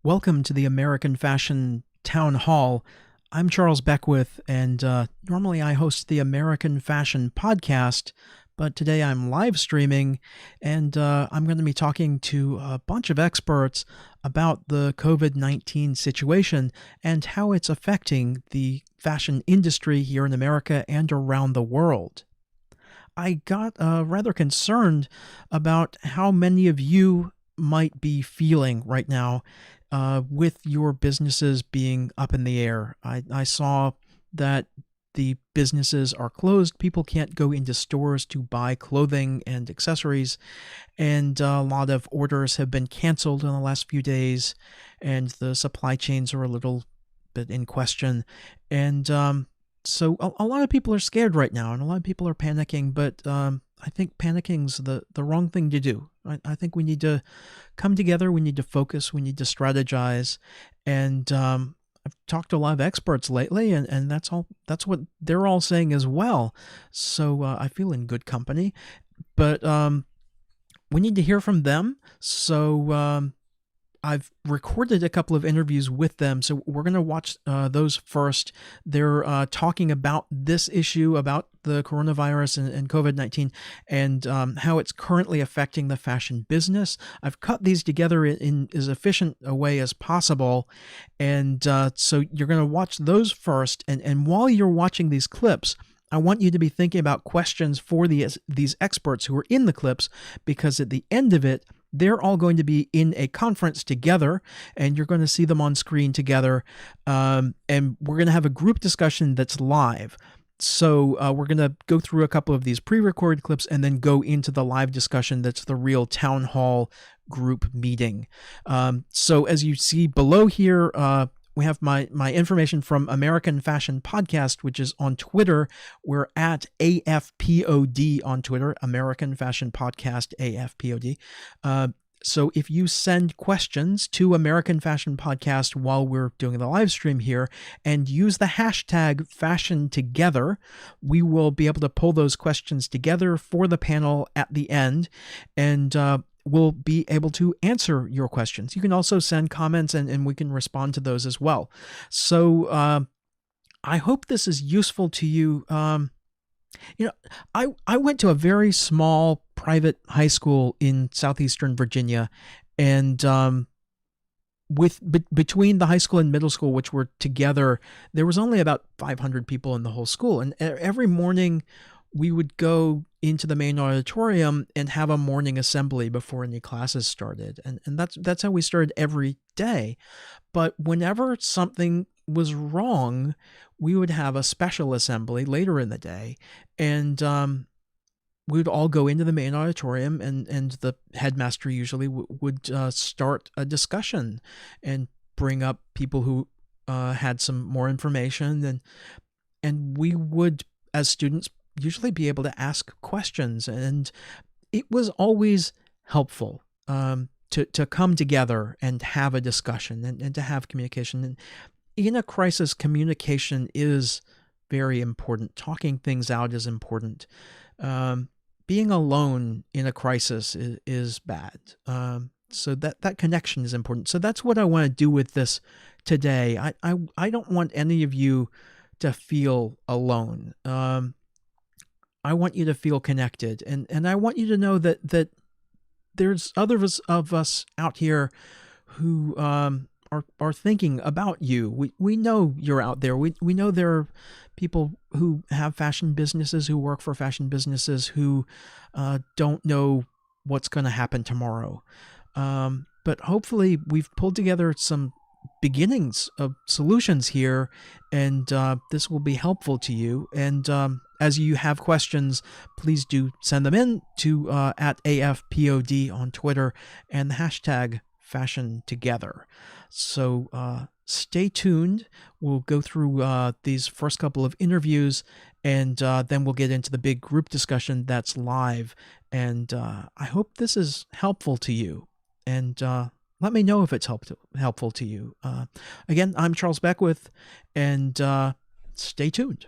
Welcome to the American Fashion Town Hall. I'm Charles Beckwith, and normally I host the American Fashion Podcast, but today I'm live streaming, and I'm going to be talking to a bunch of experts about the COVID-19 situation and how it's affecting the fashion industry here in America and around the world. I got rather concerned about how many of you might be feeling right now with your businesses being up in the air. I saw that the businesses are closed. People can't go into stores to buy clothing and accessories, and a lot of orders have been canceled in the last few days, and the supply chains are a little bit in question. And so a lot of people are scared right now, and a lot of people are panicking, but I think panicking's the wrong thing to do. I think we need to come together, we need to focus, we need to strategize, and I've talked to a lot of experts lately, and that's what they're all saying as well. So I feel in good company, but we need to hear from them. So I've recorded a couple of interviews with them, so we're going to watch those first. They're talking about this issue, about the coronavirus and COVID-19, and how it's currently affecting the fashion business. I've cut these together in as efficient a way as possible, and so you're going to watch those first, and while you're watching these clips, I want you to be thinking about questions for these experts who are in the clips, because at the end of it, they're all going to be in a conference together, and you're going to see them on screen together, and we're going to have a group discussion that's live. So we're going to go through a couple of these pre-recorded clips and then go into the live discussion that's the real town hall group meeting. So as you see below here, we have my information from American Fashion Podcast, which is on Twitter. We're at AFPOD on Twitter, American Fashion Podcast, AFPOD. So if you send questions to American Fashion Podcast while we're doing the live stream here and use the hashtag Fashion Together, we will be able to pull those questions together for the panel at the end, and we'll be able to answer your questions. You can also send comments and we can respond to those as well. So I hope this is useful to you. I went to a very small private high school in southeastern Virginia, and between the high school and middle school, which were together, there was only about 500 people in the whole school. And every morning we would go into the main auditorium and have a morning assembly before any classes started. And that's how we started every day. But whenever something was wrong, we would have a special assembly later in the day, and we would all go into the main auditorium, and the headmaster usually would start a discussion and bring up people who had some more information, and we would, as students, usually be able to ask questions, and it was always helpful to come together and have a discussion and to have communication. And in a crisis, communication is very important. Talking things out is important. Being alone in a crisis is bad. So that connection is important. So that's what I want to do with this today. I don't want any of you to feel alone. I want you to feel connected, and I want you to know that there's others of us out here who are thinking about you. We know you're out there. We know there are people who have fashion businesses, who work for fashion businesses, who don't know what's going to happen tomorrow. But hopefully we've pulled together some beginnings of solutions here, and this will be helpful to you. And as you have questions, please do send them in to at AFPOD on Twitter and the hashtag Fashion Together. So stay tuned. We'll go through these first couple of interviews, and then we'll get into the big group discussion that's live. And I hope this is helpful to you. And let me know if it's helpful to you. Again, I'm Charles Beckwith, and stay tuned.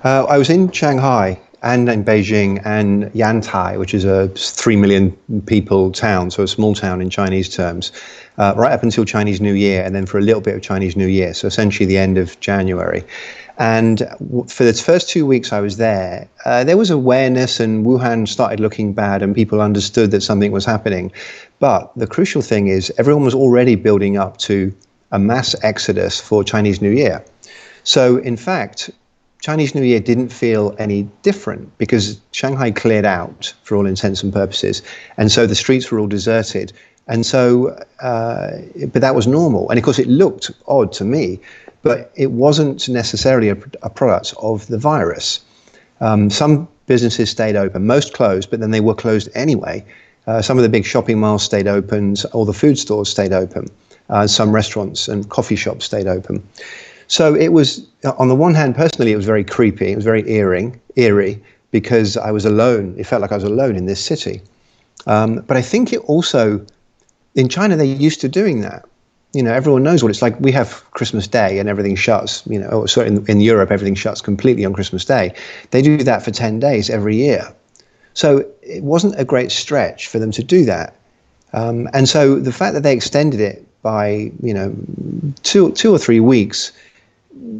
I was in Shanghai and in Beijing and Yantai, which is a 3 million people town, so a small town in Chinese terms, right up until Chinese New Year, and then for a little bit of Chinese New Year, so essentially the end of January. And for the first 2 weeks I was there, there was awareness, and Wuhan started looking bad, and people understood that something was happening. But the crucial thing is everyone was already building up to a mass exodus for Chinese New Year. So in fact, Chinese New Year didn't feel any different because Shanghai cleared out for all intents and purposes. And so the streets were all deserted. And so, but that was normal. And of course, it looked odd to me, but it wasn't necessarily a product of the virus. Some businesses stayed open, most closed, but then they were closed anyway. Some of the big shopping malls stayed open, all the food stores stayed open, some restaurants and coffee shops stayed open. So it was, on the one hand, personally, it was very creepy. It was very eerie because I was alone. It felt like I was alone in this city. But I think it also, in China, they're used to doing that. You know, everyone knows what it's like. We have Christmas Day and everything shuts, you know, or sorry, in Europe, everything shuts completely on Christmas Day. They do that for 10 days every year. So it wasn't a great stretch for them to do that. And so the fact that they extended it by, you know, two or 3 weeks,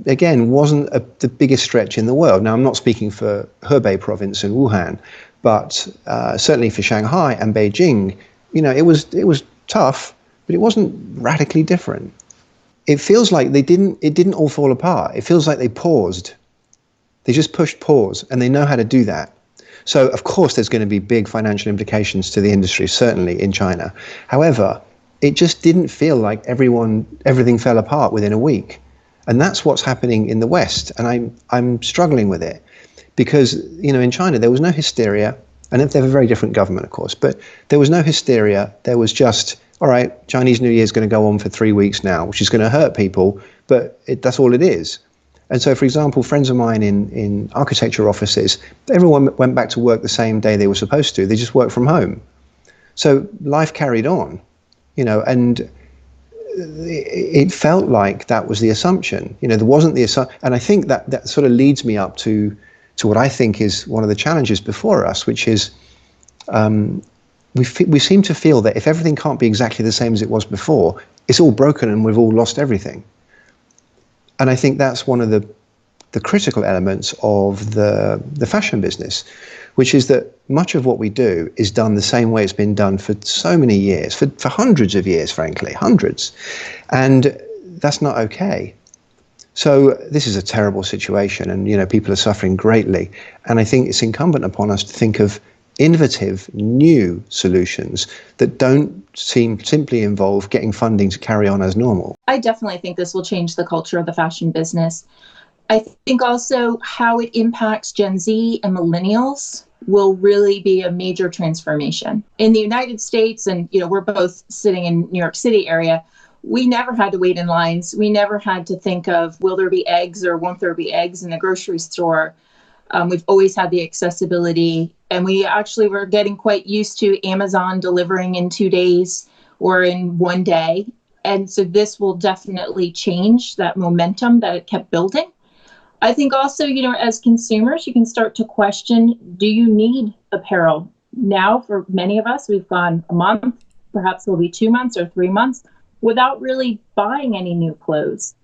again, wasn't the biggest stretch in the world. Now, I'm not speaking for Hubei province and Wuhan, but certainly for Shanghai and Beijing, you know, it was tough, but it wasn't radically different. It feels like it didn't all fall apart. It feels like they paused. They just pushed pause, and they know how to do that. So, of course, there's going to be big financial implications to the industry, certainly in China. However, it just didn't feel like everything fell apart within a week. And that's what's happening in the West. And I'm struggling with it because, you know, in China, there was no hysteria. And they have a very different government, of course, but there was no hysteria. There was just, all right, Chinese New Year is going to go on for 3 weeks now, which is going to hurt people, but that's all it is. And so, for example, friends of mine in architecture offices, everyone went back to work the same day they were supposed to. They just worked from home. So life carried on, you know, and it felt like that was the assumption. You know, there wasn't the assumption. And I think that sort of leads me up to what I think is one of the challenges before us, which is we seem to feel that if everything can't be exactly the same as it was before, it's all broken and we've all lost everything. And I think that's one of the critical elements of the fashion business, which is that much of what we do is done the same way it's been done for so many years, for hundreds of years, frankly, hundreds. And that's not okay. So this is a terrible situation, and, you know, people are suffering greatly. And I think it's incumbent upon us to think of innovative, new solutions that don't simply involve getting funding to carry on as normal. I definitely think this will change the culture of the fashion business. I think also how it impacts Gen Z and millennials will really be a major transformation. In the United States, and, you know, we're both sitting in New York City area, we never had to wait in lines. We never had to think of, will there be eggs or won't there be eggs in the grocery store? We've always had the accessibility, and we actually were getting quite used to Amazon delivering in 2 days or in 1 day. And so this will definitely change that momentum that it kept building. I think also, you know, as consumers, you can start to question, do you need apparel? Now, for many of us, we've gone a month, perhaps it'll be 2 months or 3 months without really buying any new clothes.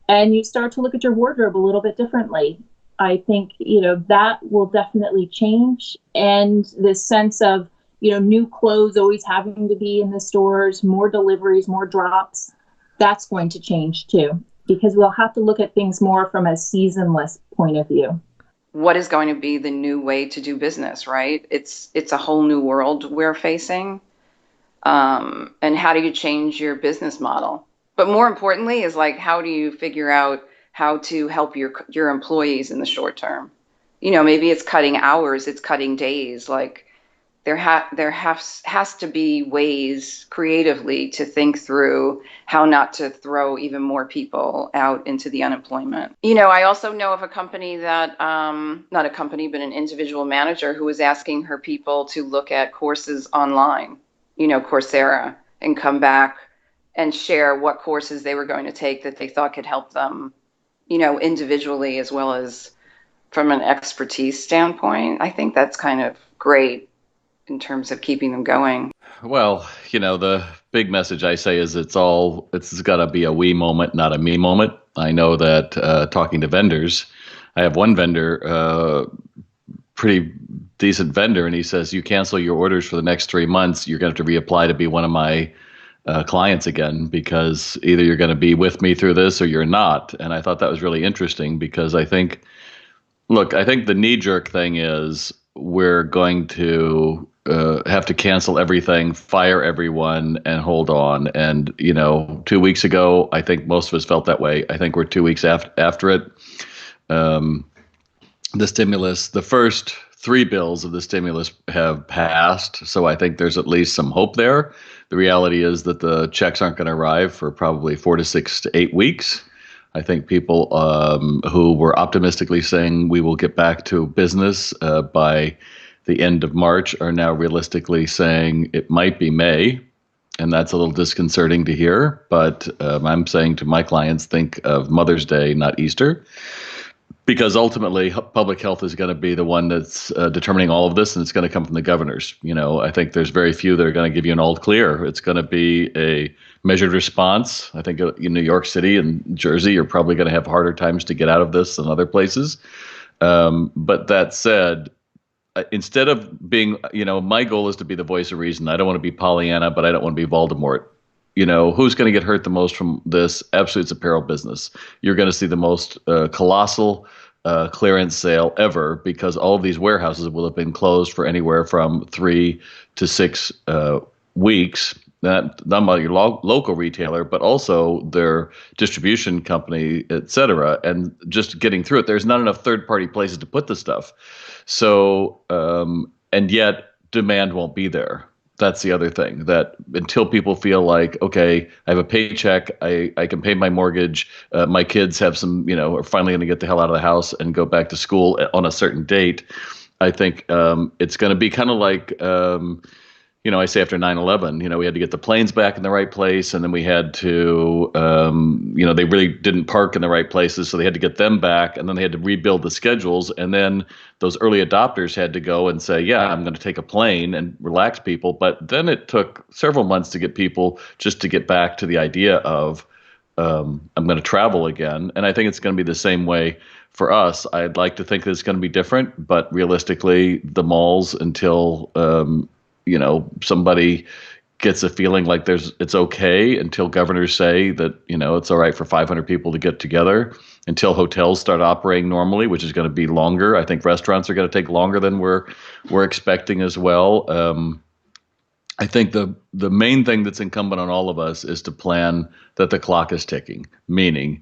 And you start to look at your wardrobe a little bit differently. I think, you know, that will definitely change. And this sense of, you know, new clothes always having to be in the stores, more deliveries, more drops, that's going to change too, because we'll have to look at things more from a seasonless point of view. What is going to be the new way to do business, right? It's a whole new world we're facing. And how do you change your business model? But more importantly is, like, how do you figure out how to help your employees in the short term? You know, maybe it's cutting hours, it's cutting days. Like, there has to be ways creatively to think through how not to throw even more people out into the unemployment. You know, I also know of a company that, not a company, but an individual manager who was asking her people to look at courses online, you know, Coursera, and come back and share what courses they were going to take that they thought could help them, you know, individually as well as from an expertise standpoint, I think that's kind of great in terms of keeping them going. Well, the big message I say is it's got to be a we moment, not a me moment. I know that talking to vendors, I have one vendor, pretty decent vendor, and he says, you cancel your orders for the next 3 months, you're going to have to reapply to be one of my clients again, because either you're going to be with me through this or you're not. And I thought that was really interesting because I think the knee-jerk thing is we're going to have to cancel everything, fire everyone, and hold on. And, 2 weeks ago, I think most of us felt that way. I think we're 2 weeks after it. The stimulus, the first 3 bills of the stimulus have passed. So I think there's at least some hope there. The reality is that the checks aren't going to arrive for probably 4 to 6 to 8 weeks. I think people who were optimistically saying we will get back to business by the end of March are now realistically saying it might be May. And that's a little disconcerting to hear. But I'm saying to my clients, think of Mother's Day, not Easter. Because ultimately, public health is going to be the one that's determining all of this, and it's going to come from the governors. I think there's very few that are going to give you an all clear. It's going to be a measured response. I think in New York City and Jersey, you're probably going to have harder times to get out of this than other places. But that said, instead of being, my goal is to be the voice of reason. I don't want to be Pollyanna, but I don't want to be Voldemort. Who's going to get hurt the most from this? Absolutely, it's apparel business. You're going to see the most colossal clearance sale ever because all of these warehouses will have been closed for anywhere from 3 to 6 weeks. Not about your local retailer, but also their distribution company, et cetera. And just getting through it, there's not enough third-party places to put the stuff. So, and yet demand won't be there. That's the other thing, that until people feel like, okay, I have a paycheck, I can pay my mortgage, my kids have some, are finally going to get the hell out of the house and go back to school on a certain date. I think it's going to be kind of like, I say after 9/11, we had to get the planes back in the right place, and then we had to, they really didn't park in the right places, so they had to get them back, and then they had to rebuild the schedules, and then those early adopters had to go and say, yeah, I'm going to take a plane and relax people. But then it took several months to get people just to get back to the idea of I'm going to travel again. And I think it's going to be the same way for us. I'd like to think that it's going to be different, but realistically, the malls until somebody gets a feeling like it's okay, until governors say that, it's all right for 500 people to get together, until hotels start operating normally, which is going to be longer. I think restaurants are going to take longer than we're expecting as well. I think the main thing that's incumbent on all of us is to plan that the clock is ticking, meaning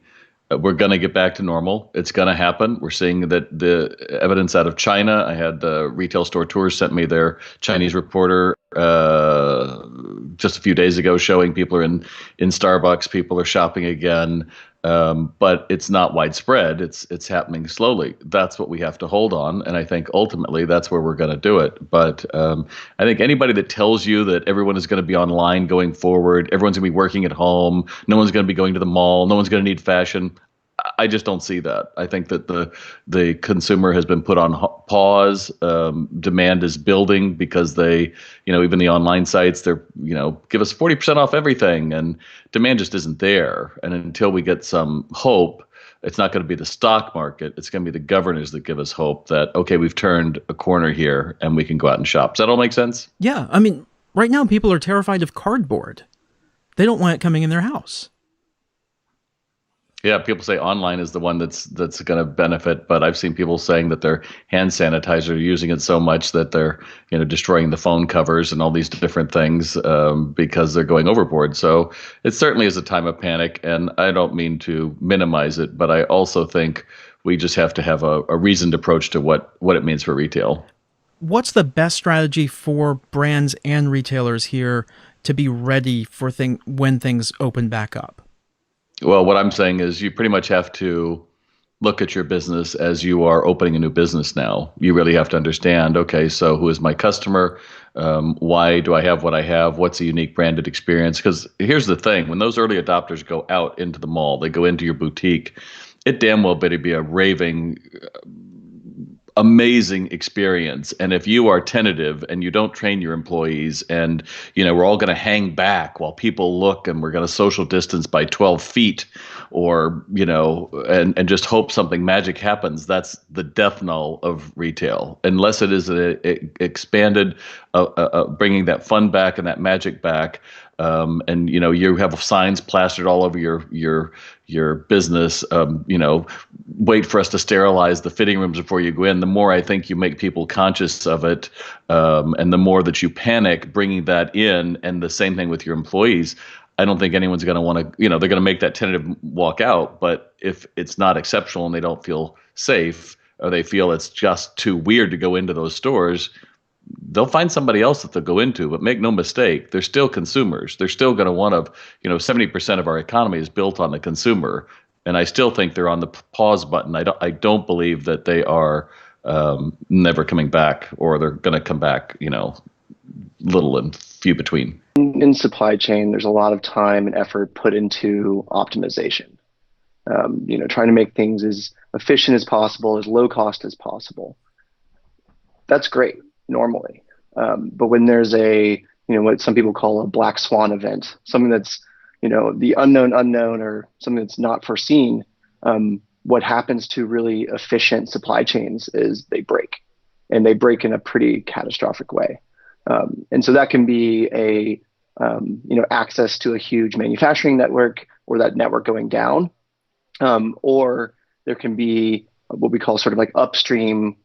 we're going to get back to normal. It's going to happen. We're seeing that the evidence out of China. I had the Retail Store Tours sent me their Chinese reporter just a few days ago showing people are in Starbucks. People are shopping again. But it's not widespread. It's happening slowly. That's what we have to hold on. And I think ultimately that's where we're going to do it. But I think anybody that tells you that everyone is going to be online going forward, everyone's going to be working at home, no one's going to be going to the mall, no one's going to need fashion, I just don't see that. I think that the consumer has been put on pause. Demand is building because they, even the online sites, they're, give us 40% off everything, and demand just isn't there. And until we get some hope, it's not going to be the stock market. It's going to be the governors that give us hope that, okay, we've turned a corner here and we can go out and shop. Does that all make sense? Yeah. I mean, right now people are terrified of cardboard. They don't want it coming in their house. Yeah, people say online is the one that's going to benefit, but I've seen people saying that their hand sanitizer are using it so much that they're destroying the phone covers and all these different things because they're going overboard. So it certainly is a time of panic, and I don't mean to minimize it, but I also think we just have to have a reasoned approach to what it means for retail. What's the best strategy for brands and retailers here to be ready for when things open back up? Well, what I'm saying is you pretty much have to look at your business as you are opening a new business now. You really have to understand, okay, so who is my customer? Why do I have what I have? What's a unique branded experience? Because here's the thing. When those early adopters go out into the mall, they go into your boutique, it damn well better be a raving amazing experience. And if you are tentative and you don't train your employees, and we're all going to hang back while people look, and we're going to social distance by 12 feet, or and just hope something magic happens, that's the death knell of retail, unless it is expanded, bringing that fun back and that magic back. And you have signs plastered all over your business. Wait for us to sterilize the fitting rooms before you go in. The more I think you make people conscious of it, and the more that you panic bringing that in, and the same thing with your employees, I don't think anyone's going to want to. They're going to make that tentative walk out. But if it's not exceptional and they don't feel safe, or they feel it's just too weird to go into those stores, they'll find somebody else that they'll go into. But make no mistake, they're still consumers. They're still going to want to, 70% of our economy is built on the consumer. And I still think they're on the pause button. I don't believe that they are never coming back, or they're going to come back, little and few between. In supply chain, there's a lot of time and effort put into optimization. Trying to make things as efficient as possible, as low cost as possible. That's great normally. But when there's what some people call a black swan event, something that's, the unknown, or something that's not foreseen, what happens to really efficient supply chains is they break, and they break in a pretty catastrophic way. And so that can be access to a huge manufacturing network, or that network going down, or there can be what we call sort of like upstream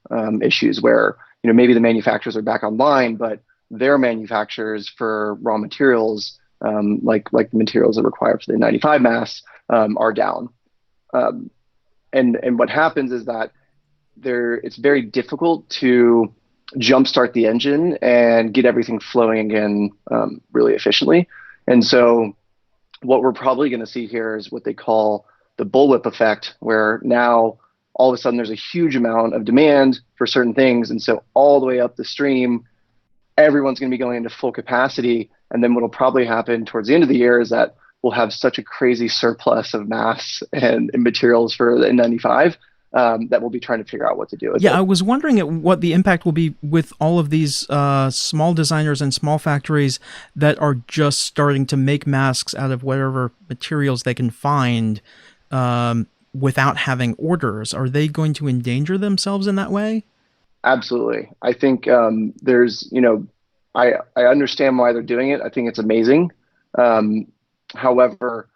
issues where maybe the manufacturers are back online, but their manufacturers for raw materials, like the materials that are required for the 95 masks, are down. And what happens is that it's very difficult to jumpstart the engine and get everything flowing again really efficiently. And so what we're probably going to see here is what they call the bullwhip effect, where now all of a sudden there's a huge amount of demand for certain things. And so all the way up the stream, everyone's going to be going into full capacity. And then what'll probably happen towards the end of the year is that we'll have such a crazy surplus of masks and materials for the N95 that we'll be trying to figure out what to do with it. I was wondering what the impact will be with all of these small designers and small factories that are just starting to make masks out of whatever materials they can find without having orders. Are they going to endanger themselves in that way? Absolutely. I think there's, I understand why they're doing it. I think it's amazing. However,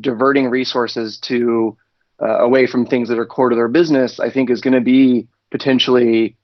diverting resources to away from things that are core to their business, I think is going to be potentially,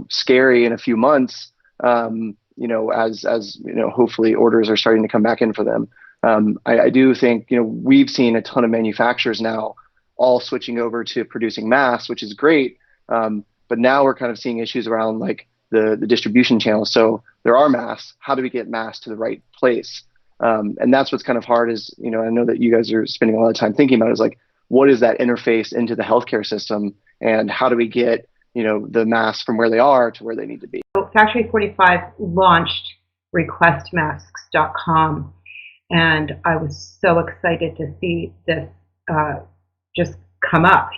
scary in a few months, as hopefully orders are starting to come back in for them. I do think, we've seen a ton of manufacturers now all switching over to producing masks, which is great. But now we're kind of seeing issues around like the distribution channels. So there are masks. How do we get masks to the right place? And that's what's kind of hard is, I know that you guys are spending a lot of time thinking about it, is like, what is that interface into the healthcare system, and how do we get, the masks from where they are to where they need to be? So Factory 45 launched requestmasks.com, and I was so excited to see this just come up,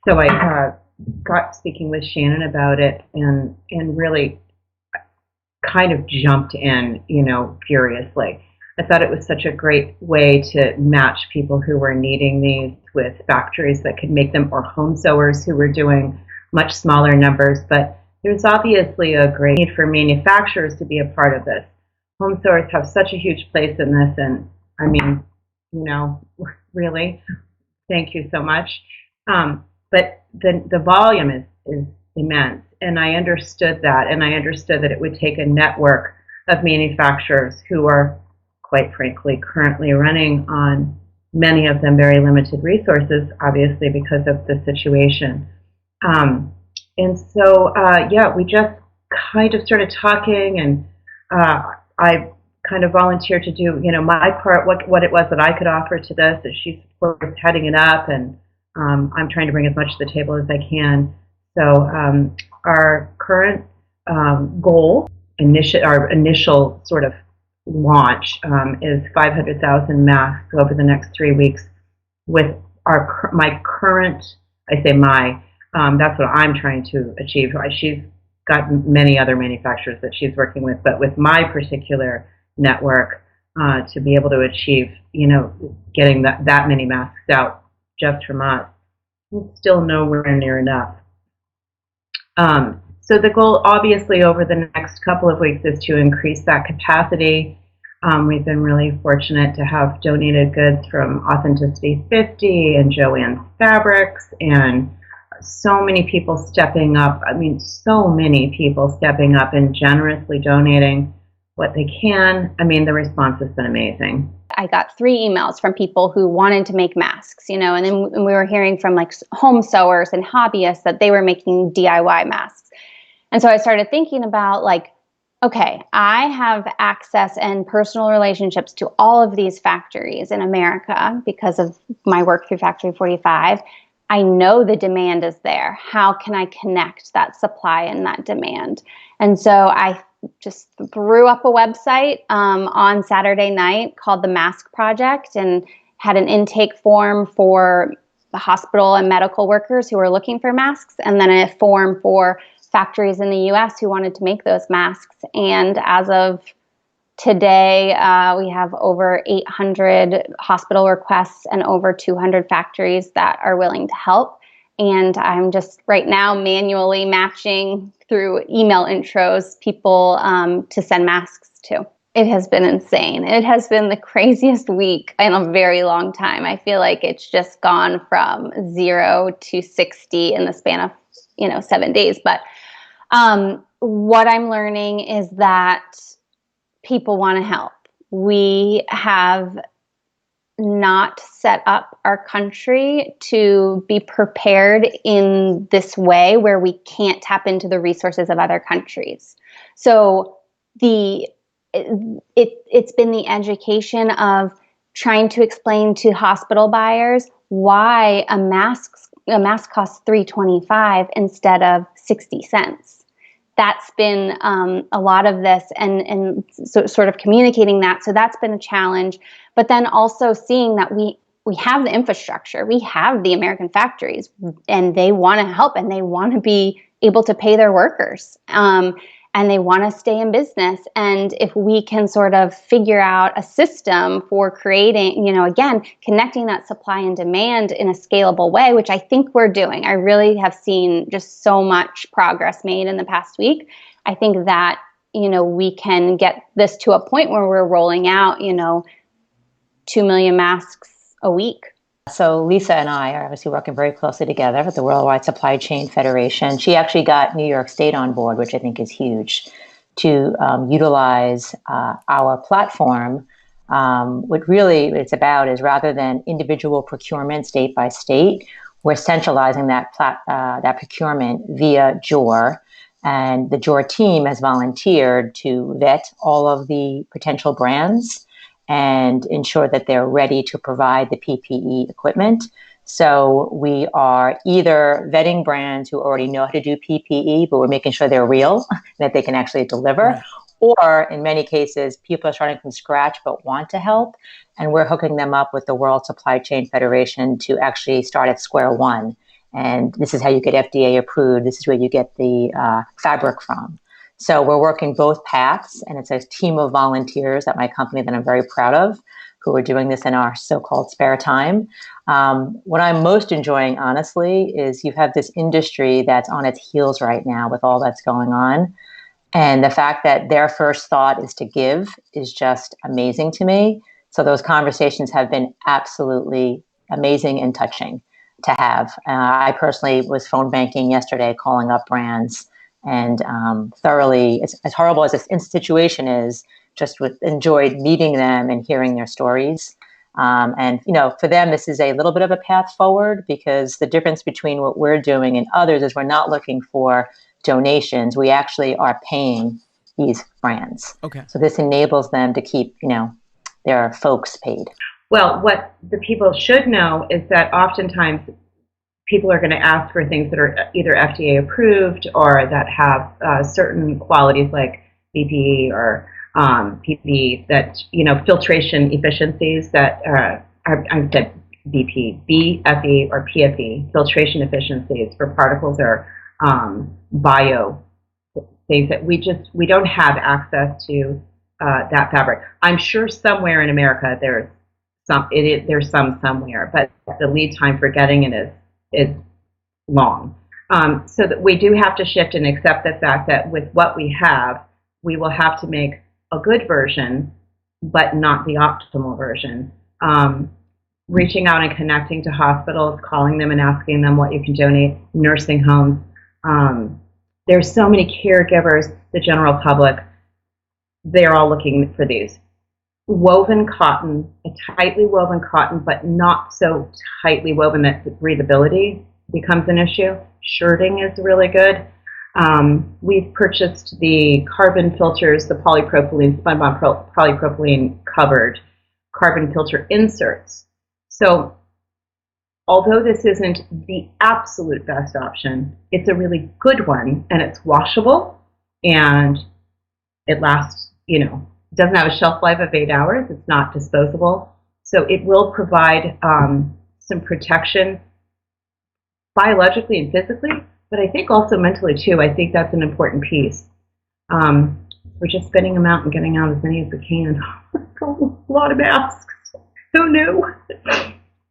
So I got speaking with Shannon about it, and really kind of jumped in, furiously. I thought it was such a great way to match people who were needing these with factories that could make them, or home sewers who were doing much smaller numbers. But there's obviously a great need for manufacturers to be a part of this. Home sewers have such a huge place in this, and I mean, really, thank you so much. But the volume is immense, and I understood that, and I understood that it would take a network of manufacturers who are, quite frankly, currently running on, many of them, very limited resources, obviously, because of the situation. And so, we just kind of started talking, and I kind of volunteered to do, my part, what it was that I could offer to this, as she's, of course, heading it up, and I'm trying to bring as much to the table as I can. So our current goal, our initial sort of launch is 500,000 masks over the next 3 weeks with my current, That's what I'm trying to achieve. She's got many other manufacturers that she's working with, but with my particular network, to be able to achieve, getting that many masks out just from us, it's still nowhere near enough. So the goal, obviously, over the next couple of weeks is to increase that capacity. We've been really fortunate to have donated goods from Authenticity 50 and Joanne's Fabrics, and so many people stepping up. I mean, so many people stepping up and generously donating what they can. I mean, the response has been amazing. I got 3 emails from people who wanted to make masks, and then we were hearing from like home sewers and hobbyists that they were making DIY masks. And so I started thinking about like, okay, I have access and personal relationships to all of these factories in America because of my work through Factory 45. I know the demand is there. How can I connect that supply and that demand? And so I just threw up a website on Saturday night called The Mask Project, and had an intake form for the hospital and medical workers who were looking for masks, and then a form for factories in the U.S. who wanted to make those masks. And as of today, we have over 800 hospital requests and over 200 factories that are willing to help. And I'm just right now manually matching through email intros people to send masks to. It has been insane. It has been the craziest week in a very long time. I feel like it's just gone from 0 to 60 in the span of 7 days. But what I'm learning is that people want to help. We have not set up our country to be prepared in this way where we can't tap into the resources of other countries. So it's been the education of trying to explain to hospital buyers why a mask costs $3.25 instead of 60 cents. That's been a lot of this, and sort of communicating that. So that's been a challenge. But then also seeing that we have the infrastructure, we have the American factories, and they want to help, and they want to be able to pay their workers, and they want to stay in business. And if we can sort of figure out a system for creating, again, connecting that supply and demand in a scalable way, which I think we're doing. I really have seen just so much progress made in the past week. I think that, we can get this to a point where we're rolling out, 2 million masks a week. So Lisa and I are obviously working very closely together with the Worldwide Supply Chain Federation. She actually got New York State on board, which I think is huge, to utilize our platform. What really it's about is, rather than individual procurement state by state, we're centralizing that procurement via Joor. And the Joor team has volunteered to vet all of the potential brands and ensure that they're ready to provide the PPE equipment. So we are either vetting brands who already know how to do PPE, but we're making sure they're real, that they can actually deliver. Right. Or in many cases, people are starting from scratch but want to help, and we're hooking them up with the World Supply Chain Federation to actually start at square one. And this is how you get FDA approved. This is where you get the fabric from. So we're working both paths, and it's a team of volunteers at my company that I'm very proud of, who are doing this in our so-called spare time. What I'm most enjoying, honestly, is you have this industry that's on its heels right now with all that's going on. And the fact that their first thought is to give is just amazing to me. So those conversations have been absolutely amazing and touching to have. I personally was phone banking yesterday, calling up brands, and thoroughly, as horrible as this situation is, just enjoyed meeting them and hearing their stories. And, for them, this is a little bit of a path forward, because the difference between what we're doing and others is we're not looking for donations. We actually are paying these brands. Okay. So this enables them to keep, their folks paid. Well, what the people should know is that oftentimes people are going to ask for things that are either FDA approved or that have certain qualities like BPE or PPE, that, filtration efficiencies that VP, BFE or PFE, filtration efficiencies for particles or bio things that we don't have access to that fabric. I'm sure somewhere in America there's some somewhere, but the lead time for getting it is long. So that we do have to shift and accept the fact that with what we have, we will have to make a good version, but not the optimal version. Reaching out and connecting to hospitals, calling them and asking them what you can donate, nursing homes. There's so many caregivers, the general public, they're all looking for these. Woven cotton, a tightly woven cotton, but not so tightly woven that the breathability becomes an issue. Shirting is really good. We've purchased the carbon filters, the polypropylene, spun-bond polypropylene covered carbon filter inserts. So although this isn't the absolute best option, it's a really good one, and it's washable, and it lasts, doesn't have a shelf life of 8 hours. It's not disposable. So it will provide some protection biologically and physically, but I think also mentally too. I think that's an important piece. We're just spinning them out and getting out as many as we can. A lot of masks. Who knew?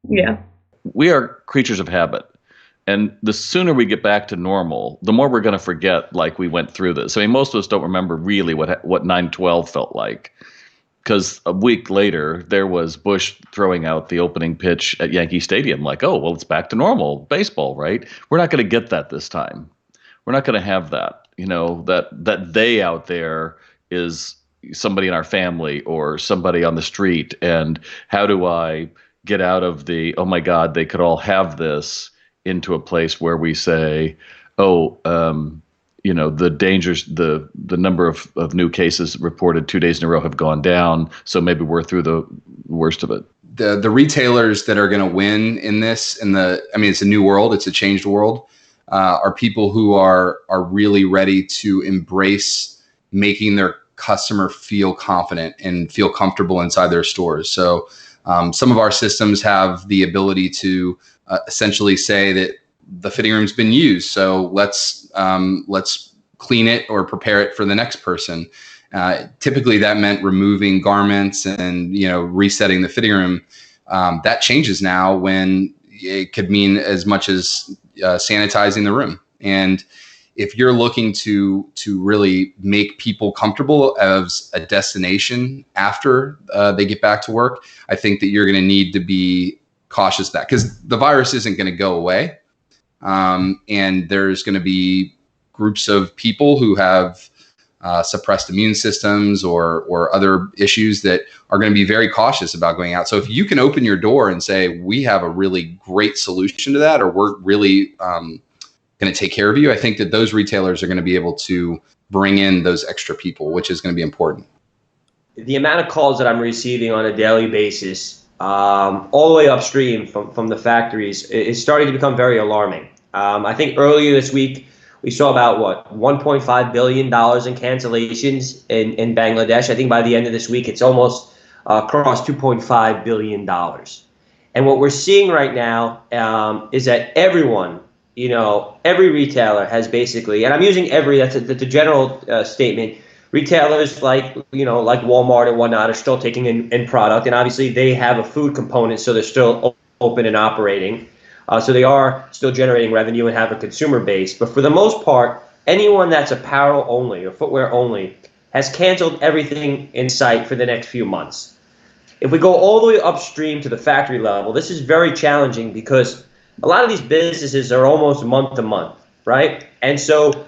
Yeah. We are creatures of habit. And the sooner we get back to normal, the more we're going to forget like we went through this. I mean, most of us don't remember really what 9/12 felt like. Because a week later, there was Bush throwing out the opening pitch at Yankee Stadium like, oh, well, it's back to normal baseball, right? We're not going to get that this time. We're not going to have that. That they out there is somebody in our family or somebody on the street. And how do I get out of the, oh, my God, they could all have this, into a place where we say, the dangers, the number of new cases reported 2 days in a row have gone down. So maybe we're through the worst of it. The retailers that are going to win in this, it's a new world, it's a changed world, are people who are really ready to embrace making their customer feel confident and feel comfortable inside their stores. So some of our systems have the ability to essentially say that the fitting room's been used, so let's clean it or prepare it for the next person. Typically, that meant removing garments and resetting the fitting room. That changes now when it could mean as much as sanitizing the room. And if you're looking to really make people comfortable as a destination after they get back to work, I think that you're going to need to be cautious of that, because the virus isn't going to go away. And there's going to be groups of people who have suppressed immune systems or other issues that are going to be very cautious about going out. So if you can open your door and say, we have a really great solution to that, or we're really going to take care of you, I think that those retailers are going to be able to bring in those extra people, which is going to be important. The amount of calls that I'm receiving on a daily basis, all the way upstream from the factories, is starting to become very alarming. I think earlier this week, we saw about, $1.5 billion in cancellations in Bangladesh. I think by the end of this week, it's almost crossed $2.5 billion. And what we're seeing right now is that everyone, every retailer has basically, and I'm using every, that's a general statement, retailers like Walmart and whatnot are still taking in product, and obviously they have a food component, so they're still open and operating. So they are still generating revenue and have a consumer base. But for the most part, anyone that's apparel only or footwear only has canceled everything in sight for the next few months. If we go all the way upstream to the factory level, this is very challenging because a lot of these businesses are almost month to month, right? And so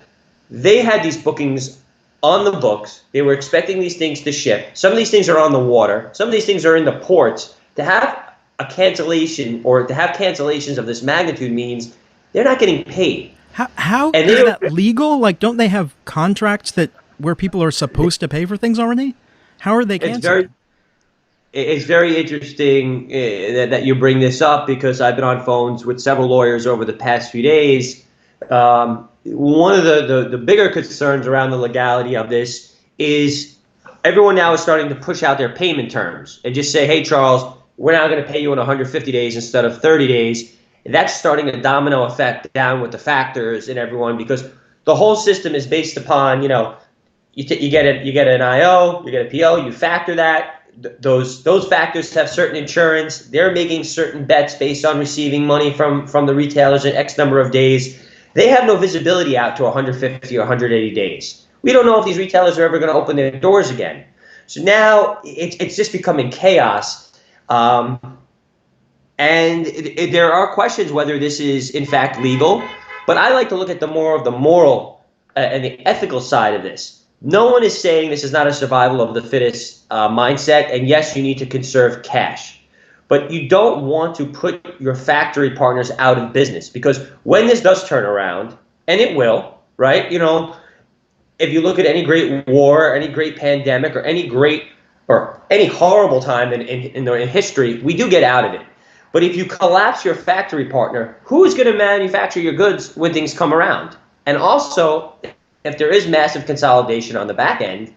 they had these bookings on the books. They were expecting these things to ship. Some of these things are on the water. Some of these things are in the ports. To have a cancellation or to have cancellations of this magnitude means they're not getting paid. How is that legal? Like, don't they have contracts where people are supposed to pay for things already? How are they canceling? It's very interesting that you bring this up, because I've been on phones with several lawyers over the past few days. One of the bigger concerns around the legality of this is everyone now is starting to push out their payment terms and just say, hey, Charles, we're now going to pay you in 150 days instead of 30 days. That's starting a domino effect down with the factors and everyone, because the whole system is based upon, you get an IO, you get a PO, you factor that. Those factors have certain insurance. They're making certain bets based on receiving money from the retailers in X number of days. They have no visibility out to 150 or 180 days. We don't know if these retailers are ever going to open their doors again. So now it's just becoming chaos. And there are questions whether this is in fact legal. But I like to look at the moral and the ethical side of this. No one is saying this is not a survival of the fittest mindset. And yes, you need to conserve cash. But you don't want to put your factory partners out of business, because when this does turn around, and it will, right? If you look at any great war, any great pandemic, or any horrible time in history, we do get out of it. But if you collapse your factory partner, who's going to manufacture your goods when things come around? And also, if there is massive consolidation on the back end,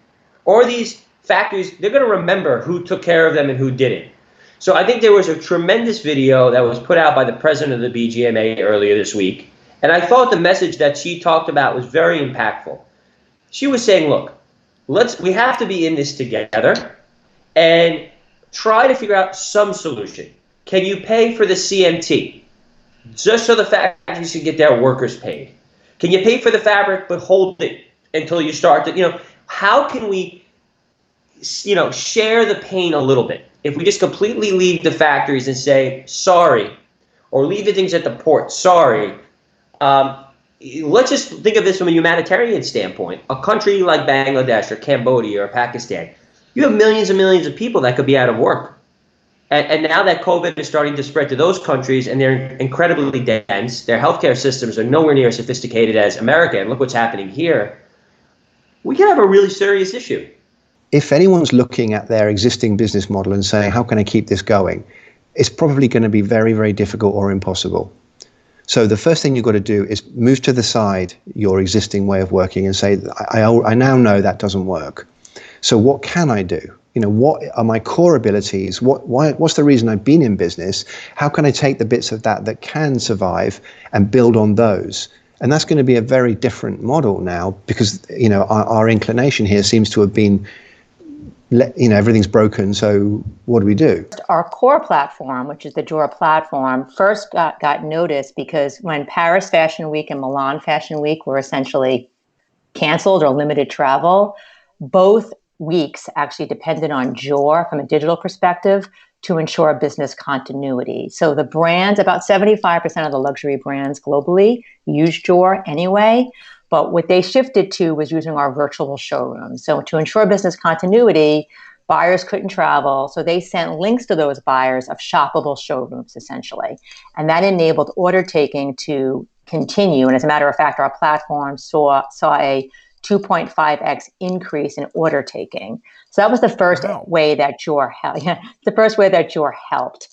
or these factories, they're going to remember who took care of them and who didn't. So I think there was a tremendous video that was put out by the president of the BGMA earlier this week. And I thought the message that she talked about was very impactful. She was saying, look, we have to be in this together and try to figure out some solution. Can you pay for the CMT just so the factories can get their workers paid? Can you pay for the fabric but hold it until you start to, how can we, share the pain a little bit? If we just completely leave the factories and say, sorry, or leave the things at the port, sorry, let's just think of this from a humanitarian standpoint. A country like Bangladesh or Cambodia or Pakistan, you have millions and millions of people that could be out of work. And now that COVID is starting to spread to those countries, and they're incredibly dense, their healthcare systems are nowhere near as sophisticated as America, and look what's happening here, we can have a really serious issue. If anyone's looking at their existing business model and saying, how can I keep this going? It's probably going to be very, very difficult or impossible. So the first thing you've got to do is move to the side your existing way of working and say, I now know that doesn't work. So what can I do? What are my core abilities? What's the reason I've been in business? How can I take the bits of that can survive and build on those? And that's going to be a very different model now, because, our inclination here seems to have been, everything's broken. So what do we do? Our core platform, which is the Joor platform, first got noticed because when Paris Fashion Week and Milan Fashion Week were essentially canceled or limited travel, both weeks actually depended on Joor from a digital perspective to ensure business continuity. So the brands, about 75% of the luxury brands globally use Joor anyway, but what they shifted to was using our virtual showroom. So to ensure business continuity, buyers couldn't travel, so they sent links to those buyers of shoppable showrooms essentially. And that enabled order taking to continue. And as a matter of fact, our platform saw a 2.5x increase in order taking. So that was the first way that Joor helped. The first way that Joor helped.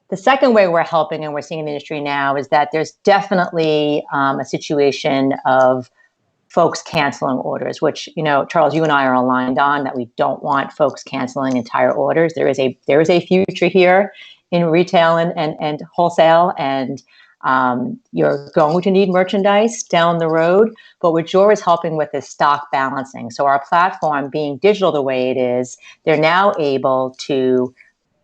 The second way we're helping, and we're seeing in the industry now, is that there's definitely a situation of folks canceling orders, which, Charles, you and I are aligned on that we don't want folks canceling entire orders. There is a future here in retail and wholesale, and you're going to need merchandise down the road. But what Joor is helping with is stock balancing. So our platform, being digital the way it is, they're now able to,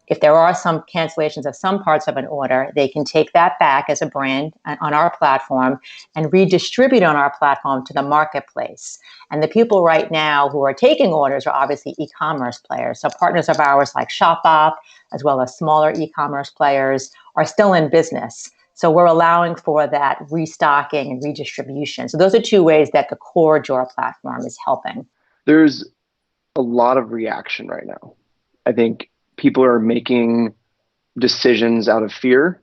if there are some cancellations of some parts of an order, they can take that back as a brand on our platform and redistribute on our platform to the marketplace. And the people right now who are taking orders are obviously e-commerce players. So partners of ours like ShopUp, as well as smaller e-commerce players, are still in business. So we're allowing for that restocking and redistribution. So those are two ways that the core Joor platform is helping. There's a lot of reaction right now. I think people are making decisions out of fear,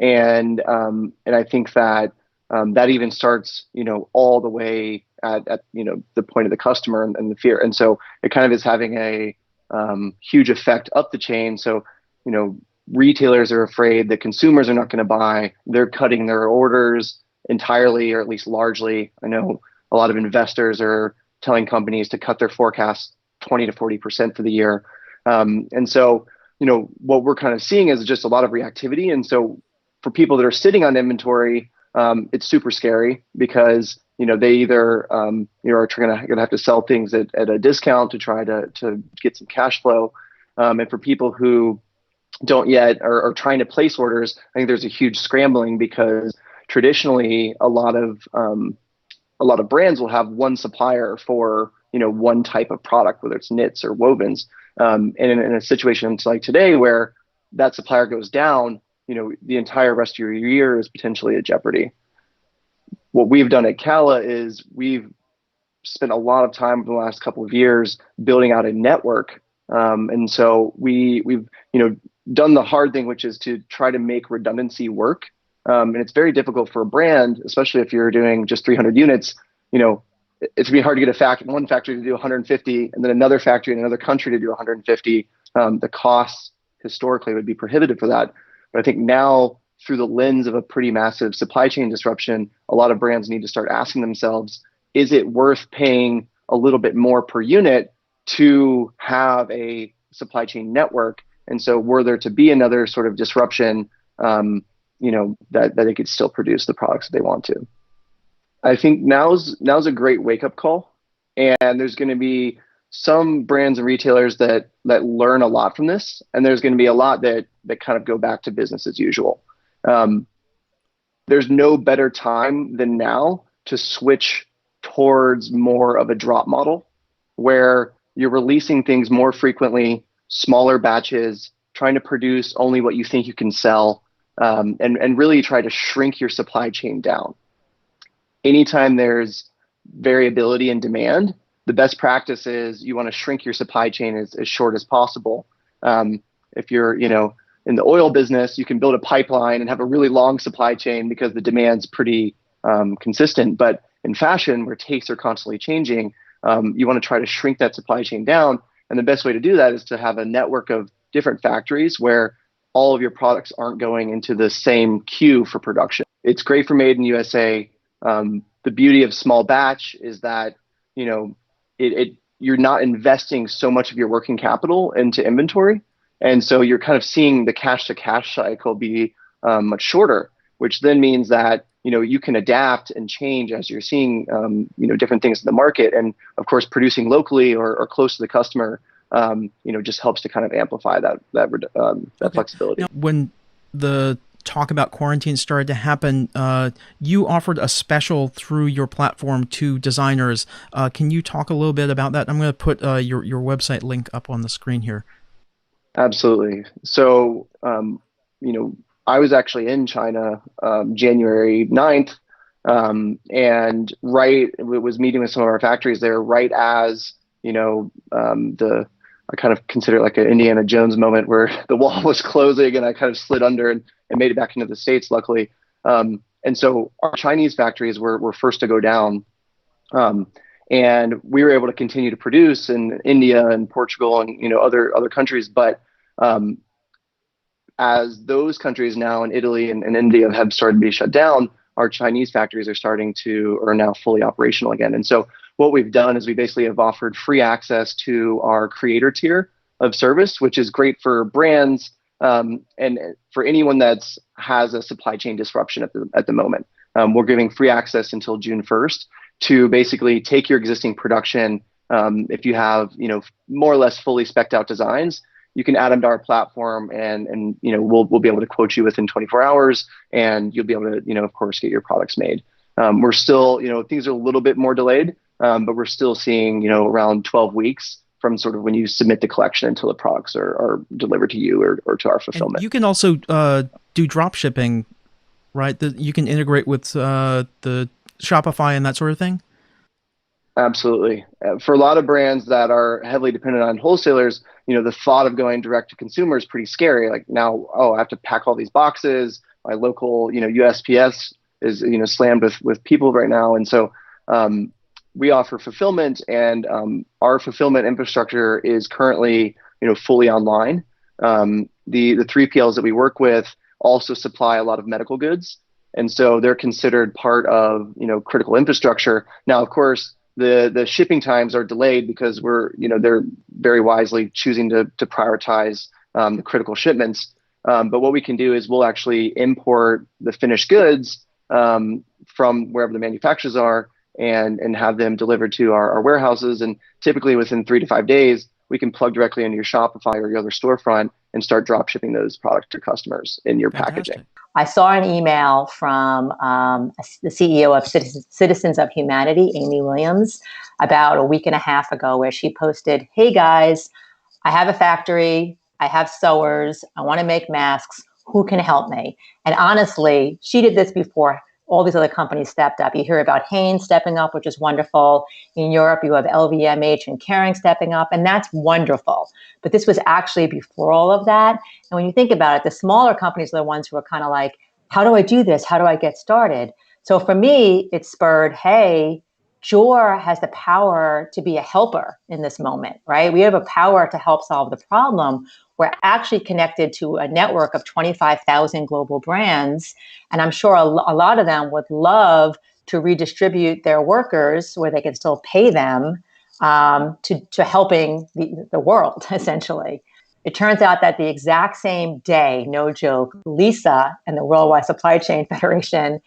and I think that that even starts, all the way at the point of the customer and the fear, and so it kind of is having a huge effect up the chain. So retailers are afraid that consumers are not going to buy. They're cutting their orders entirely, or at least largely. I know a lot of investors are telling companies to cut their forecast 20 to 40% for the year. And so what we're kind of seeing is just a lot of reactivity. And so for people that are sitting on inventory, it's super scary because, they either, are going to have to sell things at a discount to try to get some cash flow. And for people who don't yet are trying to place orders, I think there's a huge scrambling because traditionally a lot of brands will have one supplier for, one type of product, whether it's knits or wovens. And in a situation like today where that supplier goes down, the entire rest of your year is potentially at jeopardy. What we've done at Cala is we've spent a lot of time over the last couple of years building out a network. And so we've done the hard thing, which is to try to make redundancy work. And it's very difficult for a brand, especially if you're doing just 300 units. It's gonna be hard to get one factory to do 150 and then another factory in another country to do 150. The costs historically would be prohibitive for that. But I think now, through the lens of a pretty massive supply chain disruption, a lot of brands need to start asking themselves, is it worth paying a little bit more per unit to have a supply chain network? And so were there to be another sort of disruption, that they could still produce the products that they want to. I think now's a great wake-up call. And there's going to be some brands and retailers that learn a lot from this. And there's going to be a lot that kind of go back to business as usual. There's no better time than now to switch towards more of a drop model where you're releasing things more frequently, smaller batches, trying to produce only what you think you can sell, and really try to shrink your supply chain down. Anytime there's variability in demand, the best practice is you want to shrink your supply chain as short as possible. If you're, in the oil business, you can build a pipeline and have a really long supply chain because the demand's pretty consistent. But in fashion, where tastes are constantly changing, you want to try to shrink that supply chain down. And the best way to do that is to have a network of different factories where all of your products aren't going into the same queue for production. It's great for Made in USA. The beauty of small batch is that, you're not investing so much of your working capital into inventory. And so you're kind of seeing the cash to cash cycle be much shorter, which then means that, you can adapt and change as you're seeing, different things in the market. And of course, producing locally or close to the customer, just helps to kind of amplify that flexibility. Now, when the talk about quarantine started to happen, you offered a special through your platform to designers. Can you talk a little bit about that? I'm going to put your website link up on the screen here. Absolutely. So, I was actually in China January 9th, and was meeting with some of our factories there right as, I kind of consider it like an Indiana Jones moment where the wall was closing and I kind of slid under and made it back into the States, luckily. And so our Chinese factories were first to go down. And we were able to continue to produce in India and Portugal and, other countries. But as those countries now in Italy and India have started to be shut down, our Chinese factories are now fully operational again. And so what we've done is we basically have offered free access to our creator tier of service, which is great for brands and for anyone that has a supply chain disruption at the moment. We're giving free access until June 1st to basically take your existing production. If you have, more or less fully spec'd out designs, you can add them to our platform and we'll be able to quote you within 24 hours and you'll be able to, of course, get your products made. We're still, things are a little bit more delayed, but we're still seeing, around 12 weeks from sort of when you submit the collection until the products are delivered to you or to our fulfillment. And you can also do drop shipping, right? You can integrate with the Shopify and that sort of thing? Absolutely. For a lot of brands that are heavily dependent on wholesalers, the thought of going direct to consumer is pretty scary. Like now, I have to pack all these boxes. My local, USPS is, slammed with people right now. And so we offer fulfillment and our fulfillment infrastructure is currently, fully online. The 3PLs that we work with also supply a lot of medical goods. And so they're considered part of, critical infrastructure. Now, of course, the shipping times are delayed because they're very wisely choosing to prioritize the critical shipments. But what we can do is we'll actually import the finished goods from wherever the manufacturers are and have them delivered to our warehouses. And typically within 3 to 5 days, we can plug directly into your Shopify or your other storefront and start drop shipping those products to customers in your packaging. I saw an email from the CEO of Citizens of Humanity, Amy Williams, about a week and a half ago, where she posted, "Hey guys, I have a factory, I have sewers, I want to make masks, who can help me?" And honestly, she did this before all these other companies stepped up. You hear about Hanes stepping up, which is wonderful. In Europe, you have LVMH and Kering stepping up, and that's wonderful. But this was actually before all of that. And when you think about it, the smaller companies are the ones who are kind of like, how do I do this? How do I get started? So for me, it spurred, hey, Joor has the power to be a helper in this moment, right? We have a power to help solve the problem. We're actually connected to a network of 25,000 global brands. And I'm sure a lot of them would love to redistribute their workers where they can still pay them to helping the world, essentially. It turns out that the exact same day, no joke, Lisa and the Worldwide Supply Chain Federation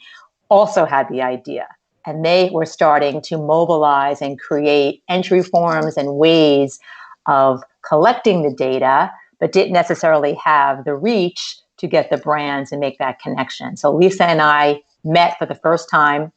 also had the idea. And they were starting to mobilize and create entry forms and ways of collecting the data, but didn't necessarily have the reach to get the brands and make that connection. So Lisa and I met for the first time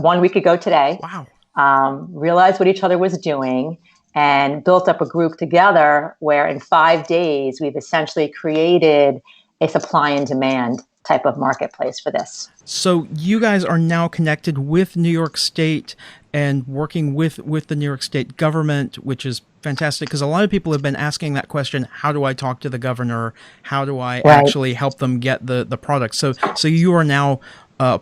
1 week ago today. Wow. Realized what each other was doing and built up a group together where in 5 days, we've essentially created a supply and demand type of marketplace for this. So you guys are now connected with New York State and working with the New York State government, which is fantastic because a lot of people have been asking that question, how do I talk to the governor? How do I actually help them get the product? So you are now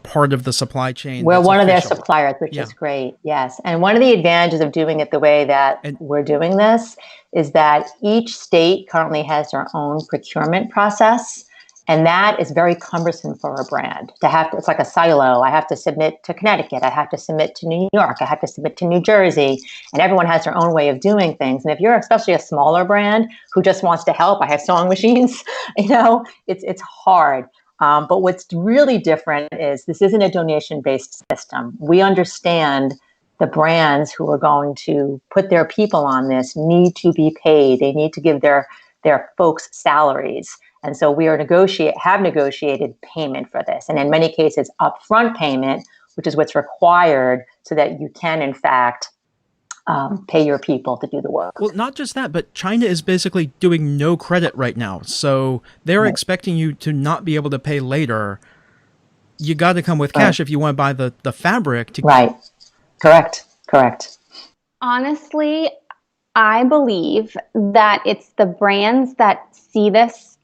part of the supply chain. We're one of their suppliers, which is great. Yes. And one of the advantages of doing it the way that we're doing this is that each state currently has their own procurement process. And that is very cumbersome for a brand to have to, it's like a silo. I have to submit to Connecticut. I have to submit to New York. I have to submit to New Jersey. And everyone has their own way of doing things. And if you're especially a smaller brand who just wants to help, I have sewing machines, it's hard. But what's really different is this isn't a donation-based system. We understand the brands who are going to put their people on this need to be paid. They need to give their folks salaries. And so we have negotiated payment for this. And in many cases, upfront payment, which is what's required so that you can, in fact, pay your people to do the work. Well, not just that, but China is basically doing no credit right now. So they're expecting you to not be able to pay later. You got to come with cash if you want to buy the fabric. Right. Correct. Honestly, I believe that it's the brands that see this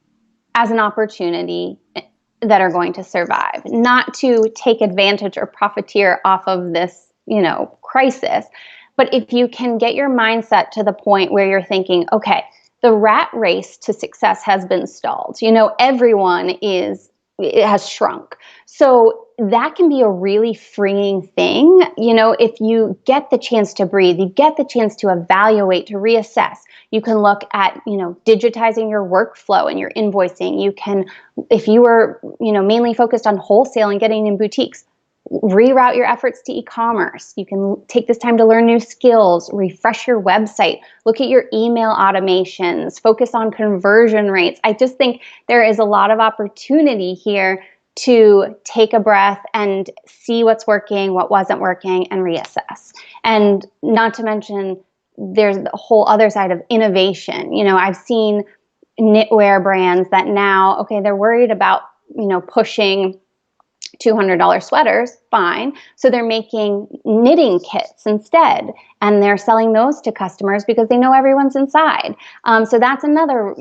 as an opportunity that are going to survive, not to take advantage or profiteer off of this, crisis. But if you can get your mindset to the point where you're thinking, okay, the rat race to success has been stalled. Everyone it has shrunk. So that can be a really freeing thing. If you get the chance to breathe, you get the chance to evaluate, to reassess. You can look at, digitizing your workflow and your invoicing. You can, if you were, mainly focused on wholesale and getting in boutiques, reroute your efforts to e-commerce. You can take this time to learn new skills, refresh your website, look at your email automations, focus on conversion rates. I just think there is a lot of opportunity here to take a breath and see what's working, what wasn't working, and reassess. And not to mention, there's the whole other side of innovation. I've seen knitwear brands that now, they're worried about, pushing $200 sweaters, fine. So they're making knitting kits instead, and they're selling those to customers because they know everyone's inside. So that's another,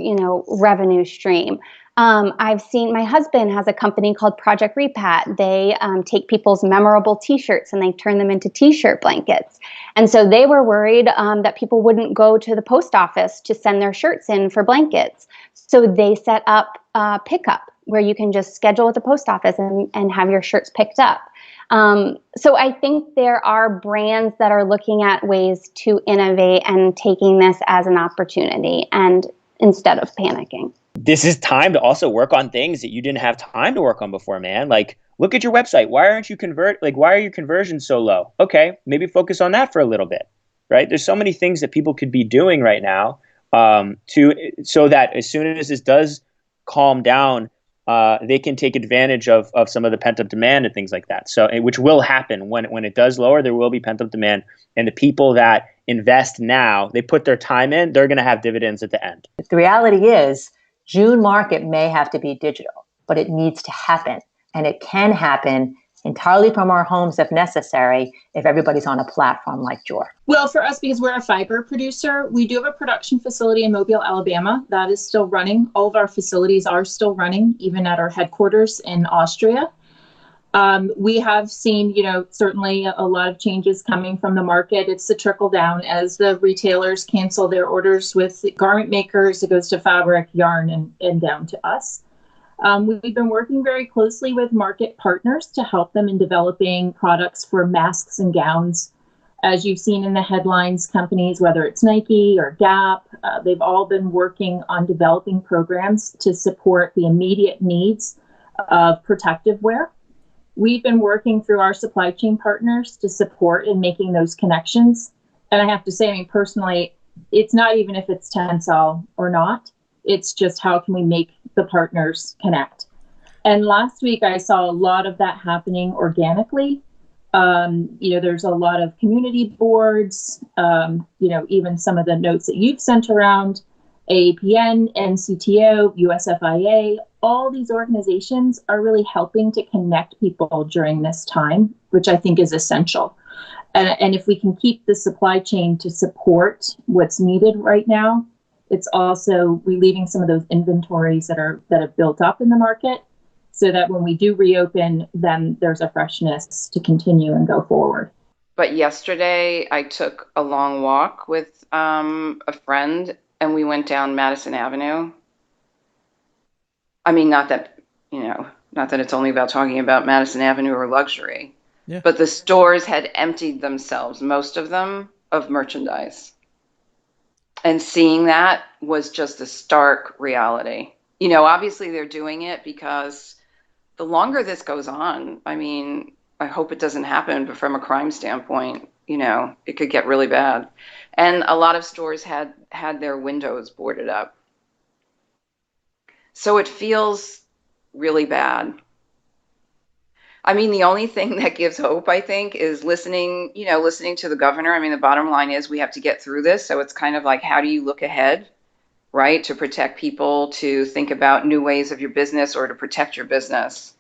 revenue stream. I've seen, my husband has a company called Project Repat. They take people's memorable t-shirts and they turn them into t-shirt blankets. And so they were worried that people wouldn't go to the post office to send their shirts in for blankets. So they set up pickup where you can just schedule at the post office and have your shirts picked up. So I think there are brands that are looking at ways to innovate and taking this as an opportunity. And instead of panicking. This is time to also work on things that you didn't have time to work on before, man. Like, look at your website. Why aren't you why are your conversions so low? Okay, maybe focus on that for a little bit, right? There's so many things that people could be doing right now so that as soon as this does calm down, they can take advantage of some of the pent-up demand and things like that. So, which will happen when it does lower, there will be pent-up demand. And the people that invest now, they put their time in, they're going to have dividends at the end. The reality is June market may have to be digital, but it needs to happen. And it can happen entirely from our homes if necessary, if everybody's on a platform like Joor. Well, for us, because we're a fiber producer, we do have a production facility in Mobile, Alabama. That is still running. All of our facilities are still running, even at our headquarters in Austria. We have seen, certainly a lot of changes coming from the market. It's the trickle down as the retailers cancel their orders with garment makers. It goes to fabric, yarn, and down to us. We've been working very closely with market partners to help them in developing products for masks and gowns. As you've seen in the headlines, companies, whether it's Nike or Gap, they've all been working on developing programs to support the immediate needs of protective wear. We've been working through our supply chain partners to support in making those connections. And I have to say, personally, it's not even if it's Tencel or not. It's just how can we make the partners connect. And last week, I saw a lot of that happening organically. There's a lot of community boards, even some of the notes that you've sent around, AAPN, NCTO, USFIA, all these organizations are really helping to connect people during this time, which I think is essential. And if we can keep the supply chain to support what's needed right now, it's also relieving some of those inventories that have built up in the market so that when we do reopen, then there's a freshness to continue and go forward. But yesterday I took a long walk with a friend and we went down Madison Avenue. I mean, not that it's only about talking about Madison Avenue or luxury, but the stores had emptied themselves, most of them, of merchandise. And seeing that was just a stark reality. Obviously they're doing it because the longer this goes on, I hope it doesn't happen, but from a crime standpoint, it could get really bad. And a lot of stores had their windows boarded up. So it feels really bad. The only thing that gives hope, I think, is listening to the governor. The bottom line is we have to get through this. So it's kind of like, how do you look ahead, right? To protect people, to think about new ways of your business or to protect your business.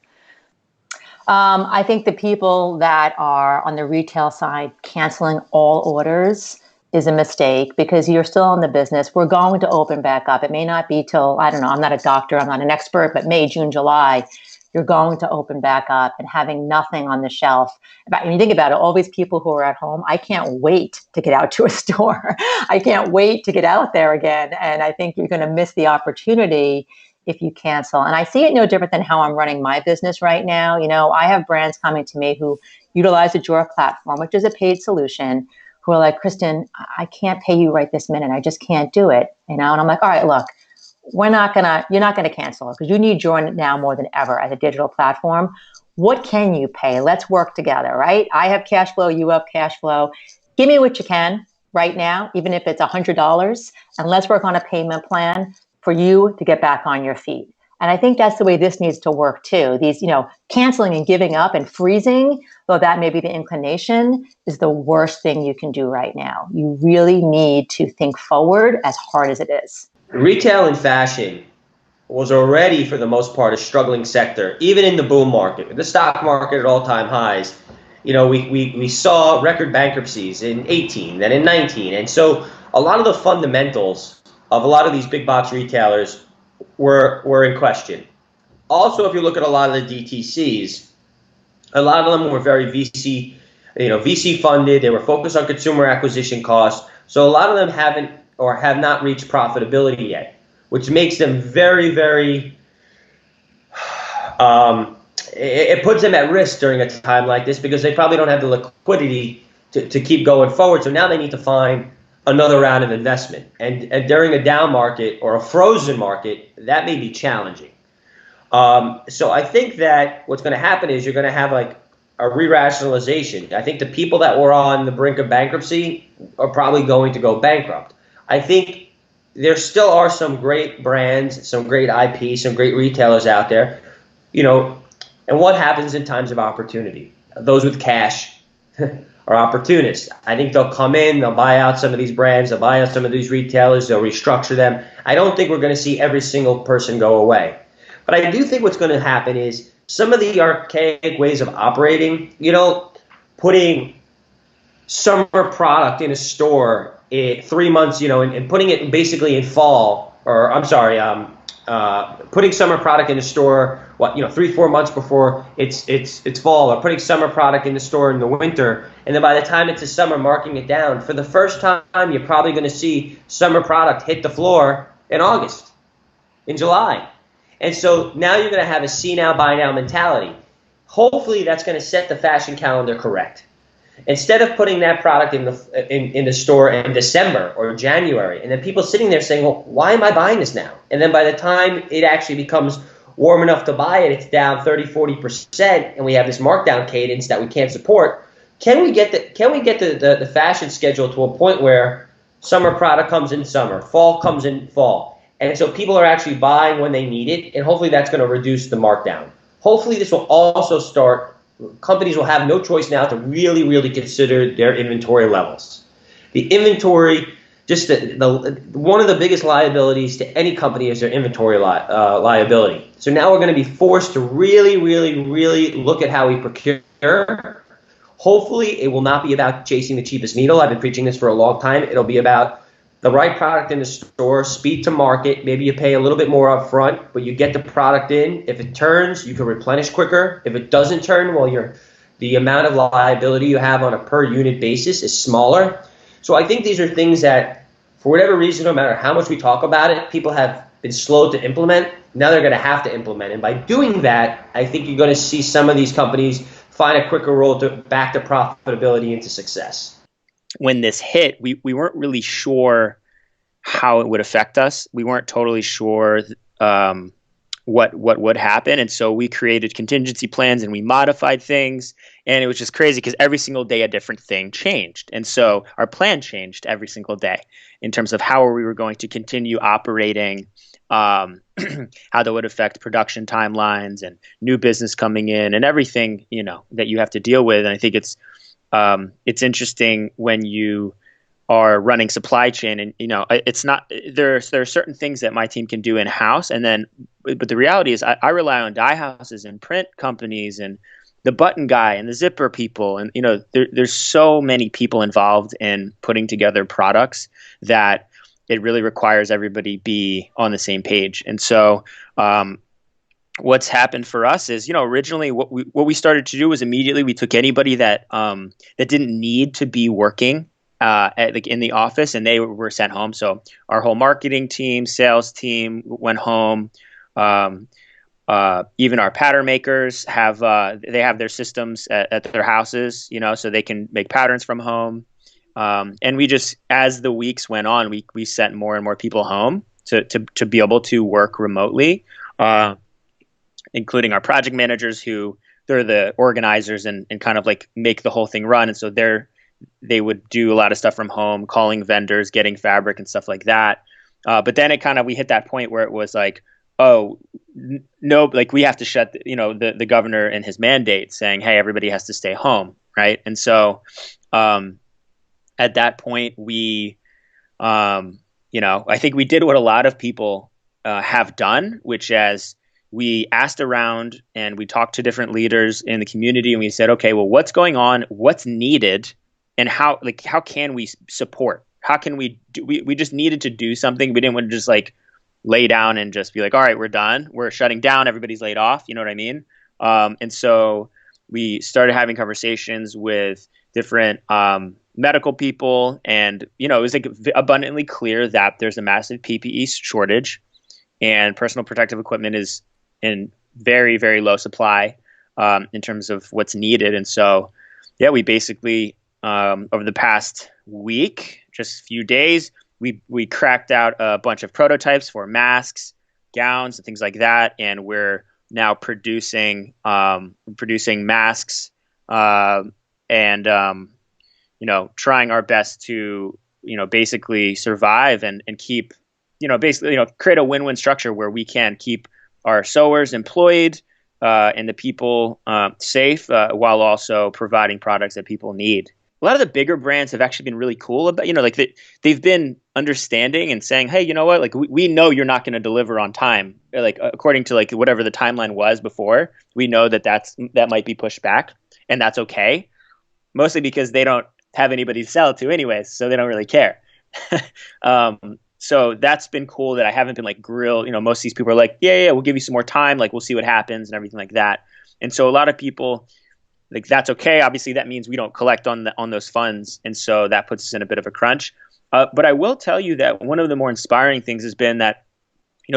I think the people that are on the retail side canceling all orders is a mistake because you're still in the business. We're going to open back up. It may not be till, I don't know, I'm not a doctor, I'm not an expert, but May, June, July, you're going to open back up, and having nothing on the shelf. When you think about it, all these people who are at home, I can't wait to get out to a store. I can't wait to get out there again. And I think you're going to miss the opportunity if you cancel. And I see it no different than how I'm running my business right now. I have brands coming to me who utilize the Joor platform, which is a paid solution, who are like, Kristin, I can't pay you right this minute. I just can't do it. And I'm like, all right, look, you're not gonna cancel it because you need Joor now more than ever as a digital platform. What can you pay? Let's work together, right? I have cash flow, you have cash flow. Give me what you can right now, even if it's $100, and let's work on a payment plan for you to get back on your feet. And I think that's the way this needs to work too. These, canceling and giving up and freezing, though that may be the inclination, is the worst thing you can do right now. You really need to think forward as hard as it is. Retail and fashion was already, for the most part, a struggling sector, even in the boom market, with the stock market at all-time highs. We saw record bankruptcies in 18, then in 19. And so a lot of the fundamentals of a lot of these big box retailers were in question. Also, if you look at a lot of the DTCs, a lot of them were very VC funded. They were focused on consumer acquisition costs. So a lot of them have not reached profitability yet, which makes them very, very, it puts them at risk during a time like this because they probably don't have the liquidity to keep going forward. So now they need to find another round of investment. And during a down market or a frozen market, that may be challenging. So I think that what's going to happen is you're going to have like a re-rationalization. I think the people that were on the brink of bankruptcy are probably going to go bankrupt. I think there still are some great brands, some great IP, some great retailers out there, and what happens in times of opportunity? Those with cash are opportunists. I think they'll come in, they'll buy out some of these brands, they'll buy out some of these retailers, they'll restructure them. I don't think we're going to see every single person go away. But I do think what's going to happen is some of the archaic ways of operating, putting summer product in a store 3 months, and putting it basically in fall, or I'm sorry, putting summer product in a store, 3-4 months before it's fall, or putting summer product in the store in the winter, and then by the time it's the summer, marking it down. For the first time, you're probably going to see summer product hit the floor in August, in July. And so now you're going to have a see now, buy now mentality. Hopefully that's going to set the fashion calendar correct. Instead of putting that product in the store in December or January, and then people sitting there saying, well, why am I buying this now? And then by the time it actually becomes warm enough to buy it, it's down 30-40%, and we have this markdown cadence that we can't support. Can we get the fashion schedule to a point where summer product comes in summer, fall comes in fall? And so people are actually buying when they need it, and hopefully that's going to reduce the markdown. Hopefully this will also start, companies will have no choice now to really, really consider their inventory levels. The inventory, one of the biggest liabilities to any company is their inventory liability. So now we're going to be forced to really, really, really look at how we procure. Hopefully it will not be about chasing the cheapest needle. I've been preaching this for a long time. It'll be about the right product in the store, speed to market. Maybe you pay a little bit more up front, but you get the product in. If it turns, you can replenish quicker. If it doesn't turn, well, the amount of liability you have on a per unit basis is smaller. So I think these are things that, for whatever reason, no matter how much we talk about it, people have been slow to implement. Now they're going to have to implement. And by doing that, I think you're going to see some of these companies find a quicker road back to profitability into success. When this hit, we weren't really sure how it would affect us. We weren't totally sure what would happen. And so we created contingency plans and we modified things. And it was just crazy because every single day a different thing changed. And so our plan changed every single day in terms of how we were going to continue operating, how that would affect production timelines and new business coming in and everything, that you have to deal with. And I think it's interesting when you are running supply chain, and it's not there are certain things that my team can do in house, but the reality is I rely on dye houses and print companies and the button guy and the zipper people, and there's so many people involved in putting together products that it really requires everybody be on the same page. And so what's happened for us is, originally what we started to do was immediately we took anybody that didn't need to be working in the office, and they were sent home. So our whole marketing team, sales team went home. Even our pattern makers have their systems at their houses, so they can make patterns from home. And we just, as the weeks went on, we sent more and more people home to be able to work remotely. Including our project managers, who they're the organizers and kind of like make the whole thing run. And so they would do a lot of stuff from home, calling vendors, getting fabric and stuff like that. But then we hit that point where it was like, oh no, like we have to shut the governor and his mandate saying, hey, everybody has to stay home, right? And so at that point we I think we did what a lot of people have done, which is we asked around and we talked to different leaders in the community, and we said, okay, well, what's going on? What's needed? And how can we support? How can we do? We just needed to do something. We didn't want to just like lay down and just be like, all right, we're done. We're shutting down. Everybody's laid off. You know what I mean? And so we started having conversations with different medical people, and it was like abundantly clear that there's a massive PPE shortage, and personal protective equipment is in very, very low supply in terms of what's needed. And so, yeah, we basically over the past week just a few days, we cracked out a bunch of prototypes for masks, gowns, and things like that, and we're now producing masks and trying our best to basically survive and keep basically create a win-win structure where we can keep our sewers employed and the people safe while also providing products that people need. A lot of the bigger brands have actually been really cool about, they've been understanding and saying, hey, you know what, like we know you're not going to deliver on time, like according to like whatever the timeline was before. We know that might be pushed back, and that's okay. Mostly because they don't have anybody to sell it to anyways, so they don't really care. So that's been cool that I haven't been like grilled. Most of these people are like, yeah, we'll give you some more time, like we'll see what happens and everything like that. And so a lot of people, like, that's okay. Obviously, that means we don't collect on those funds, and so that puts us in a bit of a crunch. But I will tell you that one of the more inspiring things has been that,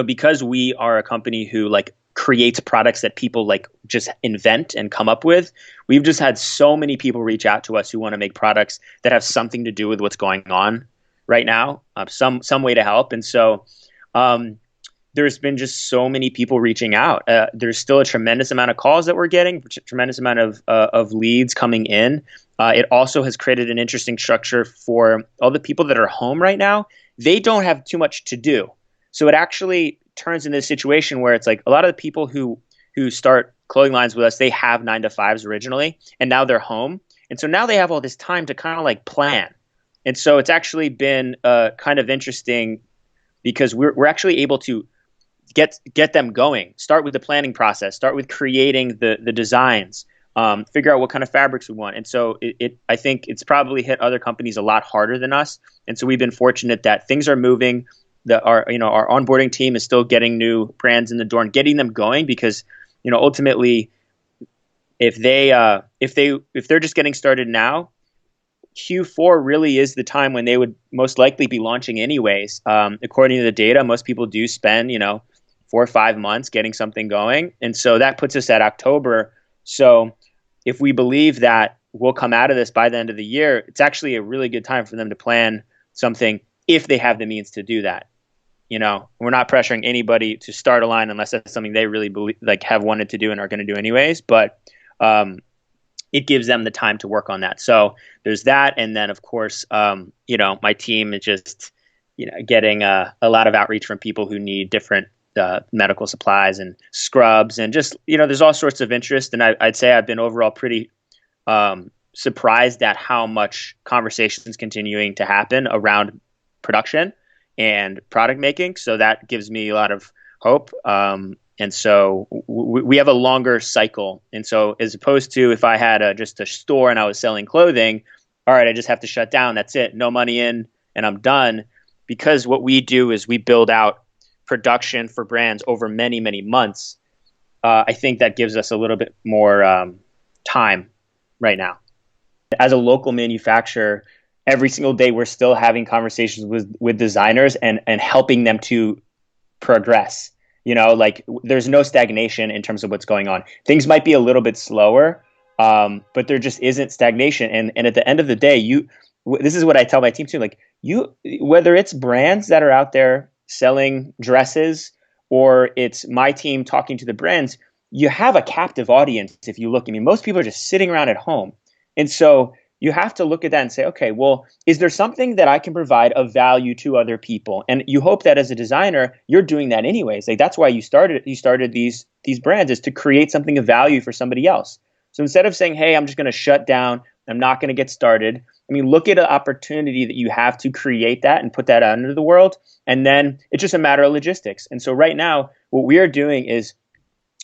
because we are a company who like creates products that people like just invent and come up with, we've just had so many people reach out to us who want to make products that have something to do with what's going on right now, some way to help. And so there's been just so many people reaching out. There's still a tremendous amount of calls that we're getting, tremendous amount of leads coming in. It also has created an interesting structure for all the people that are home right now. They don't have too much to do. So it actually turns into a situation where it's like a lot of the people who start clothing lines with us, they have 9-to-5s originally, and now they're home. And so now they have all this time to kind of like plan. And so it's actually been kind of interesting because we're actually able to get them going. Start with the planning process. Start with creating the designs. Figure out what kind of fabrics we want. And so I think it's probably hit other companies a lot harder than us. And so we've been fortunate that things are moving. Our onboarding team is still getting new brands in the door and getting them going because ultimately, if they're just getting started now, Q4 really is the time when they would most likely be launching anyways. According to the data, most people do spend 4 or 5 months getting something going, and so that puts us at October. So if we believe that we'll come out of this by the end of the year, it's actually a really good time for them to plan something if they have the means to do that. We're not pressuring anybody to start a line unless that's something they really believe, like have wanted to do and are going to do anyways. But it gives them the time to work on that. So there's that. And then of course, my team is just, getting a lot of outreach from people who need different medical supplies and scrubs and just, there's all sorts of interest. And I'd say I've been overall pretty surprised at how much conversation is continuing to happen around production and product making. So that gives me a lot of hope. And so we have a longer cycle. And so as opposed to if I had just a store and I was selling clothing, all right, I just have to shut down. That's it. No money in and I'm done. Because what we do is we build out production for brands over many, many months. I think that gives us a little bit more time right now. As a local manufacturer, every single day we're still having conversations with designers and helping them to progress. There's no stagnation in terms of what's going on. Things might be a little bit slower, but there just isn't stagnation. And at the end of the day, this is what I tell my team too. Like whether it's brands that are out there selling dresses or it's my team talking to the brands, you have a captive audience. If you look, most people are just sitting around at home. And so you have to look at that and say, okay, well, is there something that I can provide of value to other people? And you hope that as a designer, you're doing that anyways. Like that's why you started these brands, is to create something of value for somebody else. So instead of saying, hey, I'm just going to shut down, I'm not going to get started. Look at an opportunity that you have to create that and put that out into the world. And then it's just a matter of logistics. And so right now, what we are doing is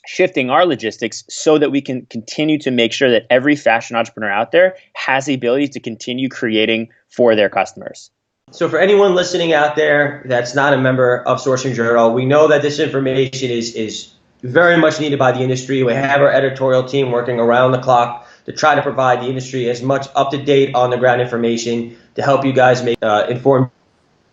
shifting our logistics so that we can continue to make sure that every fashion entrepreneur out there has the ability to continue creating for their customers. So for anyone listening out there that's not a member of Sourcing Journal, we know that this information is very much needed by the industry. We have our editorial team working around the clock to try to provide the industry as much up-to-date, on-the-ground information to help you guys make informed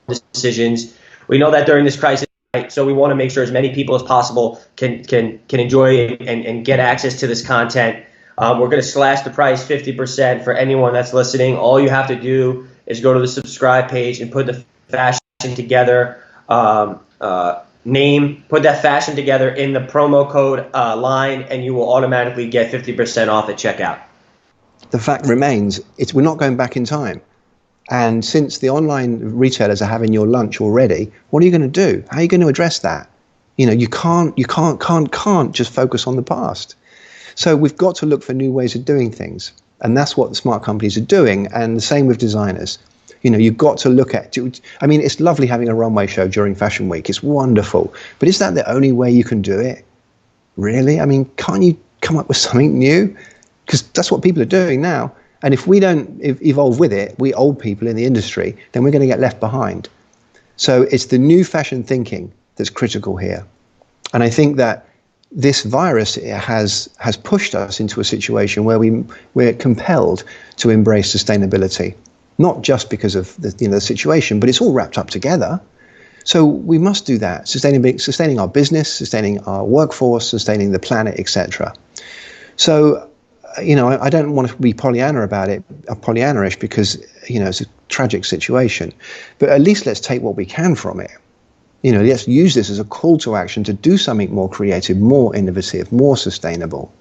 decisions. We know that during this crisis, so we want to make sure as many people as possible can enjoy and get access to this content. We're going to slash the price 50% for anyone that's listening. All you have to do is go to the subscribe page and put the fashion together name, put that fashion together in the promo code line, and you will automatically get 50% off at checkout. The fact remains, we're not going back in time. And since the online retailers are having your lunch already, what are you going to do? How are you going to address that? You can't just focus on the past. So we've got to look for new ways of doing things. And that's what the smart companies are doing. And the same with designers. You've got to look at, it's lovely having a runway show during Fashion Week. It's wonderful. But is that the only way you can do it? Really? Can't you come up with something new? Because that's what people are doing now. And if we don't evolve with it, we old people in the industry, then we're going to get left behind. So it's the new fashion thinking that's critical here. And I think that this virus has pushed us into a situation where we're compelled to embrace sustainability, not just because of the situation, but it's all wrapped up together. So we must do that, sustaining our business, sustaining our workforce, sustaining the planet, etc. So, I don't want to be Pollyanna about it, Pollyanna-ish, because, it's a tragic situation. But at least let's take what we can from it. Let's use this as a call to action to do something more creative, more innovative, more sustainable.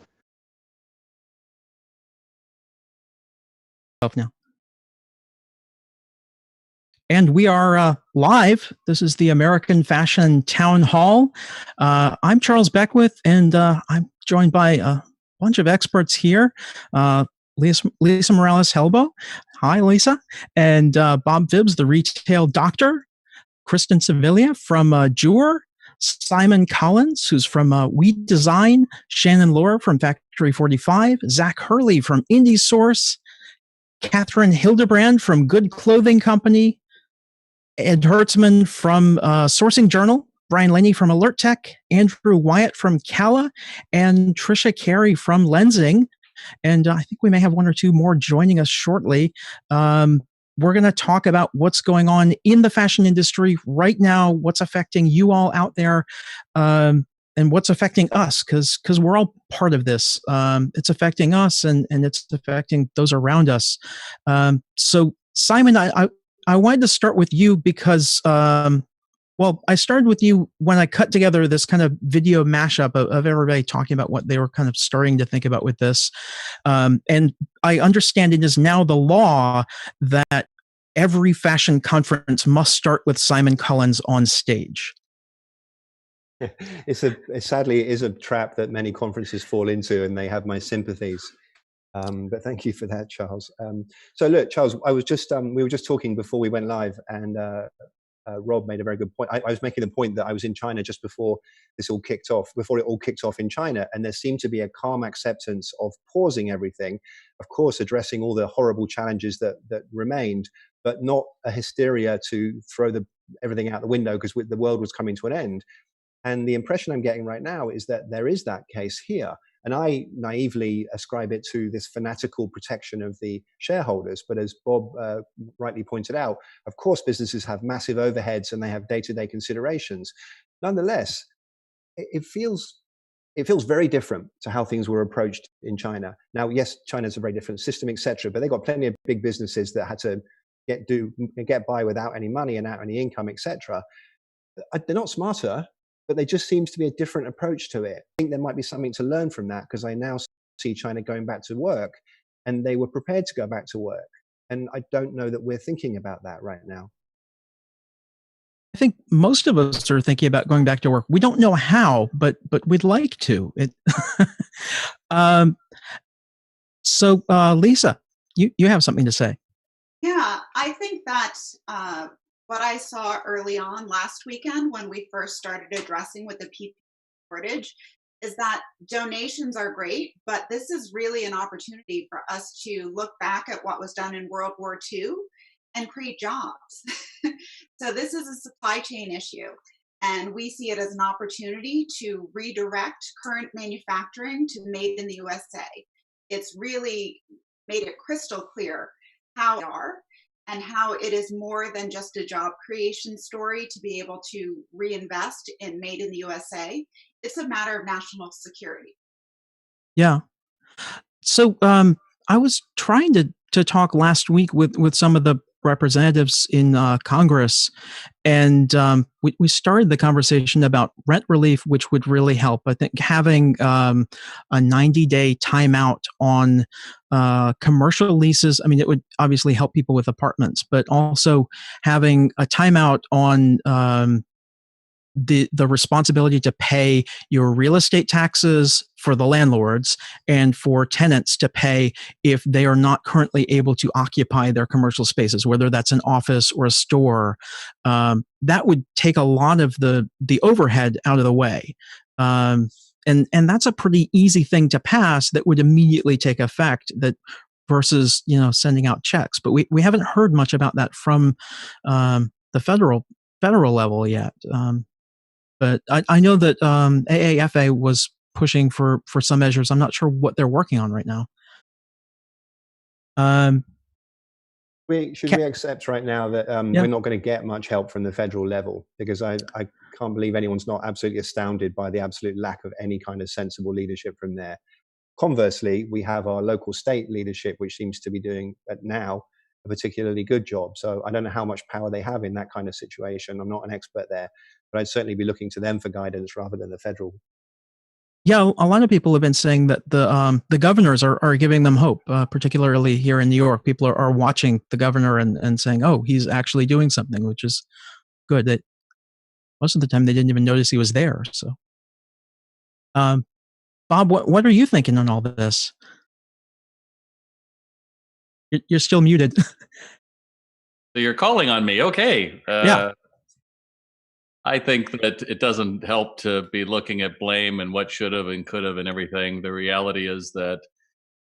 Now. And we are live. This is the American Fashion Town Hall. I'm Charles Beckwith, and I'm joined by a bunch of experts here. Lisa Morales-Helbo. Hi, Lisa. And Bob Phibbs, the retail doctor. Kristin Savilia from Joor. Simon Collins, who's from WeDesign. Shannon Lohr from Factory 45. Zack Hurley from Indie Source. Kathryn Hilderbrand from Good Clothing Company. Ed Hertzman from Sourcing Journal, Brian Laney from Alert Tech, Andrew Wyatt from Cala, and Tricia Carey from Lenzing. And I think we may have one or two more joining us shortly. We're going to talk about what's going on in the fashion industry right now, what's affecting you all out there, and what's affecting us, because we're all part of this. It's affecting us, and it's affecting those around us. So, Simon, I wanted to start with you because, I started with you when I cut together this kind of video mashup of everybody talking about what they were kind of starting to think about with this. And I understand it is now the law that every fashion conference must start with Simon Collins on stage. Sadly, it is a trap that many conferences fall into, and they have my sympathies. But thank you for that, Charles. So look, Charles, I was just we were just talking before we went live, and Rob made a very good point. I was making the point that I was in China just before it all kicked off in China, and there seemed to be a calm acceptance of pausing everything, of course, addressing all the horrible challenges that remained, but not a hysteria to throw everything out the window because the world was coming to an end. And the impression I'm getting right now is that there is that case here. And I naively ascribe it to this fanatical protection of the shareholders. But as Bob rightly pointed out, of course, businesses have massive overheads and they have day-to-day considerations. Nonetheless, it feels very different to how things were approached in China. Now, yes, China's a very different system, etc. But they got plenty of big businesses that had to get by without any money and without any income, etc. They're not smarter, but there just seems to be a different approach to it. I think there might be something to learn from that, because I now see China going back to work, and they were prepared to go back to work. And I don't know that we're thinking about that right now. I think most of us are thinking about going back to work. We don't know how, but we'd like to. So Lisa, you have something to say. Yeah, I think that what I saw early on last weekend when we first started addressing with the PPE shortage is that donations are great, but this is really an opportunity for us to look back at what was done in World War II and create jobs. So this is a supply chain issue, and we see it as an opportunity to redirect current manufacturing to made in the USA. It's really made it crystal clear how we are, and how it is more than just a job creation story to be able to reinvest in made in the USA. It's a matter of national security. Yeah. So I was trying to talk last week with some of the representatives in Congress, and we started the conversation about rent relief, which would really help. I think having a 90-day timeout on commercial leases, I mean, it would obviously help people with apartments, but also having a timeout on the responsibility to pay your real estate taxes for the landlords and for tenants to pay if they are not currently able to occupy their commercial spaces, whether that's an office or a store. That would take a lot of the overhead out of the way. And that's a pretty easy thing to pass that would immediately take effect, that versus, sending out checks. But we haven't heard much about that from the federal level yet. But I know that AAFA was pushing for some measures. I'm not sure what they're working on right now. Should we accept right now that we're not going to get much help from the federal level? Because I can't believe anyone's not absolutely astounded by the absolute lack of any kind of sensible leadership from there. Conversely, we have our local state leadership, which seems to be doing now a particularly good job. So I don't know how much power they have in that kind of situation. I'm not an expert there, but I'd certainly be looking to them for guidance rather than the federal. Yeah, a lot of people have been saying that the governors are giving them hope, particularly here in New York. People are watching the governor and saying, oh, he's actually doing something, which is good. That most of the time they didn't even notice he was there. So, Bob, what are you thinking on all this? You're still muted. So you're calling on me. Okay. Yeah. I think that it doesn't help to be looking at blame and what should have and could have and everything. The reality is that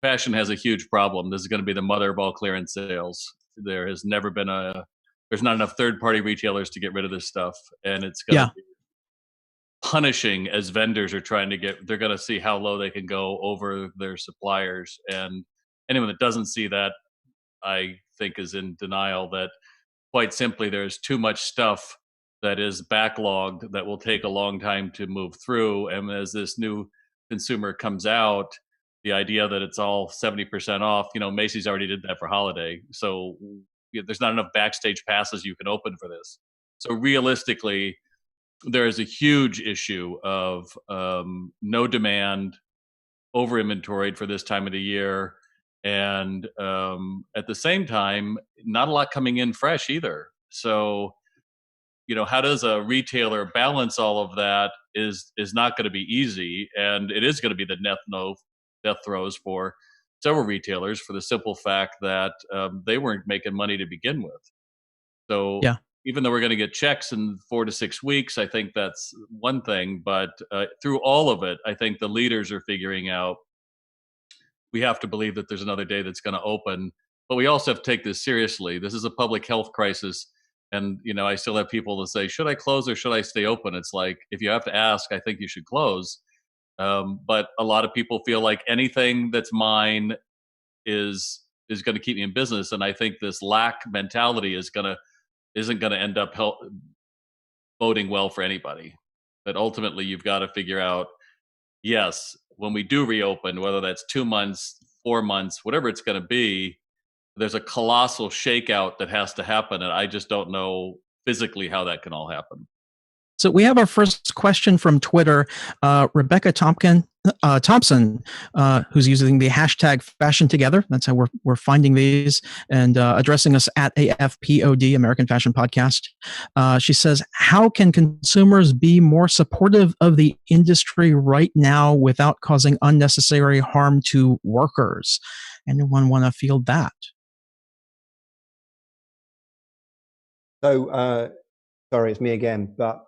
fashion has a huge problem. This is going to be the mother of all clearance sales. There has never been there's not enough third-party retailers to get rid of this stuff. And it's going to be punishing as vendors are trying to they're going to see how low they can go over their suppliers. And anyone that doesn't see that, I think, is in denial that quite simply there's too much stuff that is backlogged that will take a long time to move through. And as this new consumer comes out, the idea that it's all 70% off, Macy's already did that for holiday. So there's not enough backstage passes you can open for this. So realistically, there is a huge issue of no demand, over inventoried for this time of the year. And at the same time, not a lot coming in fresh either. So, how does a retailer balance all of that is not going to be easy. And it is going to be the death throes for several retailers for the simple fact that they weren't making money to begin with. So even though we're going to get checks in 4 to 6 weeks, I think that's one thing. But through all of it, I think the leaders are figuring out we have to believe that there's another day that's going to open. But we also have to take this seriously. This is a public health crisis. And, I still have people that say, should I close or should I stay open? It's like, if you have to ask, I think you should close. But a lot of people feel like anything that's mine is going to keep me in business. And I think this lack mentality isn't going to end up boding well for anybody. But ultimately, you've got to figure out, yes, when we do reopen, whether that's 2 months, 4 months, whatever it's going to be, there's a colossal shakeout that has to happen. And I just don't know physically how that can all happen. So we have our first question from Twitter. Rebecca Thompson, who's using the hashtag Fashion Together. That's how we're finding these, and addressing us at AFPOD, American Fashion Podcast. She says, how can consumers be more supportive of the industry right now without causing unnecessary harm to workers? Anyone want to field that? So, sorry, it's me again, but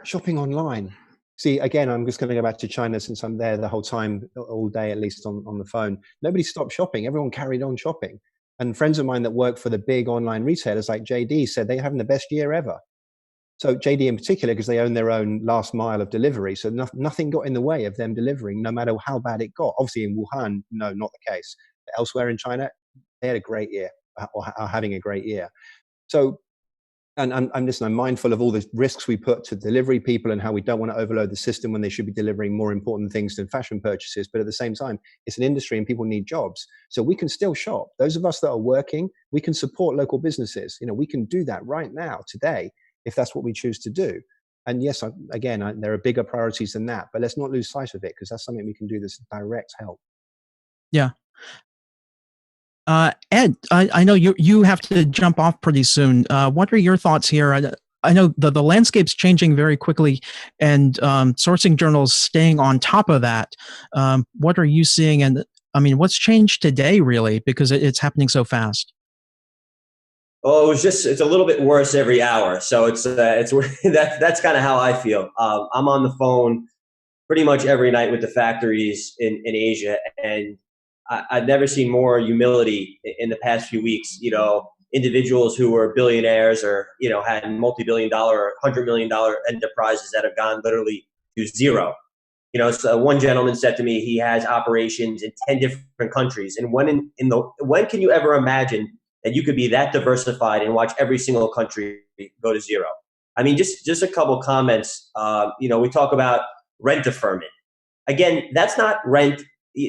shopping online. See, again, I'm just going to go back to China since I'm there the whole time, all day, at least on the phone. Nobody stopped shopping. Everyone carried on shopping. And friends of mine that work for the big online retailers like JD said they're having the best year ever. So JD in particular, because they own their own last mile of delivery. So nothing got in the way of them delivering, no matter how bad it got. Obviously in Wuhan, no, not the case. But elsewhere in China, they had a great year, or are having a great year. So And I'm mindful of all the risks we put to delivery people and how we don't want to overload the system when they should be delivering more important things than fashion purchases. But at the same time, it's an industry and people need jobs. So we can still shop. Those of us that are working, we can support local businesses. We can do that right now, today, if that's what we choose to do. And yes, there are bigger priorities than that, but let's not lose sight of it, because that's something we can do that's direct help. Yeah. Ed, I know you have to jump off pretty soon. What are your thoughts here? I know the landscape's changing very quickly, and sourcing journals staying on top of that. What are you seeing? And I mean, what's changed today, really, because it's happening so fast? Oh, it's a little bit worse every hour. So that's kind of how I feel. I'm on the phone pretty much every night with the factories in Asia, and I've never seen more humility in the past few weeks. Individuals who were billionaires or, had multi-billion-dollar or $100 million enterprises that have gone literally to zero. So one gentleman said to me, he has operations in 10 different countries. And when can you ever imagine that you could be that diversified and watch every single country go to zero? I mean, just a couple comments. We talk about rent deferment. Again, that's not rent.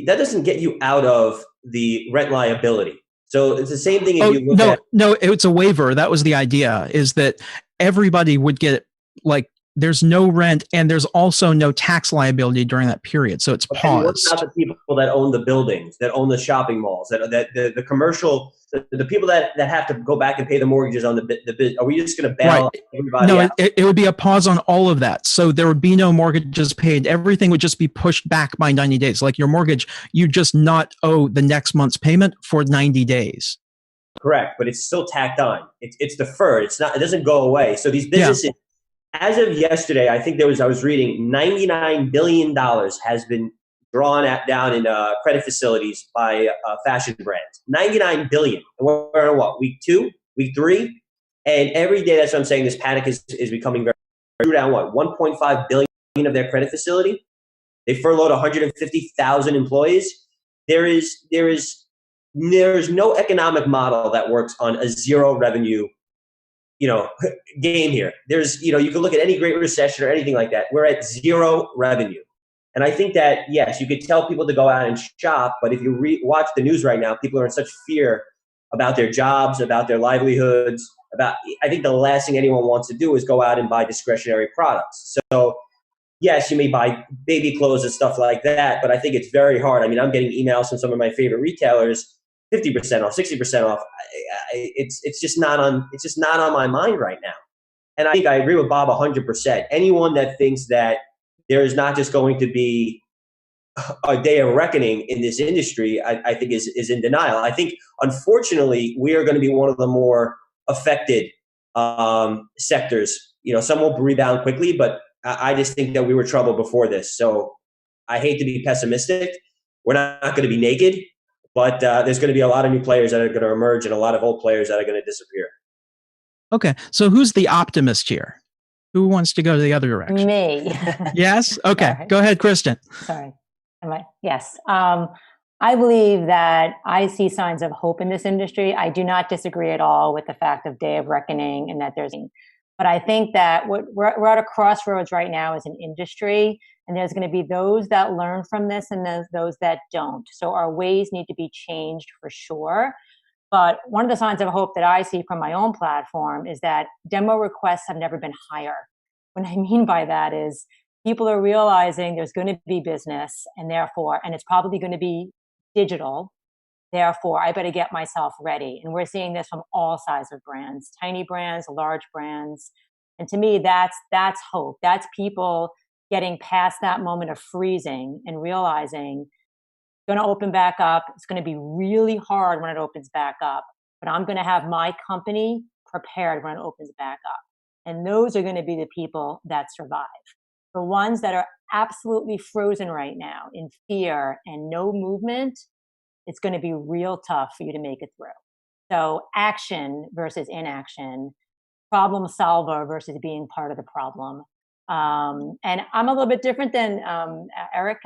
That doesn't get you out of the rent liability. So it's the same thing if you look at... No, it's a waiver. That was the idea, is that everybody would get, like, there's no rent and there's also no tax liability during that period. So it's paused. What about the people that own the buildings, that own the shopping malls, that the commercial, the people that have to go back and pay the mortgages on the are we just going to bail everybody out? It would be a pause on all of that. So there would be no mortgages paid. Everything would just be pushed back by 90 days. Like your mortgage, you just not owe the next month's payment for 90 days. Correct, but it's still tacked on. It's deferred. It doesn't go away. So these businesses... Yeah. As of yesterday, I think I was reading $99 billion has been drawn down in credit facilities by fashion brands. $99 billion. And we're in what, week 2, week 3? And every day, that's what I'm saying, this panic is becoming very, drew down what, $1.5 billion of their credit facility. They furloughed 150,000 employees. There is no economic model that works on a zero revenue game here. There's, you can look at any great recession or anything like that. We're at zero revenue. And I think that, yes, you could tell people to go out and shop, but if you watch the news right now, people are in such fear about their jobs, about their livelihoods, I think the last thing anyone wants to do is go out and buy discretionary products. So yes, you may buy baby clothes and stuff like that, but I think it's very hard. I mean, I'm getting emails from some of my favorite retailers, 50% off, 60% off. It's just not on my mind right now. And I think I agree with Bob 100%. Anyone that thinks that there is not just going to be a day of reckoning in this industry, I think is in denial. I think, unfortunately, we are going to be one of the more affected sectors. Some will rebound quickly, but I just think that we were troubled before this. So I hate to be pessimistic. We're not going to be naked. But there's going to be a lot of new players that are going to emerge and a lot of old players that are going to disappear. Okay. So who's the optimist here? Who wants to go the other direction? Me. Yes? Okay. Sorry. Go ahead, Kristin. Sorry. Yes. I believe that I see signs of hope in this industry. I do not disagree at all with the fact of day of reckoning and that but I think that we're at a crossroads right now as an industry. And there's going to be those that learn from this and those that don't. So our ways need to be changed for sure. But one of the signs of hope that I see from my own platform is that demo requests have never been higher. What I mean by that is people are realizing there's going to be business and it's probably going to be digital. Therefore, I better get myself ready. And we're seeing this from all sizes of brands, tiny brands, large brands. And to me, that's hope. That's people getting past that moment of freezing and realizing it's going to open back up. It's going to be really hard when it opens back up, but I'm going to have my company prepared when it opens back up. And those are going to be the people that survive. The ones that are absolutely frozen right now in fear and no movement, it's going to be real tough for you to make it through. So action versus inaction, problem solver versus being part of the problem. And I'm a little bit different than Eric.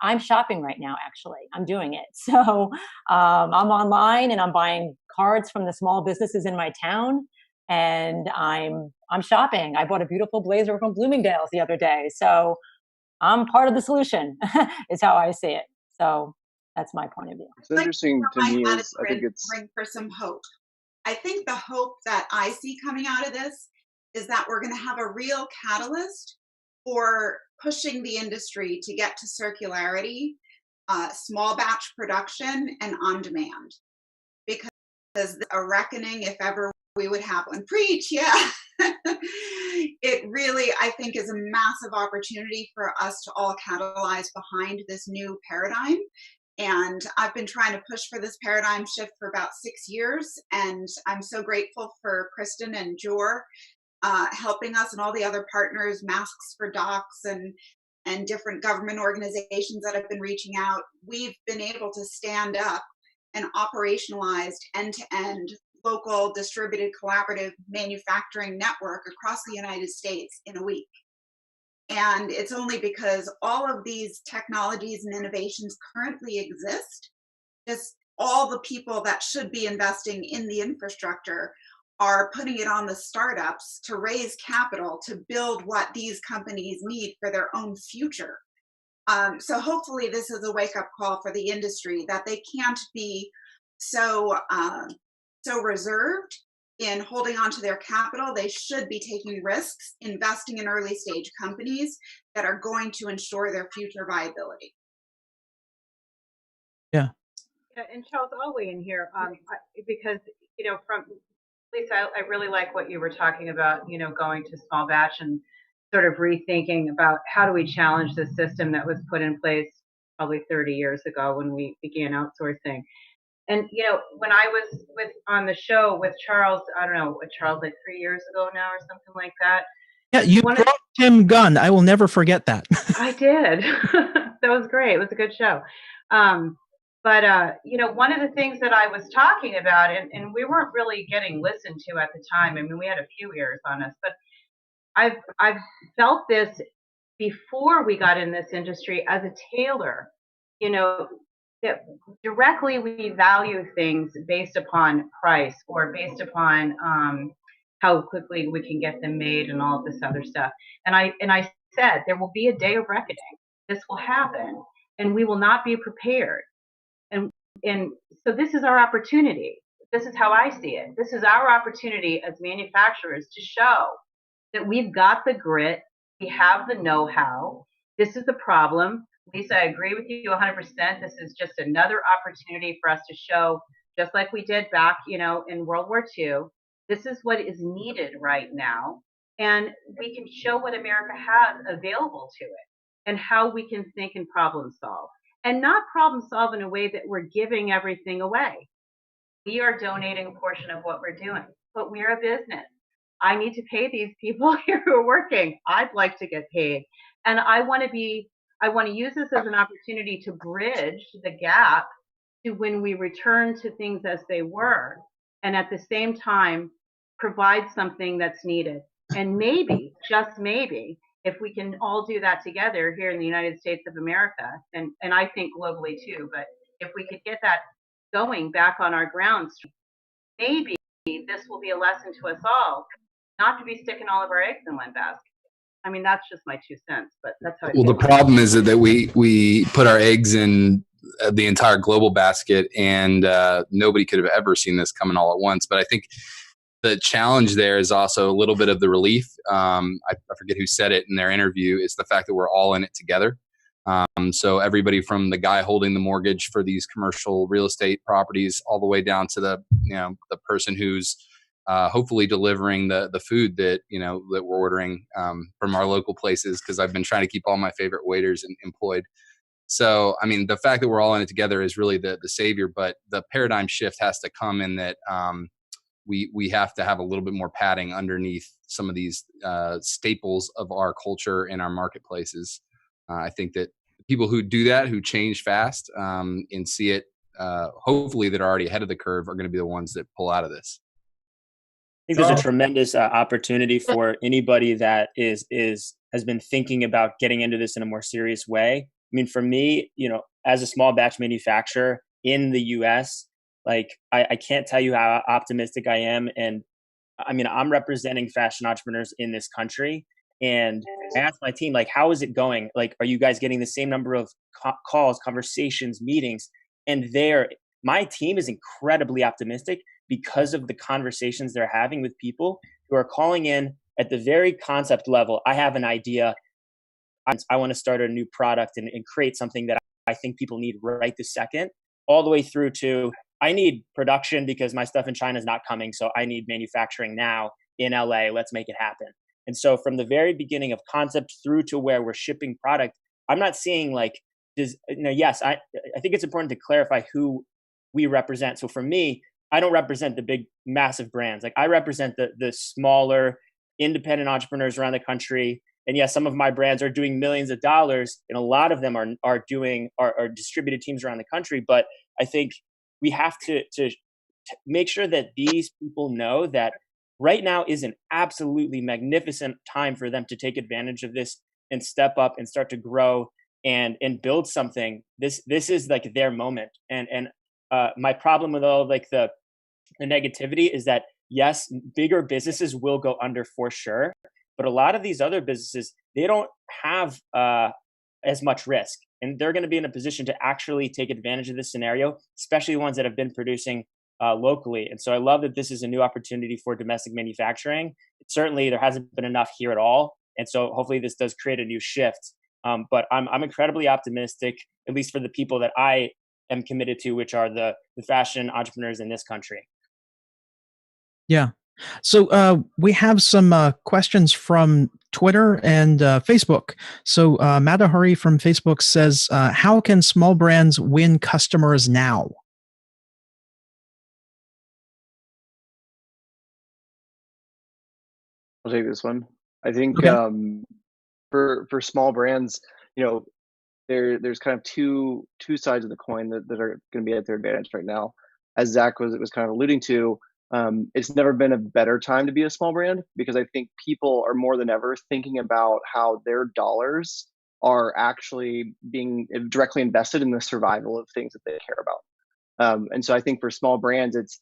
I'm shopping right now, actually. I'm doing it. So I'm online and I'm buying cards from the small businesses in my town. and I'm shopping. I bought a beautiful blazer from Bloomingdale's the other day. So I'm part of the solution is how I see it. So that's my point of view. It's interesting to me is I think it's bring for some hope. I think the hope that I see coming out of this is that we're going to have a real catalyst for pushing the industry to get to circularity, small batch production, and on demand. Because a reckoning, if ever we would have one. Preach, yeah. It really, I think, is a massive opportunity for us to all catalyze behind this new paradigm. And I've been trying to push for this paradigm shift for about 6 years. And I'm so grateful for Kristin and Joor helping us, and all the other partners, Masks for Docs and different government organizations that have been reaching out. We've been able to stand up an operationalized end-to-end local distributed collaborative manufacturing network across the United States in a week. And it's only because all of these technologies and innovations currently exist. Just all the people that should be investing in the infrastructure are putting it on the startups to raise capital to build what these companies need for their own future. So hopefully this is a wake-up call for the industry that they can't be so reserved in holding on to their capital. They should be taking risks, investing in early stage companies that are going to ensure their future viability. Yeah. Yeah, and Charles, I'll weigh in here because, from Lisa, I really like what you were talking about, going to small batch and sort of rethinking about how do we challenge the system that was put in place probably 30 years ago when we began outsourcing. And, when I was on the show with Charles, I don't know, Charles, like 3 years ago now or something like that. Yeah, you brought Tim Gunn. I will never forget that. I did. That was great. It was a good show. But one of the things that I was talking about, and we weren't really getting listened to at the time. I mean, we had a few ears on us, but I've felt this before we got in this industry as a tailor, that directly we value things based upon price or based upon how quickly we can get them made and all of this other stuff. And I said there will be a day of reckoning. This will happen, and we will not be prepared. And so this is our opportunity. This is how I see it. This is our opportunity as manufacturers to show that we've got the grit, we have the know-how. This is the problem. Lisa, I agree with you 100%. This is just another opportunity for us to show, just like we did back, in World War II, this is what is needed right now. And we can show what America has available to it and how we can think and problem solve. And not problem solve in a way that we're giving everything away. We are donating a portion of what we're doing, but we're a business. I need to pay these people here who are working. I'd like to get paid. And I want to use this as an opportunity to bridge the gap to when we return to things as they were, and at the same time, provide something that's needed. And maybe, just maybe, if we can all do that together here in the United States of America, and I think globally too, but if we could get that going back on our grounds, maybe this will be a lesson to us all, not to be sticking all of our eggs in one basket. I mean, that's just my 2 cents, but that's how I feel. The problem is that we put our eggs in the entire global basket, and nobody could have ever seen this coming all at once. But I think the challenge there is also a little bit of the relief. I forget who said it in their interview. It's the fact that we're all in it together. So everybody from the guy holding the mortgage for these commercial real estate properties all the way down to the person who's hopefully delivering the food that that we're ordering from our local places, because I've been trying to keep all my favorite waiters employed. So I mean, the fact that we're all in it together is really the savior, but the paradigm shift has to come in that we have to have a little bit more padding underneath some of these staples of our culture and our marketplaces. I think that people who do that, who change fast and see it, hopefully that are already ahead of the curve, are going to be the ones that pull out of this. I think there's a tremendous opportunity for anybody that has been thinking about getting into this in a more serious way. I mean, for me, as a small batch manufacturer in the U.S., like I can't tell you how optimistic I am and I mean, I'm representing fashion entrepreneurs in this country. And I asked my team, like, how is it going? Like, are you guys getting the same number of calls, conversations, meetings? And my team is incredibly optimistic because of the conversations they're having with people who are calling in at the very concept level. I have an idea. I want to start a new product and create something that I think people need right this second, all the way through to I need production because my stuff in China is not coming. So I need manufacturing now in LA. Let's make it happen. And so from the very beginning of concept through to where we're shipping product, I'm not seeing like, yes, I think it's important to clarify who we represent. So for me, I don't represent the big, massive brands. Like I represent the smaller, independent entrepreneurs around the country. And yes, some of my brands are doing millions of dollars, and a lot of them are distributed teams around the country. But I think we have to make sure that these people know that right now is an absolutely magnificent time for them to take advantage of this and step up and start to grow and build something. This is like their moment. And my problem with all of like the negativity is that yes, bigger businesses will go under for sure. But a lot of these other businesses, they don't have as much risk. And they're going to be in a position to actually take advantage of this scenario, especially ones that have been producing locally. And so I love that this is a new opportunity for domestic manufacturing. Certainly, there hasn't been enough here at all. And so hopefully this does create a new shift. But I'm incredibly optimistic, at least for the people that I am committed to, which are the fashion entrepreneurs in this country. Yeah. So we have some questions from Twitter and Facebook. So Madahari from Facebook says, how can small brands win customers now? I'll take this one. I think Okay. For small brands, there's kind of two sides of the coin that are going to be at their advantage right now. As Zack was kind of alluding to, it's never been a better time to be a small brand because I think people are more than ever thinking about how their dollars are actually being directly invested in the survival of things that they care about. And so I think for small brands, it's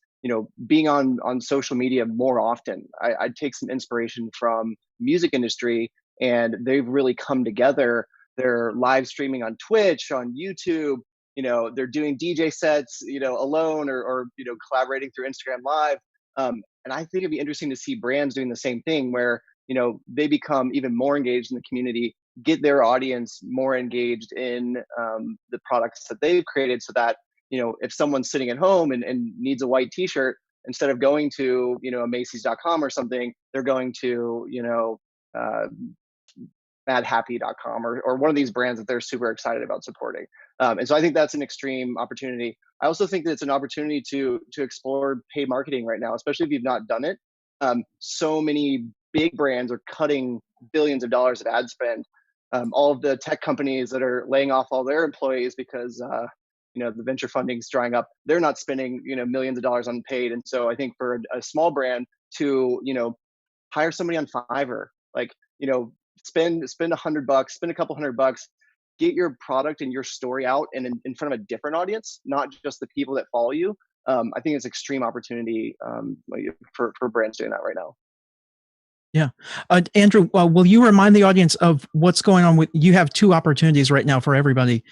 being on social media more often. I take some inspiration from music industry, and they've really come together. They're live streaming on Twitch, on YouTube. They're doing DJ sets, alone or collaborating through Instagram Live. And I think it'd be interesting to see brands doing the same thing where, they become even more engaged in the community, get their audience more engaged in the products that they've created so that, if someone's sitting at home and needs a white t-shirt, instead of going to, a Macy's.com or something, they're going to, madhappy.com or one of these brands that they're super excited about supporting. And so I think that's an extreme opportunity. I also think that it's an opportunity to explore paid marketing right now, especially if you've not done it. So many big brands are cutting billions of dollars of ad spend. All of the tech companies that are laying off all their employees because the venture funding is drying up, they're not spending millions of dollars on paid. And so I think for a small brand to hire somebody on Fiverr, like spend $100, spend a couple $100, get your product and your story out and in front of a different audience, not just the people that follow you. I think it's extreme opportunity for brands doing that right now. Yeah. Andrew, will you remind the audience of what's going on you have two opportunities right now for everybody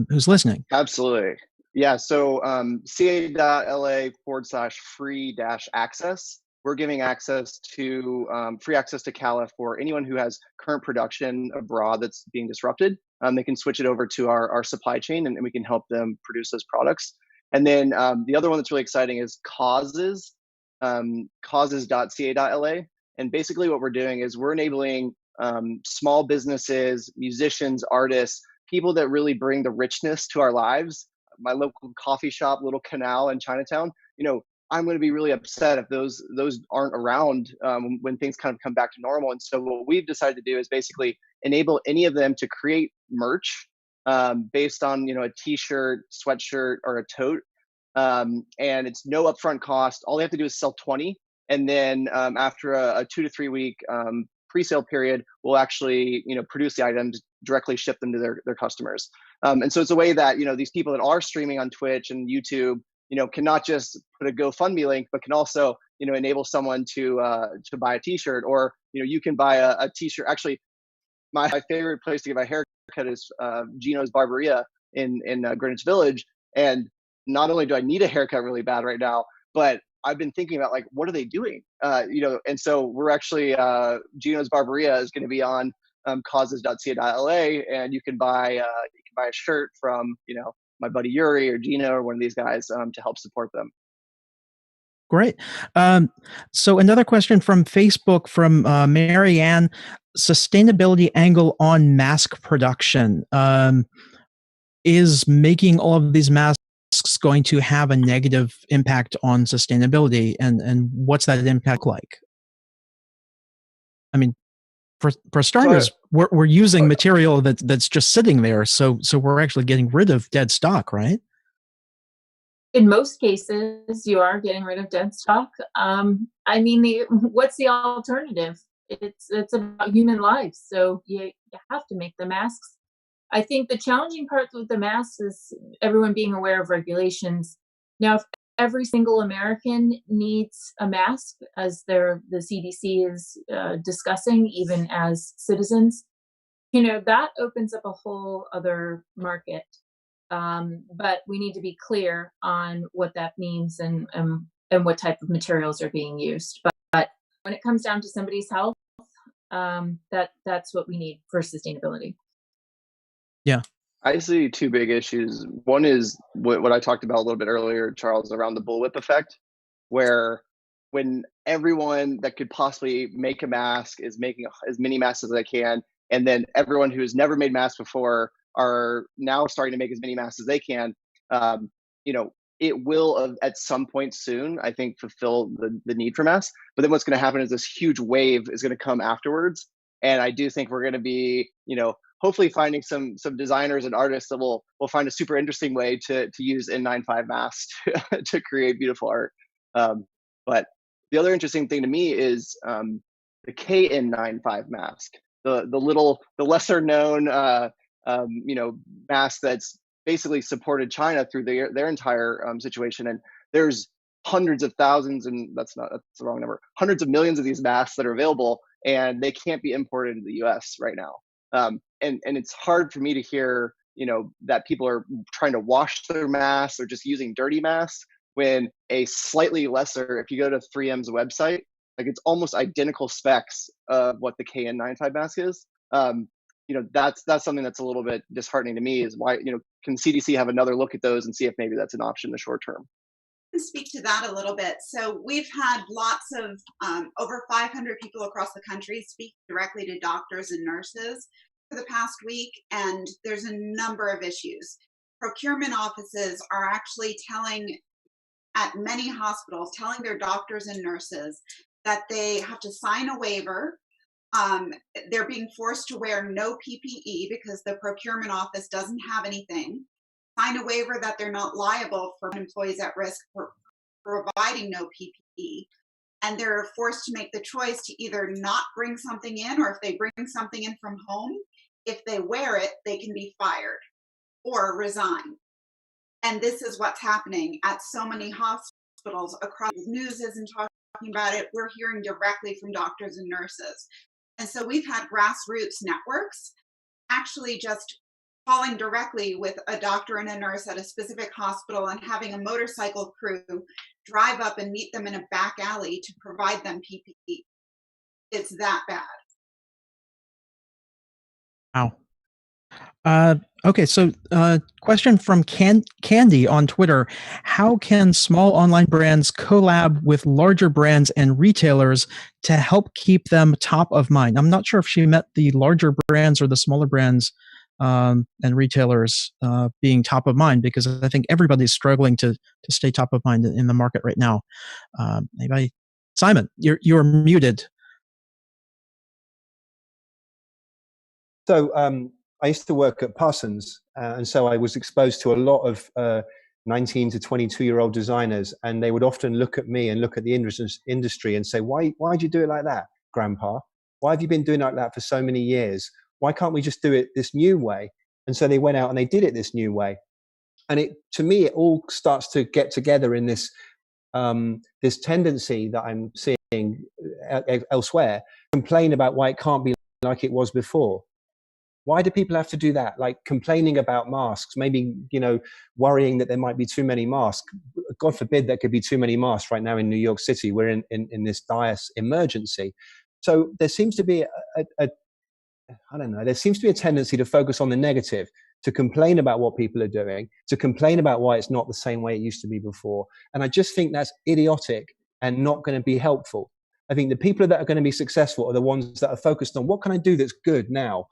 who's listening. Absolutely. Yeah. So ca.la/free-access. We're giving access to free access to Cala for anyone who has current production abroad that's being disrupted. They can switch it over to our supply chain and we can help them produce those products. And then the other one that's really exciting is causes, causes.ca.la. And basically what we're doing is we're enabling small businesses, musicians, artists, people that really bring the richness to our lives. My local coffee shop, Little Canal in Chinatown, I'm going to be really upset if those aren't around when things kind of come back to normal. And so what we've decided to do is basically enable any of them to create merch based on a t-shirt, sweatshirt, or a tote. And it's no upfront cost. All they have to do is sell 20. And then after a 2 to 3 week pre-sale period, we'll actually produce the items, directly ship them to their customers. And so it's a way that these people that are streaming on Twitch and YouTube can not just put a GoFundMe link, but can also enable someone to buy a T-shirt, or you can buy a T-shirt. Actually, my favorite place to get my haircut is Gino's Barberia in Greenwich Village. And not only do I need a haircut really bad right now, but I've been thinking about, like, what are they doing? And so we're actually Gino's Barberia is going to be on causes.ca.la, and you can buy a shirt from my buddy Yuri or Gino or one of these guys to help support them. Great. So another question from Facebook from Marianne: sustainability angle on mask production. Is making all of these masks going to have a negative impact on sustainability, and what's that impact like? I mean, for starters, we're using material that's just sitting there, so we're actually getting rid of dead stock, right? In most cases, you are getting rid of dead stock. I mean, what's the alternative? It's about human lives, so you have to make the masks. I think the challenging part with the masks is everyone being aware of regulations. Now, if every single American needs a mask, as the CDC is discussing, even as citizens, that opens up a whole other market. But we need to be clear on what that means and what type of materials are being used. But when it comes down to somebody's health, that's what we need for sustainability. Yeah. I see two big issues. One is what I talked about a little bit earlier, Charles, around the bullwhip effect, where when everyone that could possibly make a mask is making as many masks as they can, and then everyone who has never made masks before are now starting to make as many masks as they can, it will at some point soon, I think, fulfill the need for masks. But then what's going to happen is this huge wave is going to come afterwards. And I do think we're going to be, hopefully finding some designers and artists that will find a super interesting way to use N95 masks to create beautiful art. But the other interesting thing to me is the KN95 mask, the lesser known mask that's basically supported China through their entire situation. And there's hundreds of thousands, and that's the wrong number, hundreds of millions of these masks that are available, and they can't be imported into the US right now. And it's hard for me to hear, that people are trying to wash their masks or just using dirty masks, when a slightly lesser, if you go to 3M's website, like, it's almost identical specs of what the KN95 mask is. That's something that's a little bit disheartening to me, is why, can CDC have another look at those and see if maybe that's an option in the short term? Speak to that a little bit. So we've had lots of over 500 people across the country speak directly to doctors and nurses for the past week, and there's a number of issues. Procurement offices are actually at many hospitals, telling their doctors and nurses that they have to sign a waiver. They're being forced to wear no PPE because the procurement office doesn't have anything. Sign a waiver that they're not liable for employees at risk for providing no PPE. And they're forced to make the choice to either not bring something in, or if they bring something in from home, if they wear it, they can be fired or resign. And this is what's happening at so many hospitals across. The news isn't talking about it. We're hearing directly from doctors and nurses. And so we've had grassroots networks actually just calling directly with a doctor and a nurse at a specific hospital and having a motorcycle crew drive up and meet them in a back alley to provide them PPE. It's that bad. Wow. Okay, so question from Candy on Twitter: how can small online brands collab with larger brands and retailers to help keep them top of mind? I'm not sure if she meant the larger brands or the smaller brands and retailers being top of mind, because I think everybody's struggling to stay top of mind in the market right now. Anybody? Simon, you're muted. So I used to work at Parsons, and so I was exposed to a lot of 19 to 22-year-old designers, and they would often look at me and look at the industry and say, why'd you do it like that, Grandpa? Why have you been doing it like that for so many years? Why can't we just do it this new way? And so they went out and they did it this new way. And to me, it all starts to get together in this this tendency that I'm seeing elsewhere, complain about why it can't be like it was before. Why do people have to do that? Like complaining about masks, maybe, worrying that there might be too many masks. God forbid there could be too many masks right now in New York City. We're in this dire emergency. So there seems to be there seems to be a tendency to focus on the negative, to complain about what people are doing, to complain about why it's not the same way it used to be before. And I just think that's idiotic and not going to be helpful. I think the people that are going to be successful are the ones that are focused on what can I do that's good now?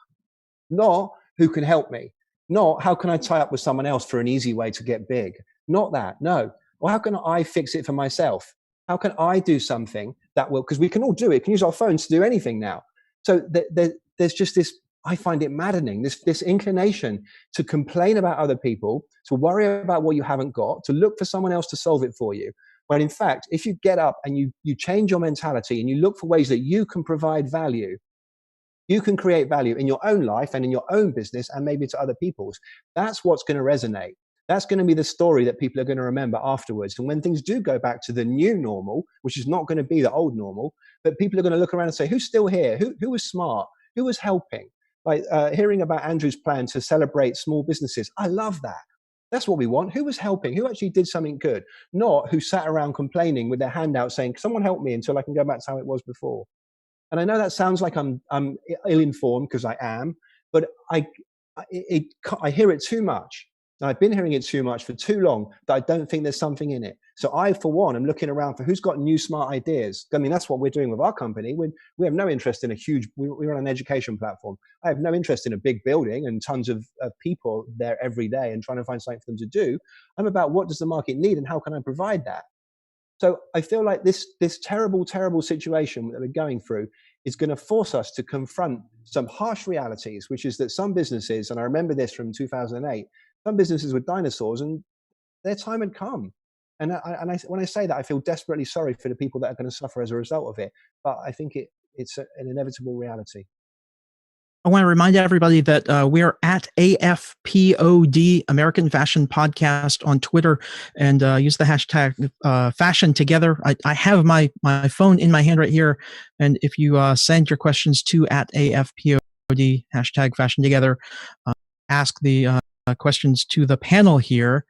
Not who can help me. Not how can I tie up with someone else for an easy way to get big. Not that, no. Well, how can I fix it for myself? How can I do something that will, because we can all do it, we can use our phones to do anything now. So there's just this, I find it maddening, this inclination to complain about other people, to worry about what you haven't got, to look for someone else to solve it for you. When in fact, if you get up and you change your mentality and you look for ways that you can provide value, you can create value in your own life and in your own business and maybe to other people's. That's what's going to resonate. That's going to be the story that people are going to remember afterwards. And when things do go back to the new normal, which is not going to be the old normal, but people are going to look around and say, who's still here? Who was smart? Who was helping? Like hearing about Andrew's plan to celebrate small businesses. I love that. That's what we want. Who was helping? Who actually did something good? Not who sat around complaining with their hand out saying, someone help me until I can go back to how it was before. And I know that sounds like I'm ill-informed, because I am, but I hear it too much. And I've been hearing it too much for too long that I don't think there's something in it. So I, for one, am looking around for who's got new smart ideas. I mean, that's what we're doing with our company. We have no interest in we run an education platform. I have no interest in a big building and tons of people there every day and trying to find something for them to do. I'm about what does the market need and how can I provide that? So I feel like this terrible, terrible situation that we're going through is going to force us to confront some harsh realities, which is that some businesses, and I remember this from 2008, some businesses were dinosaurs and their time had come. And when I say that, I feel desperately sorry for the people that are going to suffer as a result of it. But I think it's an inevitable reality. I want to remind everybody that we are at AFPOD, American Fashion Podcast, on Twitter, and use the hashtag Fashion Together. I have my phone in my hand right here, and if you send your questions to at AFPOD, hashtag Fashion Together, ask the questions to the panel here.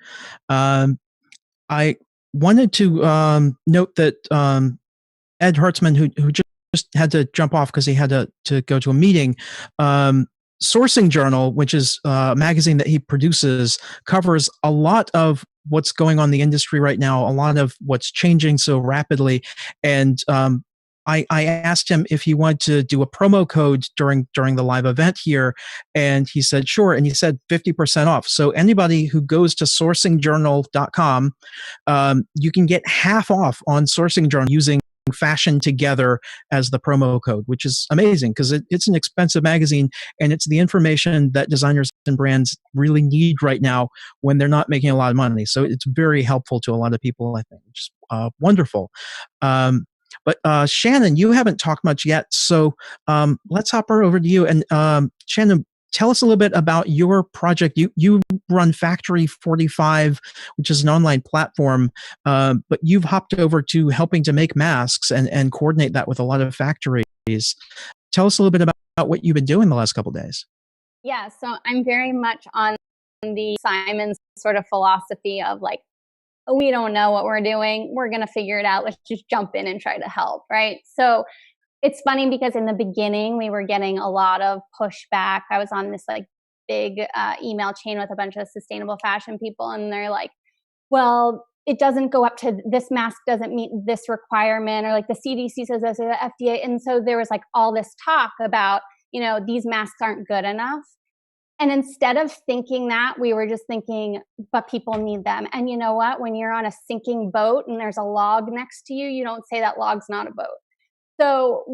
I wanted to note that Ed Hertzman, who just had to jump off because he had to go to a meeting. Sourcing Journal, which is a magazine that he produces, covers a lot of what's going on in the industry right now, a lot of what's changing so rapidly. And I asked him if he wanted to do a promo code during the live event here, and he said sure, and he said 50% off. So anybody who goes to sourcingjournal.com, you can get half off on Sourcing Journal using Fashion Together as the promo code, which is amazing because it's an expensive magazine and it's the information that designers and brands really need right now when they're not making a lot of money. So it's very helpful to a lot of people, I think, which is wonderful. But Shannon, you haven't talked much yet, so let's hop over to you. And Shannon, tell us a little bit about your project. You run Factory 45, which is an online platform, but you've hopped over to helping to make masks and coordinate that with a lot of factories. Tell us a little bit about what you've been doing the last couple of days. Yeah, so I'm very much on the Simon's sort of philosophy of like, we don't know what we're doing. We're going to figure it out. Let's just jump in and try to help, right? So it's funny because in the beginning, we were getting a lot of pushback. I was on this like big email chain with a bunch of sustainable fashion people, and they're like, well, it doesn't go up to this mask doesn't meet this requirement, or like the CDC says this, or the FDA. And so there was like all this talk about, these masks aren't good enough. And instead of thinking that, we were just thinking, but people need them. And you know what? When you're on a sinking boat and there's a log next to you, you don't say that log's not a boat. So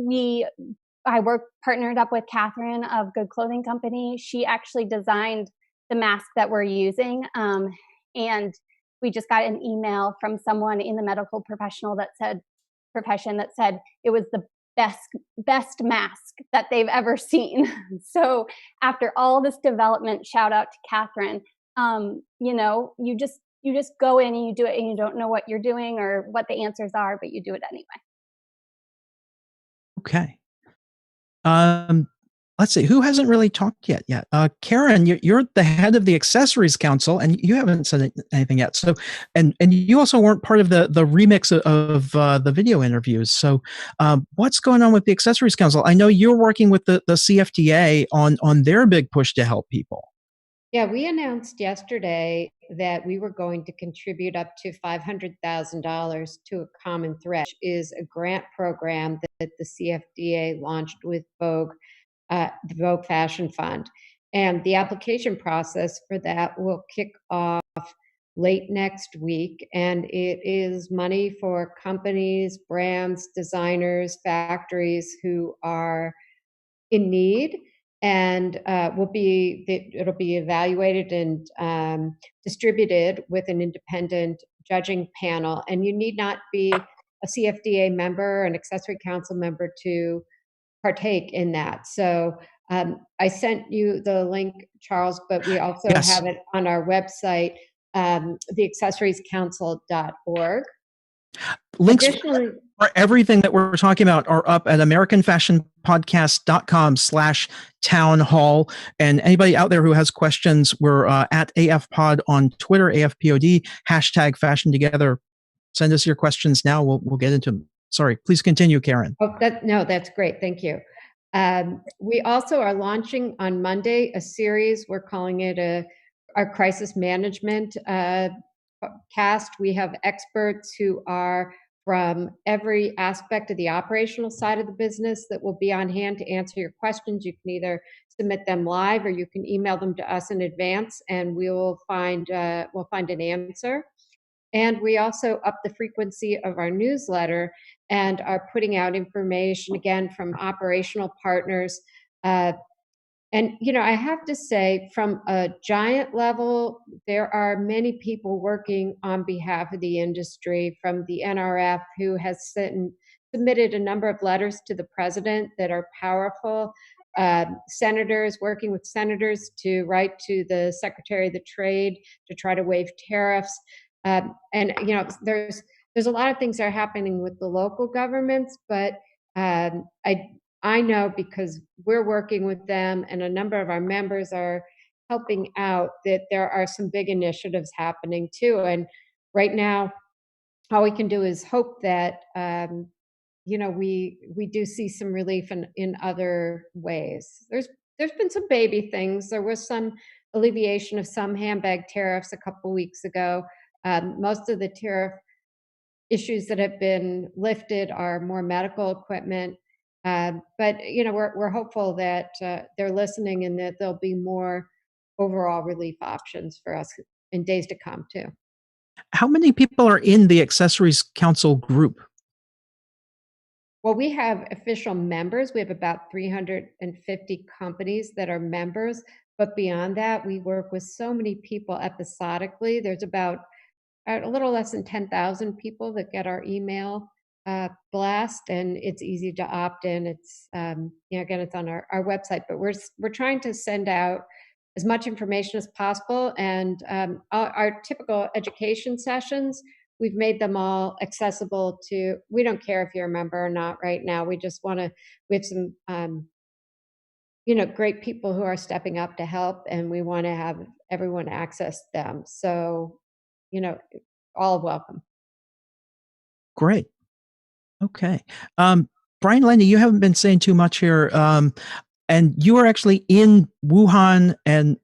I partnered up with Kathryn of Good Clothing Company. She actually designed the mask that we're using. And we just got an email from someone in the medical profession that said it was the best mask that they've ever seen. So after all this development, shout out to Kathryn, you just go in and you do it, and you don't know what you're doing or what the answers are, but you do it anyway. Okay. Let's see, who hasn't really talked yet? Karen, you're the head of the Accessories Council, and you haven't said anything yet. So, and you also weren't part of the remix of the video interviews. So, what's going on with the Accessories Council? I know you're working with the CFDA on their big push to help people. Yeah, we announced yesterday that we were going to contribute up to $500,000 to a Common Thread, which is a grant program that the CFDA launched with Vogue, the Vogue Fashion Fund. And the application process for that will kick off late next week. And it is money for companies, brands, designers, factories who are in need. And it'll be evaluated and distributed with an independent judging panel. And you need not be a CFDA member, an accessory council member to partake in that. So I sent you the link, Charles, but we also have it on our website, theaccessoriescouncil.org. Links for everything that we're talking about are up at americanfashionpodcast.com/townhall. And anybody out there who has questions, we're at AFPod on Twitter, AFPOD, #fashion together. Send us your questions now. We'll get into them. Sorry, please continue, Karen. Oh, that's great. Thank you. We also are launching on Monday a series. We're calling it our crisis management cast. We have experts who are from every aspect of the operational side of the business that will be on hand to answer your questions. You can either submit them live or you can email them to us in advance, and we'll find an answer. And we also up the frequency of our newsletter and are putting out information again from operational partners. And, I have to say, from a giant level, there are many people working on behalf of the industry, from the NRF, who has submitted a number of letters to the president that are powerful. Senators, working with senators to write to the Secretary of the Trade to try to waive tariffs. And, there's a lot of things that are happening with the local governments, but I know, because we're working with them and a number of our members are helping out, that there are some big initiatives happening too. And right now, all we can do is hope that, we do see some relief in other ways. There's been some baby things. There was some alleviation of some handbag tariffs a couple weeks ago. Most of the tariff issues that have been lifted are more medical equipment. But we're hopeful that they're listening and that there'll be more overall relief options for us in days to come too. How many people are in the Accessories Council group? Well, we have official members. We have about 350 companies that are members. But beyond that, we work with so many people episodically. There's about a little less than 10,000 people that get our email blast, and it's easy to opt in. It's again, it's on our website, but we're trying to send out as much information as possible. And our typical education sessions, we've made them all accessible to. We don't care if you're a member or not right now. We just want to. We have some great people who are stepping up to help, and we want to have everyone access them. So all welcome. Great. Okay. Brian, Laney, you haven't been saying too much here. And you are actually in Wuhan, and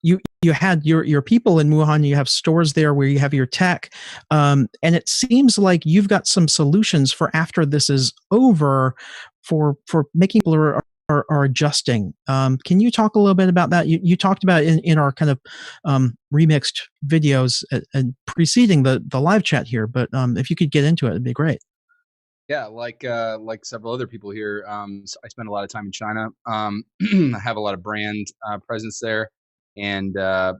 you had your people in Wuhan. You have stores there where you have your tech. And it seems like you've got some solutions for after this is over for making people are adjusting. Can you talk a little bit about that? You talked about it in our kind of remixed videos and preceding the live chat here, but if you could get into it, it'd be great. Yeah, like several other people here, I spend a lot of time in China. I have a lot of brand presence there, and I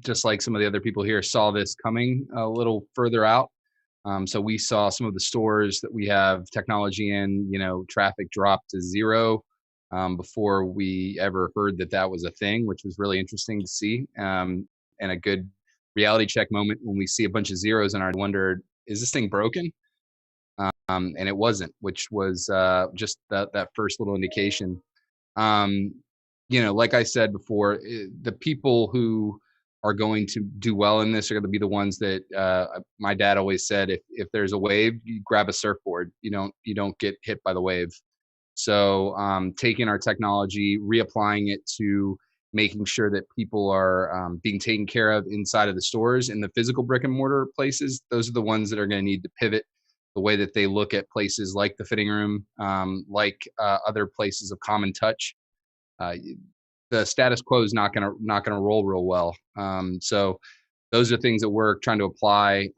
just like some of the other people here saw this coming a little further out. So we saw some of the stores that we have technology in, traffic dropped to zero before we ever heard that was a thing, which was really interesting to see. a good reality check moment when we see a bunch of zeros and I wondered, is this thing broken? And it wasn't, which was just that first little indication. Like I said before, the people who are going to do well in this are going to be the ones that my dad always said, if there's a wave, you grab a surfboard. You don't get hit by the wave. So taking our technology, reapplying it to making sure that people are being taken care of inside of the stores in the physical brick and mortar places, those are the ones that are going to need to pivot the way that they look at places like the fitting room, like other places of common touch. The status quo is not gonna roll real well. So those are things that we're trying to apply.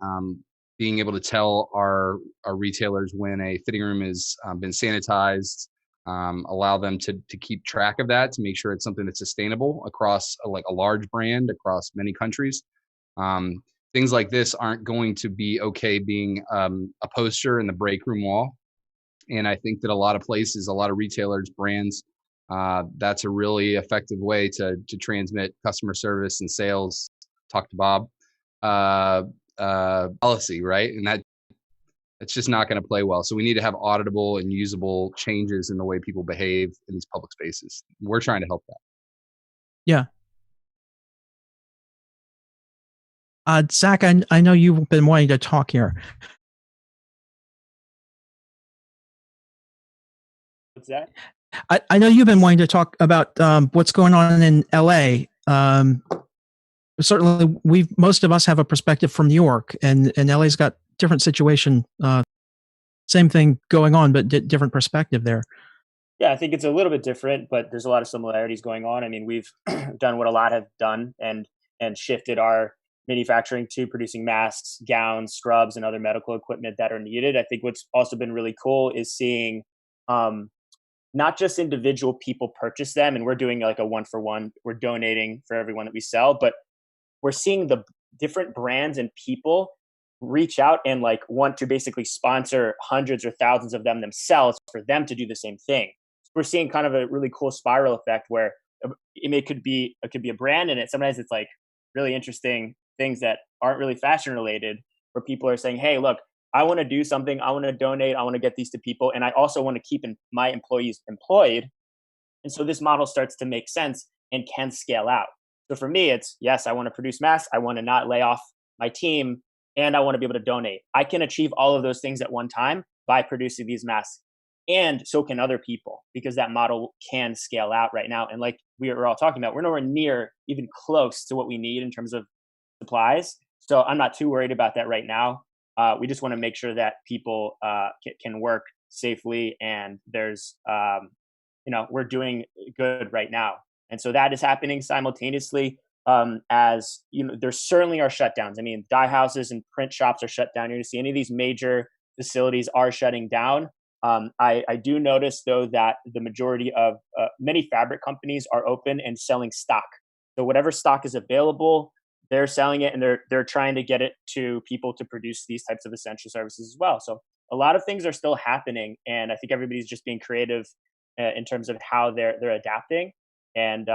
Being able to tell our retailers when a fitting room has been sanitized, allow them to keep track of that, to make sure it's something that's sustainable across a large brand across many countries. Things like this aren't going to be okay being a poster in the break room wall. And I think that a lot of places, a lot of retailers, brands, that's a really effective way to transmit customer service and sales. Talk to Bob policy, right? And that's just not going to play well. So we need to have auditable and usable changes in the way people behave in these public spaces. We're trying to help that. Yeah. Zack, I know you've been wanting to talk here. What's that? I know you've been wanting to talk about what's going on in LA. Certainly, most of us have a perspective from New York, and LA's got different situation. Same thing going on, but different perspective there. Yeah, I think it's a little bit different, but there's a lot of similarities going on. I mean, we've done what a lot have done and shifted our manufacturing to producing masks, gowns, scrubs, and other medical equipment that are needed. I think what's also been really cool is seeing not just individual people purchase them, and we're doing like a 1-for-1, we're donating for everyone that we sell, but we're seeing the different brands and people reach out and like want to basically sponsor hundreds or thousands of them themselves for them to do the same thing. So we're seeing kind of a really cool spiral effect where it could be a brand, and sometimes it's like really interesting things that aren't really fashion related, where people are saying, hey, look, I want to do something, I want to donate, I want to get these to people, and I also want to keep my employees employed. And so this model starts to make sense and can scale out. So for me, it's, yes, I want to produce masks, I want to not lay off my team, and I want to be able to donate. I can achieve all of those things at one time by producing these masks. And so can other people, because that model can scale out right now. And like we were all talking about, we're nowhere near even close to what we need in terms of supplies. So I'm not too worried about that right now. We just want to make sure that people can work safely, and there's, we're doing good right now. And so that is happening simultaneously. As there certainly are shutdowns. I mean, dye houses and print shops are shut down. You're going to see any of these major facilities are shutting down. I do notice, though, that the majority of many fabric companies are open and selling stock. So whatever stock is available, they're selling it, and they're trying to get it to people to produce these types of essential services as well. So a lot of things are still happening, and I think everybody's just being creative in terms of how they're adapting. And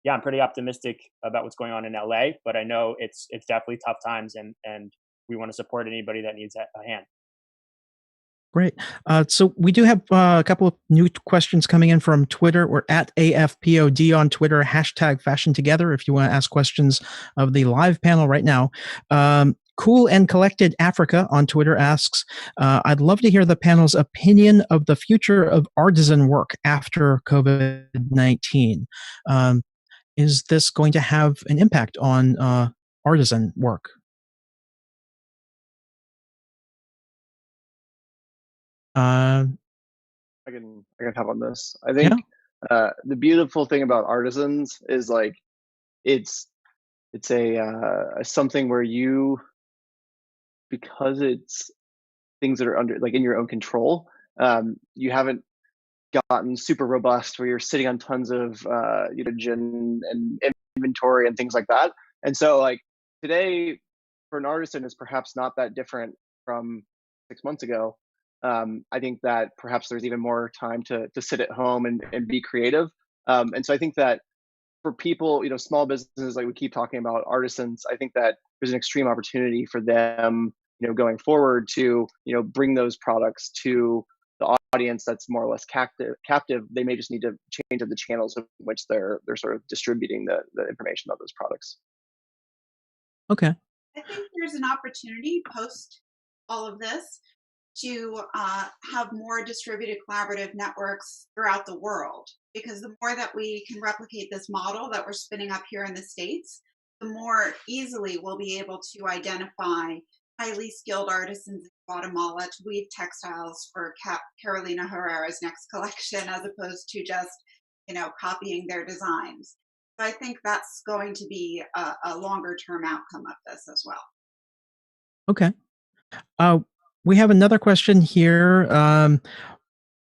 yeah, I'm pretty optimistic about what's going on in LA, but I know it's definitely tough times, and we want to support anybody that needs a hand. Great. So we do have a couple of new questions coming in from Twitter. We're at AFPOD on Twitter, #FashionTogether if you want to ask questions of the live panel right now. Cool and Collected Africa on Twitter asks, I'd love to hear the panel's opinion of the future of artisan work after COVID-19. Is this going to have an impact on artisan work? I can hop on this. I think the beautiful thing about artisans is like it's a something where you, because it's things that are under like in your own control, you haven't gotten super robust where you're sitting on tons of and inventory and things like that. And so like today for an artisan is perhaps not that different from 6 months ago. I think that perhaps there's even more time to sit at home and be creative. And so I think that for people, small businesses, like we keep talking about, artisans, I think that there's an extreme opportunity for them, going forward to, bring those products to the audience that's more or less captive. They may just need to change the channels in which they're sort of distributing the information about those products. Okay. I think there's an opportunity post all of this to have more distributed collaborative networks throughout the world, because the more that we can replicate this model that we're spinning up here in the States, the more easily we'll be able to identify highly skilled artisans in Guatemala to weave textiles for Carolina Herrera's next collection, as opposed to just, copying their designs. So I think that's going to be a longer term outcome of this as well. Okay. We have another question here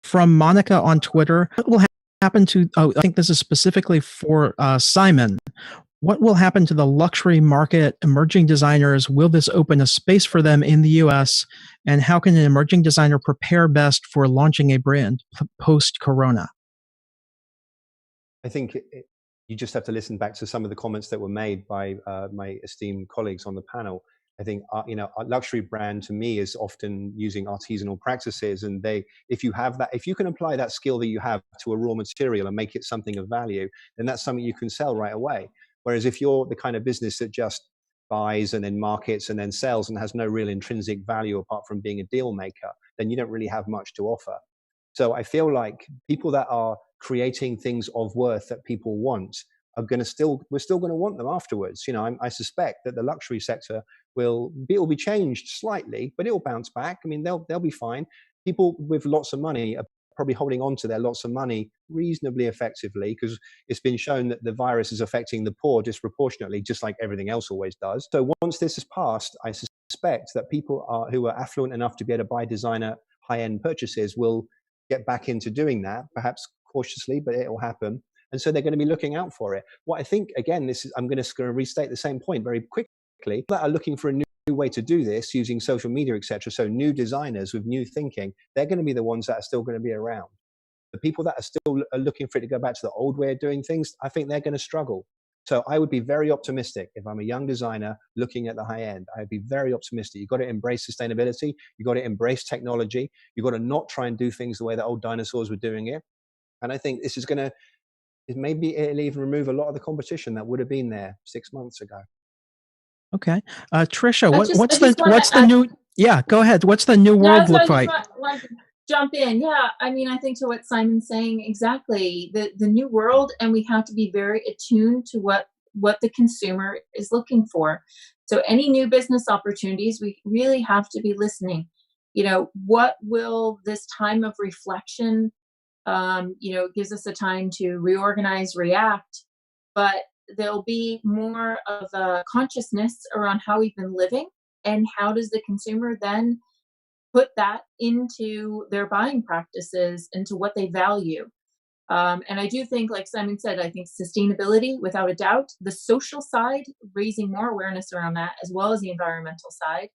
from Monica on Twitter. What will happen to, I think this is specifically for Simon. What will happen to the luxury market, emerging designers? Will this open a space for them in the US? And how can an emerging designer prepare best for launching a brand post-corona? I think you just have to listen back to some of the comments that were made by my esteemed colleagues on the panel. I think, a luxury brand to me is often using artisanal practices, and if you can apply that skill that you have to a raw material and make it something of value, then that's something you can sell right away. Whereas if you're the kind of business that just buys and then markets and then sells and has no real intrinsic value apart from being a deal maker, then you don't really have much to offer. So I feel like people that are creating things of worth that people want we're still going to want them afterwards. I suspect that the luxury sector will be changed slightly, but it will bounce back. I mean, they'll be fine. People with lots of money are probably holding on to their lots of money reasonably effectively, because it's been shown that the virus is affecting the poor disproportionately, just like everything else always does. So once this is passed, I suspect that people who are affluent enough to be able to buy designer high-end purchases will get back into doing that, perhaps cautiously, but it will happen. And so they're going to be looking out for it. What I think, again, I'm going to restate the same point very quickly, that are looking for a new way to do this using social media, etc. So new designers with new thinking, they're going to be the ones that are still going to be around. The people that are still looking for it to go back to the old way of doing things, I think they're going to struggle. So I would be very optimistic if I'm a young designer looking at the high end. I'd be very optimistic. You've got to embrace sustainability. You've got to embrace technology. You've got to not try and do things the way that old dinosaurs were doing it. And I think this is going to, maybe it'll even remove a lot of the competition that would have been there 6 months ago. Okay. Tricia, what's the new, yeah, go ahead. What's the new world look like? Want to jump in. Yeah. I mean, I think to what Simon's saying, exactly, the new world, and we have to be very attuned to what the consumer is looking for. So any new business opportunities, we really have to be listening. What will this time of reflection, gives us a time to reorganize, react, but there'll be more of a consciousness around how we've been living, and how does the consumer then put that into their buying practices, into what they value. And I do think, like Simon said, I think sustainability, without a doubt, the social side, raising more awareness around that, as well as the environmental side.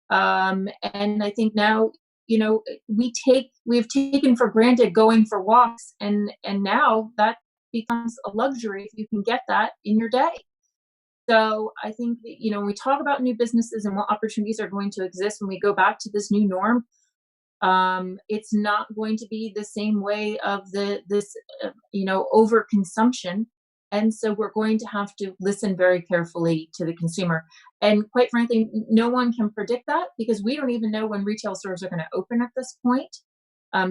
And I think now, we've taken for granted going for walks, and now that becomes a luxury if you can get that in your day. So I think that, when we talk about new businesses and what opportunities are going to exist when we go back to this new norm, it's not going to be the same way of this overconsumption. And so we're going to have to listen very carefully to the consumer. And quite frankly, no one can predict that, because we don't even know when retail stores are going to open at this point.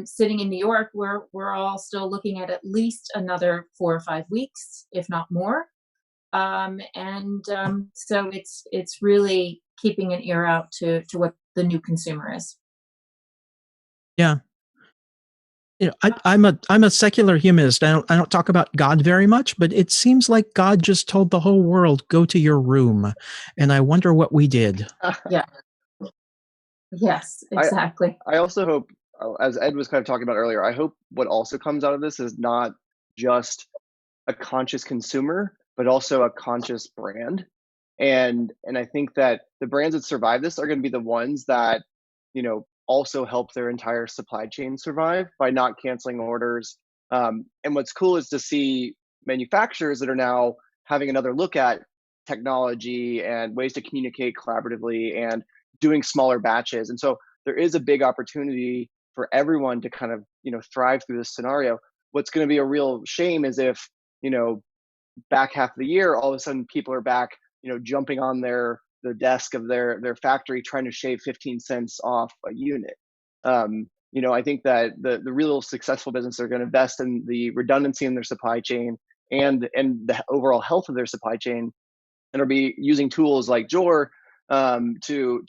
Sitting in New York, we're all still looking at least another 4 or 5 weeks, if not more. So it's really keeping an ear out to what the new consumer is. Yeah. I'm a secular humanist. I don't talk about God very much, but it seems like God just told the whole world, go to your room. And I wonder what we did. Yeah. Yes, exactly. I also hope, as Ed was kind of talking about earlier, I hope what also comes out of this is not just a conscious consumer, but also a conscious brand. And I think that the brands that survive this are going to be the ones that, also help their entire supply chain survive by not canceling orders. And what's cool is to see manufacturers that are now having another look at technology and ways to communicate collaboratively and doing smaller batches. And so there is a big opportunity for everyone to kind of, thrive through this scenario. What's going to be a real shame is if, back half of the year, all of a sudden people are back, jumping on the desk of their factory trying to shave 15 cents off a unit. I think that the real successful businesses are going to invest in the redundancy in their supply chain and the overall health of their supply chain, and will be using tools like Joor to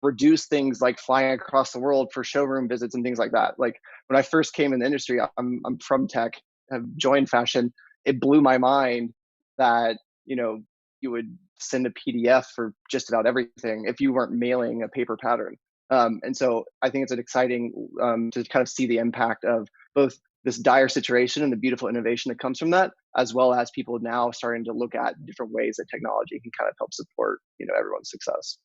reduce things like flying across the world for showroom visits and things like that. Like when I first came in the industry, I'm from tech, have joined fashion. It blew my mind that you would send a PDF for just about everything if you weren't mailing a paper pattern. And so I think it's an exciting to kind of see the impact of both this dire situation and the beautiful innovation that comes from that, as well as people now starting to look at different ways that technology can kind of help support everyone's success.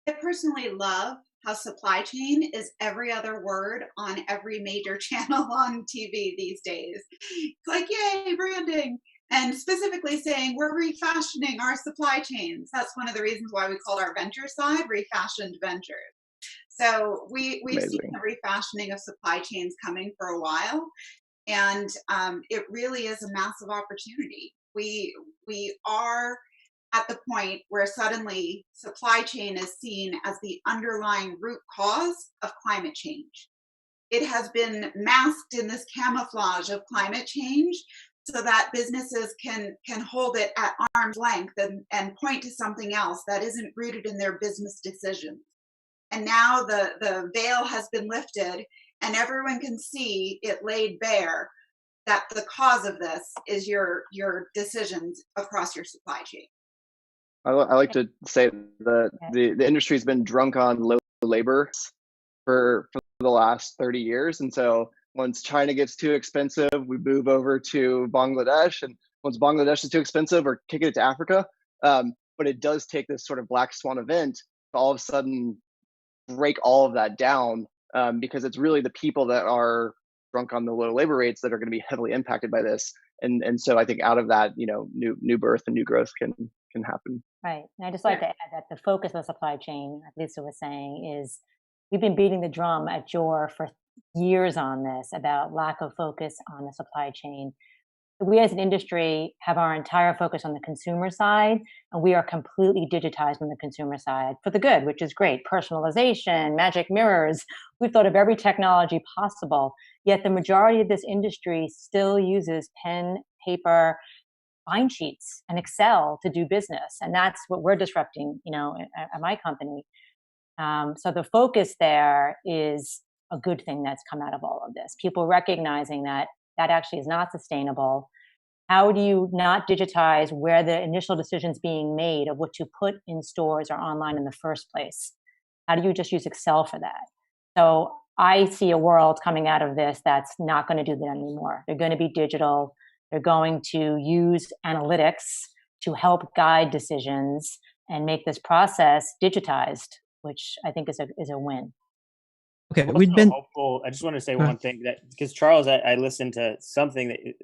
I personally love how supply chain is every other word on every major channel on TV these days. It's like, yay, branding. And specifically saying we're refashioning our supply chains. That's one of the reasons why we called our venture side Refashioned Ventures. So we've seen the refashioning of supply chains coming for a while. And it really is a massive opportunity. We are at the point where suddenly supply chain is seen as the underlying root cause of climate change. It has been masked in this camouflage of climate change so that businesses can hold it at arm's length and point to something else that isn't rooted in their business decisions. And now the veil has been lifted and everyone can see it laid bare that the cause of this is your decisions across your supply chain. I like to say that the industry's been drunk on low labor for the last 30 years. And so once China gets too expensive, we move over to Bangladesh. And once Bangladesh is too expensive, we're kicking it to Africa. But it does take this sort of black swan event to all of a sudden break all of that down, because it's really the people that are drunk on the low labor rates that are going to be heavily impacted by this. And so I think out of that, new birth and new growth can happen. Right. And I just like to add that the focus of the supply chain, like Lisa was saying, is we've been beating the drum at Joor for years on this about lack of focus on the supply chain. We as an industry have our entire focus on the consumer side, and we are completely digitized on the consumer side for the good, which is great. Personalization, magic mirrors. We've thought of every technology possible, yet the majority of this industry still uses pen, paper, bind sheets and Excel to do business. And that's what we're disrupting, at my company. So the focus there is a good thing that's come out of all of this. People recognizing that actually is not sustainable. How do you not digitize where the initial decision's being made of what to put in stores or online in the first place? How do you just use Excel for that? So I see a world coming out of this that's not going to do that anymore. They're going to be digital. They're going to use analytics to help guide decisions and make this process digitized, which I think is a win. Okay, we've been hopeful. I just want to say one thing, that because Charles, I listened to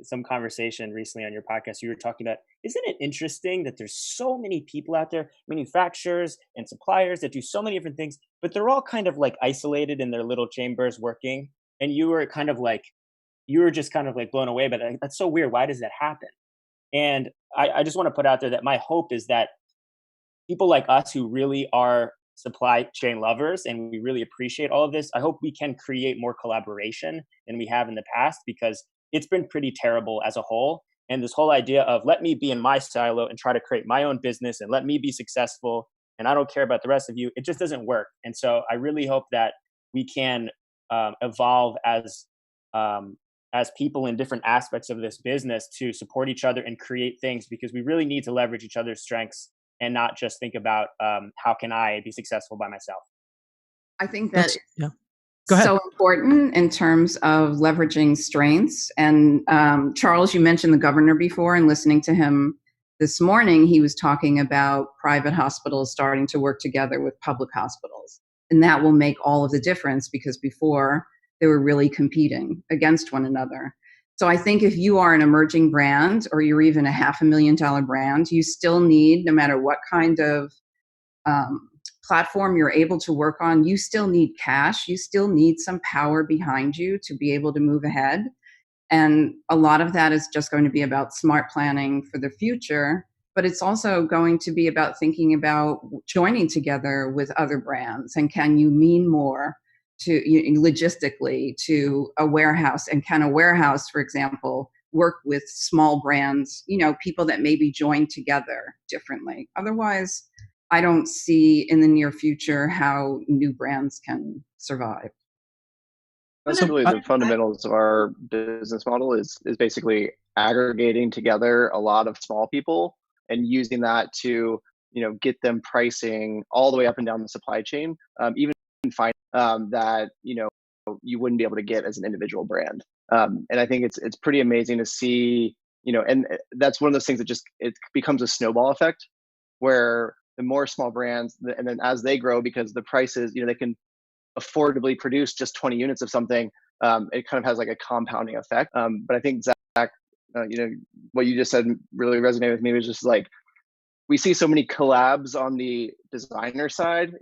some conversation recently on your podcast. You were talking about, isn't it interesting that there's so many people out there, manufacturers and suppliers that do so many different things, but they're all kind of like isolated in their little chambers working. And you were just kind of like blown away by that. That's so weird. Why does that happen? And I just want to put out there that my hope is that people like us who really are supply chain lovers and we really appreciate all of this, I hope we can create more collaboration than we have in the past, because it's been pretty terrible as a whole. And this whole idea of let me be in my silo and try to create my own business and let me be successful and I don't care about the rest of you, it just doesn't work. And so I really hope that we can evolve as people in different aspects of this business to support each other and create things, because we really need to leverage each other's strengths and not just think about how can I be successful by myself. I think that Go ahead. So important in terms of leveraging strengths. And Charles, you mentioned the governor before, and listening to him this morning, he was talking about private hospitals starting to work together with public hospitals. And that will make all of the difference, because before they were really competing against one another. So I think if you are an emerging brand or you're even a $500,000 brand, you still need, no matter what kind of platform you're able to work on, you still need cash. You still need some power behind you to be able to move ahead. And a lot of that is just going to be about smart planning for the future, but it's also going to be about thinking about joining together with other brands. And can you mean more to logistically to a warehouse? And can a warehouse, for example, work with small brands, people that maybe join together differently? Otherwise, I don't see in the near future how new brands can survive. That's really the fundamentals of our business model is basically aggregating together a lot of small people and using that to, get them pricing all the way up and down the supply chain, even find that, you wouldn't be able to get as an individual brand. And I think it's pretty amazing to see, and that's one of those things that it becomes a snowball effect where the more small brands, and then as they grow, because the prices, they can affordably produce just 20 units of something, it kind of has like a compounding effect. But I think Zack, what you just said really resonated with me. It was just like, we see so many collabs on the designer side,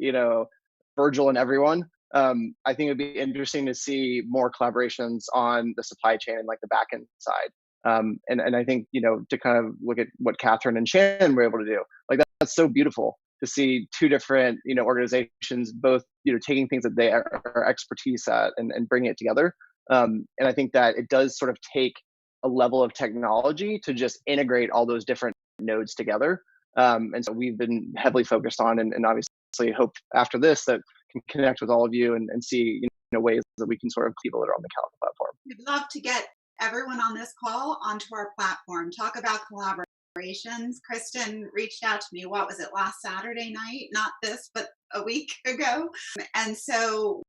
Virgil and everyone. I think it'd be interesting to see more collaborations on the supply chain and like the back end side. And I think, to kind of look at what Kathryn and Shannon were able to do, like that's so beautiful to see two different, organizations, both, taking things that they are expertise at and bringing it together. And I think that it does sort of take a level of technology to just integrate all those different nodes together. And so we've been heavily focused on, and obviously hope after this that can connect with all of you and see, ways that we can sort of people that are on the Cala platform. We'd love to get everyone on this call onto our platform, talk about collaborations. Kristin reached out to me, what was it, last Saturday night? Not this, but a week ago. And so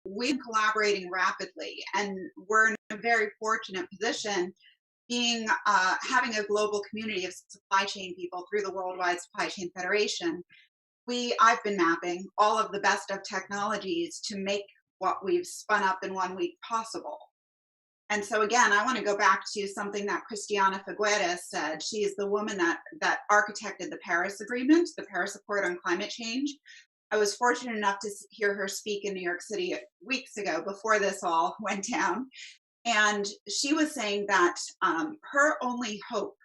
we're collaborating rapidly, and we're in a very fortunate position being having a global community of supply chain people through the Worldwide Supply Chain Federation. I've been mapping all of the best of technologies to make what we've spun up in 1 week possible. And so again, I want to go back to something that Christiana Figueres said. She is the woman that architected the Paris Agreement, the Paris Accord on Climate Change. I was fortunate enough to hear her speak in New York City weeks ago before this all went down. And she was saying that her only hope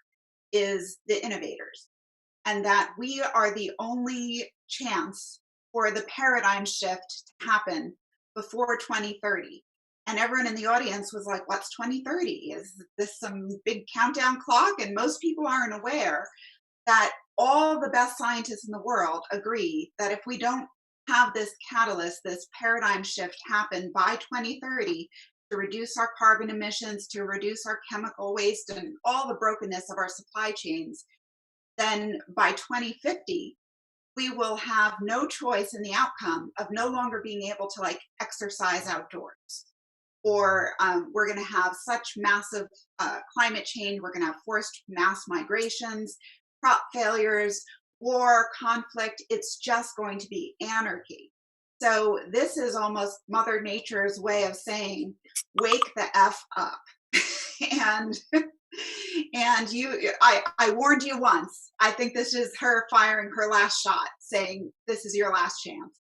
is the innovators, and that we are the only chance for the paradigm shift to happen before 2030. And everyone in the audience was like, what's 2030? Is this some big countdown clock? And most people aren't aware that all the best scientists in the world agree that if we don't have this catalyst, this paradigm shift happen by 2030 to reduce our carbon emissions, to reduce our chemical waste and all the brokenness of our supply chains, then by 2050, we will have no choice in the outcome of no longer being able to exercise outdoors. Or we're going to have such massive climate change. We're going to have forced mass migrations, crop failures, war, conflict. It's just going to be anarchy. So this is almost Mother Nature's way of saying, wake the F up. and I warned you once. I think this is her firing her last shot, saying this is your last chance.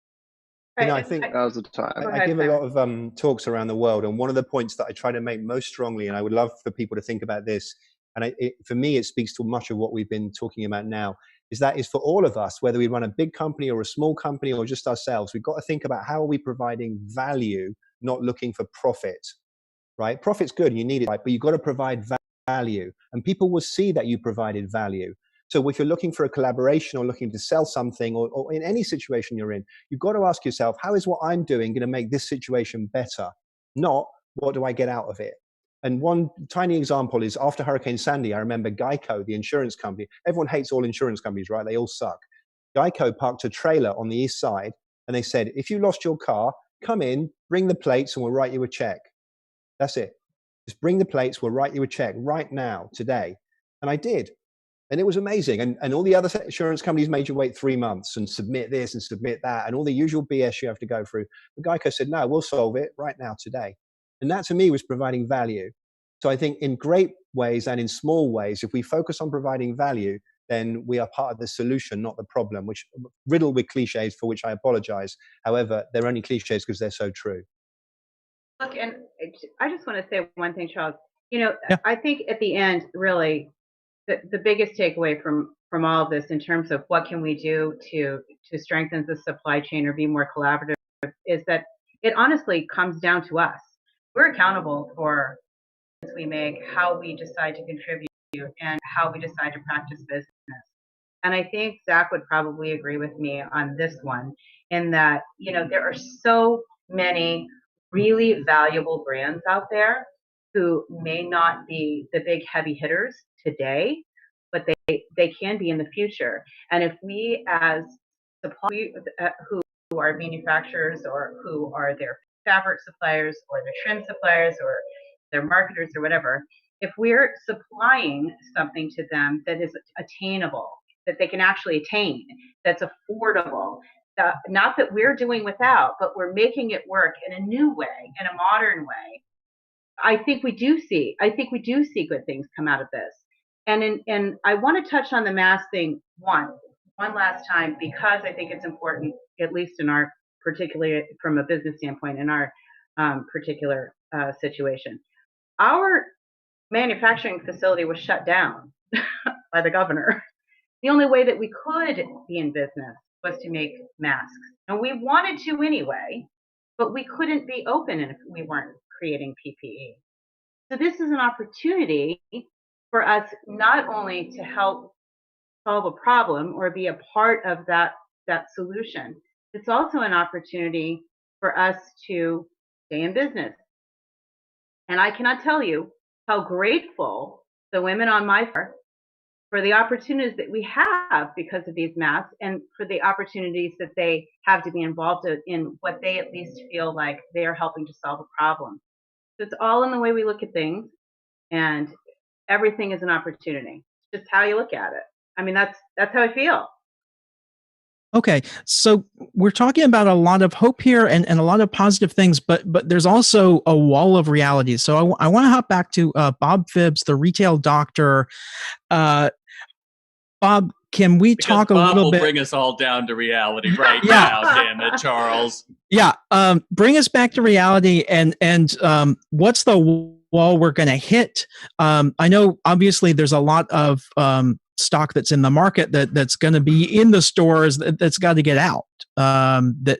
I think that was the time. I give a lot of talks around the world, and one of the points that I try to make most strongly, and I would love for people to think about this, and for me it speaks to much of what we've been talking about now, is for all of us, whether we run a big company or a small company or just ourselves, we've got to think about how are we providing value, not looking for profit, right? Profit's good, and you need it, right? But you've got to provide value, and people will see that you provided value. So if you're looking for a collaboration or looking to sell something, or in any situation you're in, you've got to ask yourself, how is what I'm doing going to make this situation better? Not what do I get out of it? And one tiny example is after Hurricane Sandy, I remember Geico, the insurance company. Everyone hates all insurance companies, right? They all suck. Geico parked a trailer on the east side, and they said, if you lost your car, come in, bring the plates, and we'll write you a check. That's it. Just bring the plates, we'll write you a check right now, today. And I did. And it was amazing. And all the other insurance companies made you wait 3 months and submit this and submit that and all the usual BS you have to go through. But Geico said, no, we'll solve it right now, today. And that to me was providing value. So I think in great ways and in small ways, if we focus on providing value, then we are part of the solution, not the problem, which riddled with cliches, for which I apologize. However, they're only cliches because they're so true. Look, and I just want to say one thing, Charles. I think at the end, really, the biggest takeaway from all of this in terms of what can we do to strengthen the supply chain or be more collaborative is that it honestly comes down to us. We're accountable for what we make, how we decide to contribute, and how we decide to practice business. And I think Zack would probably agree with me on this one, in that, there are so many really valuable brands out there who may not be the big heavy hitters today, but they can be in the future. And if we as suppliers who are manufacturers or who are their fabric suppliers or their trim suppliers or their marketers or whatever, if we're supplying something to them that is attainable, that they can actually attain, that's affordable, not that we're doing without, but we're making it work in a new way, in a modern way, I think we do see good things come out of this. And I want to touch on the mask thing one last time, because I think it's important, at least in our particularly from a business standpoint, in our particular situation. Our manufacturing facility was shut down by the governor. The only way that we could be in business was to make masks. And we wanted to anyway, but we couldn't be open if we weren't creating PPE. So this is an opportunity for us not only to help solve a problem or be a part of that solution, it's also an opportunity for us to stay in business. And I cannot tell you how grateful the women on my floor for the opportunities that we have because of these masks, and for the opportunities that they have to be involved in what they at least feel like they are helping to solve a problem. So it's all in the way we look at things, and everything is an opportunity. It's just how you look at it. I mean, that's how I feel. Okay, so we're talking about a lot of hope here and a lot of positive things, but there's also a wall of reality. So I want to hop back to Bob Phibbs, the retail doctor. Bob, can we talk a little bit? Bob will bring us all down to reality right now, damn it, Charles. Yeah, bring us back to reality, and what's the wall we're going to hit? I know, obviously, there's a lot of stock that's in the market that's going to be in the stores that's got to get out. That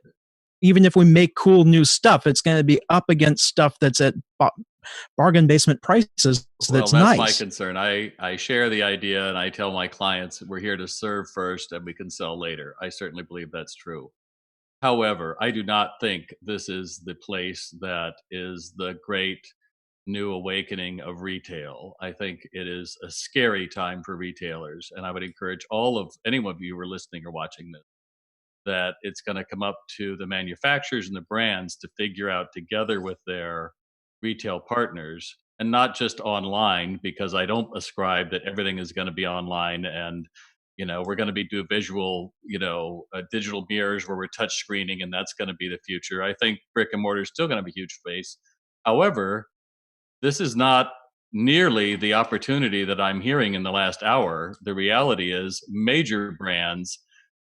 even if we make cool new stuff, it's going to be up against stuff that's at bargain basement prices. That's nice. My concern. I share the idea, and I tell my clients we're here to serve first and we can sell later. I certainly believe that's true. However, I do not think this is the place that is the great new awakening of retail. I think it is a scary time for retailers, and I would encourage any of you who are listening or watching this, that it's going to come up to the manufacturers and the brands to figure out together with their retail partners, and not just online, because I don't ascribe that everything is going to be online and we're going to do visual, digital mirrors where we're touch screening, and that's going to be the future. I think brick and mortar is still going to be a huge space. However, this is not nearly the opportunity that I'm hearing in the last hour. The reality is major brands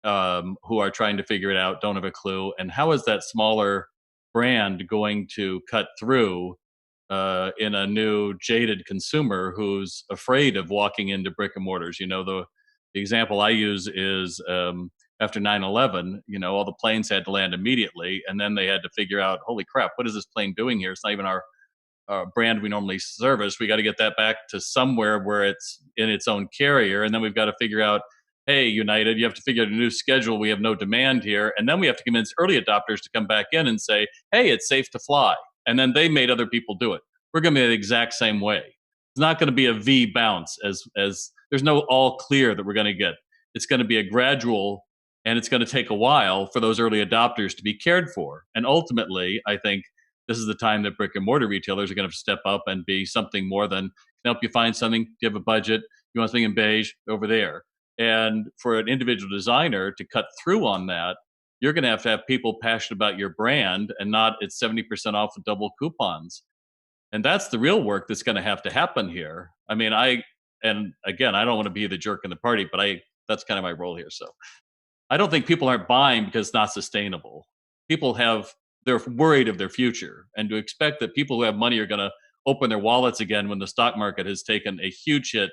who are trying to figure it out don't have a clue. And how is that smaller brand going to cut through in a new jaded consumer who's afraid of walking into brick and mortars? The example I use is after 9/11, all the planes had to land immediately, and then they had to figure out, holy crap, what is this plane doing here? It's not even our brand we normally service. We got to get that back to somewhere where it's in its own carrier, and then we've got to figure out, hey, United, you have to figure out a new schedule. We have no demand here. And then we have to convince early adopters to come back in and say, hey, it's safe to fly. And then they made other people do it. We're going to be the exact same way. It's not going to be a V bounce as there's no all clear that we're going to get. It's going to be a gradual, and it's going to take a while for those early adopters to be cared for. And ultimately, I think this is the time that brick and mortar retailers are going to step up and be something more than, can help you find something, do you have a budget, you want something in beige, over there. And for an individual designer to cut through on that, you're going to have people passionate about your brand and not it's 70% off with double coupons. And that's the real work that's going to have to happen here. I mean, and again, I don't want to be the jerk in the party, but that's kind of my role here. So I don't think people aren't buying because it's not sustainable. They're worried of their future, and to expect that people who have money are going to open their wallets again when the stock market has taken a huge hit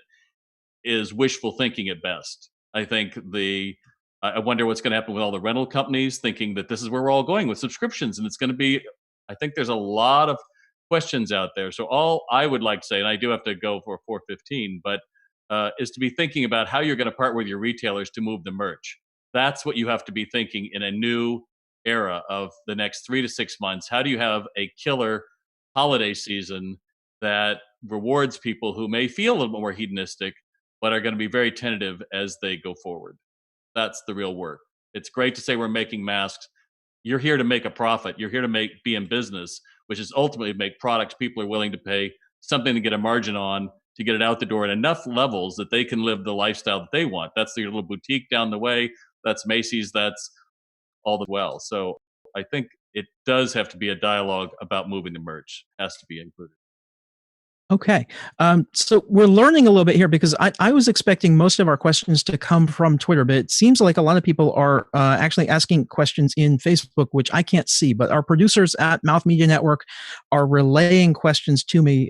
is wishful thinking at best. I think I wonder what's going to happen with all the rental companies thinking that this is where we're all going with subscriptions, and it's going to be, I think there's a lot of questions out there. So all I would like to say, and I do have to go for 4:15, but is to be thinking about how you're going to partner with your retailers to move the merch. That's what you have to be thinking in a new era of the next 3 to 6 months. How do you have a killer holiday season that rewards people who may feel a little more hedonistic, but are going to be very tentative as they go forward? That's the real work. It's great to say we're making masks. You're here to make a profit. You're here to be in business, which is ultimately make products people are willing to pay something to get a margin on, to get it out the door at enough levels that they can live the lifestyle that they want. That's the little boutique down the way. That's Macy's. That's all the well. So I think it does have to be a dialogue about moving the merch. It has to be included. Okay. So we're learning a little bit here because I was expecting most of our questions to come from Twitter, but it seems like a lot of people are actually asking questions in Facebook, which I can't see, but our producers at MouthMedia Network are relaying questions to me.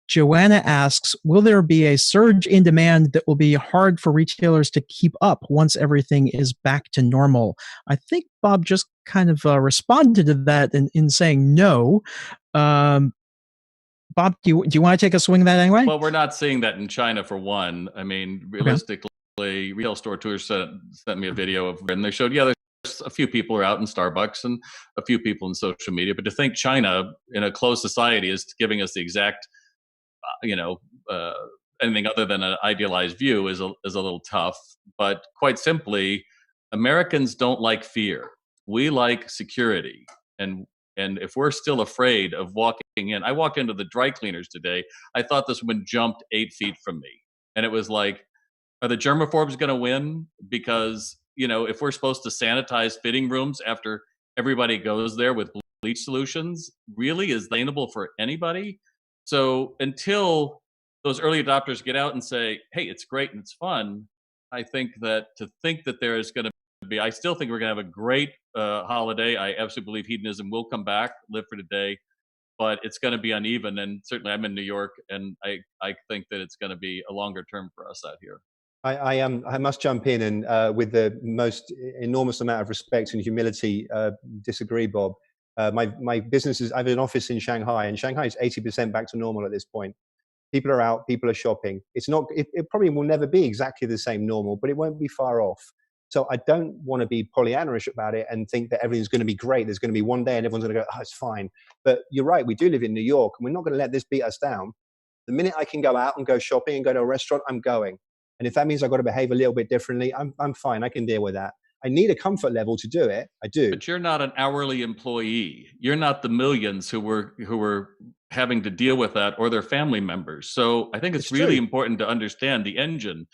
Joanna asks, will there be a surge in demand that will be hard for retailers to keep up once everything is back to normal? I think Bob just kind of responded to that in saying no. Bob, do you want to take a swing at that anyway? Well, we're not seeing that in China, for one. I mean, realistically, Retail Store Tours sent me a video of, and they showed, there's a few people are out in Starbucks and a few people in social media. But to think China in a closed society is giving us the exact, anything other than an idealized view is a little tough. But quite simply, Americans don't like fear. We like security. And if we're still afraid of walking in, I walked into the dry cleaners today. I thought this woman jumped 8 feet from me. And it was like, are the germaphobes going to win? Because, if we're supposed to sanitize fitting rooms after everybody goes there with bleach solutions, really is sustainable for anybody? So until those early adopters get out and say, hey, it's great and it's fun, I think that there is going to be, I still think we're going to have a great holiday. I absolutely believe hedonism will come back, live for today, but it's going to be uneven. And certainly I'm in New York, and I think that it's going to be a longer term for us out here. I must jump in and with the most enormous amount of respect and humility disagree, Bob. My business I have an office in Shanghai, and Shanghai is 80% back to normal at this point. People are out, people are shopping. It probably will never be exactly the same normal, but it won't be far off. So I don't want to be Pollyanna-ish about it and think that everything's going to be great. There's going to be one day and everyone's going to go, oh, it's fine. But you're right, we do live in New York, and we're not going to let this beat us down. The minute I can go out and go shopping and go to a restaurant, I'm going. And if that means I've got to behave a little bit differently, I'm fine. I can deal with that. I need a comfort level to do it. I do. But you're not an hourly employee. You're not the millions who were having to deal with that, or their family members. So I think it's really important to understand the engine.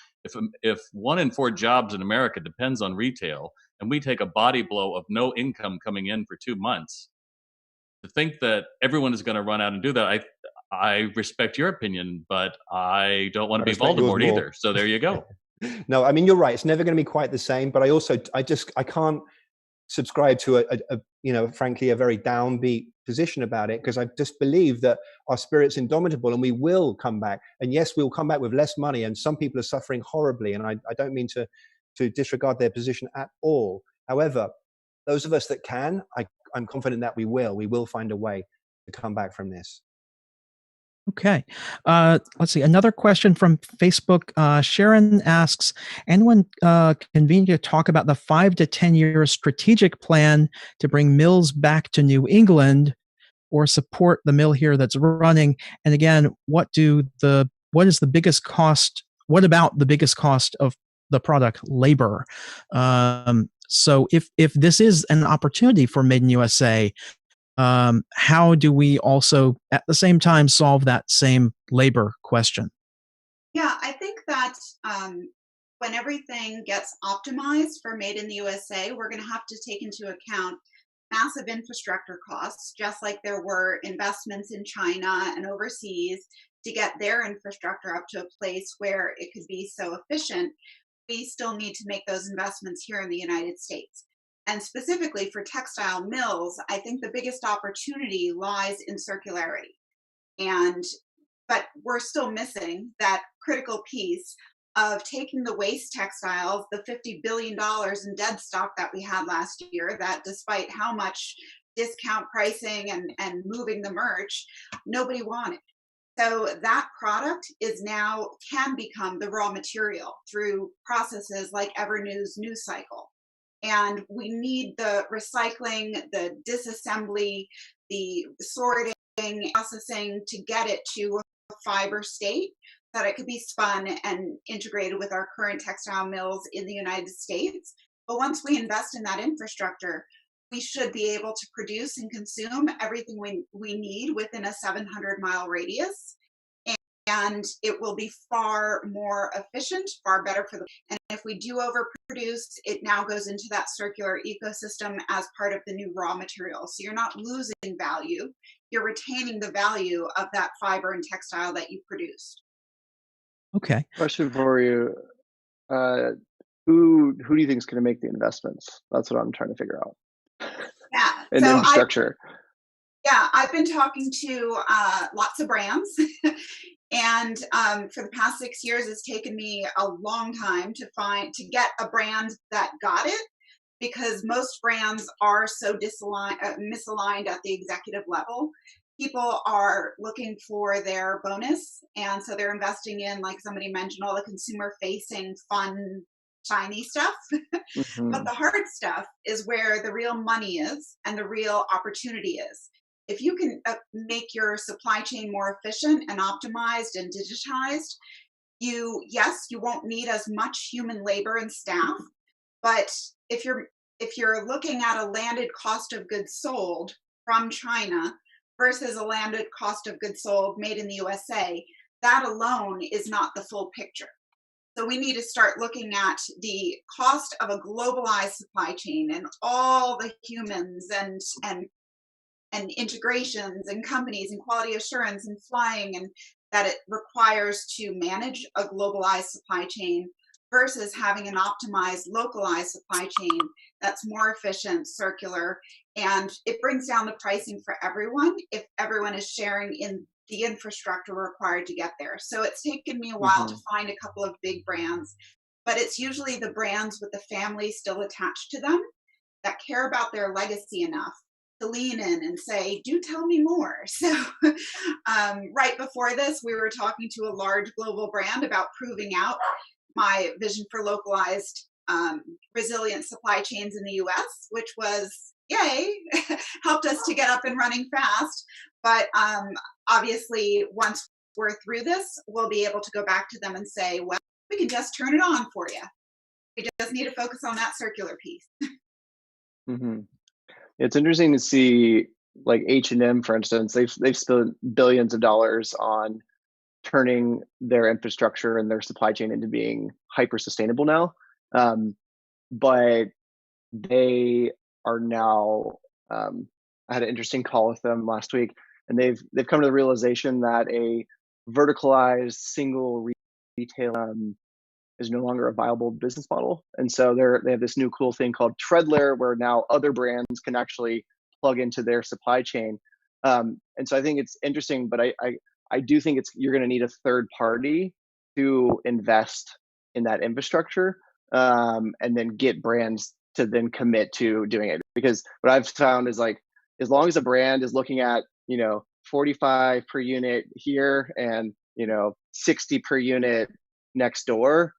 If 1 in 4 jobs in America depends on retail, and we take a body blow of no income coming in for 2 months, to think that everyone is going to run out and do that, I respect your opinion, but I don't want to be Voldemort either. So there you go. No, I mean, you're right. It's never going to be quite the same, but I can't subscribe to frankly, a very downbeat position about it, because I just believe that our spirit's indomitable and we will come back. And yes, we'll come back with less money, and some people are suffering horribly. And I don't mean to disregard their position at all. However, those of us that can, I'm confident that we will find a way to come back from this. Okay. Let's see. Another question from Facebook. Sharon asks, anyone convene to talk about the 5 to 10 year strategic plan to bring mills back to New England or support the mill here that's running? And again, what is the biggest cost? What about the biggest cost of the product? Labor. So if this is an opportunity for Made in USA, how do we also at the same time solve that same labor question? Yeah, I think that when everything gets optimized for Made in the USA, we're going to have to take into account massive infrastructure costs, just like there were investments in China and overseas to get their infrastructure up to a place where it could be so efficient. We still need to make those investments here in the United States. And specifically for textile mills, I think the biggest opportunity lies in circularity. But we're still missing that critical piece of taking the waste textiles, the $50 billion in dead stock that we had last year, that despite how much discount pricing and moving the merch, nobody wanted. So that product is now can become the raw material through processes like Evernews News Cycle. And we need the recycling, the disassembly, the sorting, processing to get it to a fiber state that it could be spun and integrated with our current textile mills in the United States. But once we invest in that infrastructure, we should be able to produce and consume everything we need within a 700-mile radius. And it will be far more efficient, far better for and if we do overproduce, it now goes into that circular ecosystem as part of the new raw material. So you're not losing value, you're retaining the value of that fiber and textile that you produced. Okay. Question for you. Who do you think is going to make the investments? That's what I'm trying to figure out. Yeah. And so infrastructure. I've been talking to lots of brands. And for the past 6 years, it's taken me a long time to get a brand that got it, because most brands are so misaligned at the executive level. People are looking for their bonus, and so they're investing in, like somebody mentioned, all the consumer-facing, fun, shiny stuff. Mm-hmm. But the hard stuff is where the real money is and the real opportunity is. If you can make your supply chain more efficient and optimized and digitized, you won't need as much human labor and staff. But if you're looking at a landed cost of goods sold from China versus a landed cost of goods sold made in the USA, that alone is not the full picture. So we need to start looking at the cost of a globalized supply chain and all the humans and integrations and companies and quality assurance and flying and that it requires to manage a globalized supply chain versus having an optimized, localized supply chain that's more efficient, circular, and it brings down the pricing for everyone if everyone is sharing in the infrastructure required to get there. So it's taken me a while to find a couple of big brands, but it's usually the brands with the family still attached to them that care about their legacy enough to lean in and say, do tell me more. So right before this, we were talking to a large global brand about proving out my vision for localized resilient supply chains in the US, which was, yay, helped us to get up and running fast. But obviously, once we're through this, we'll be able to go back to them and say, well, we can just turn it on for you. We just need to focus on that circular piece. Mm-hmm. It's interesting to see, like H&M, for instance, they've spent billions of dollars on turning their infrastructure and their supply chain into being hyper sustainable now. But they are now, I had an interesting call with them last week, and they've come to the realization that a verticalized single retail is no longer a viable business model. And so they have this new cool thing called Treadler, where now other brands can actually plug into their supply chain. And so I think it's interesting, but I do think you're going to need a third party to invest in that infrastructure, and then get brands to then commit to doing it. Because what I've found is, like, as long as a brand is looking at, 45 per unit here and, 60 per unit next door,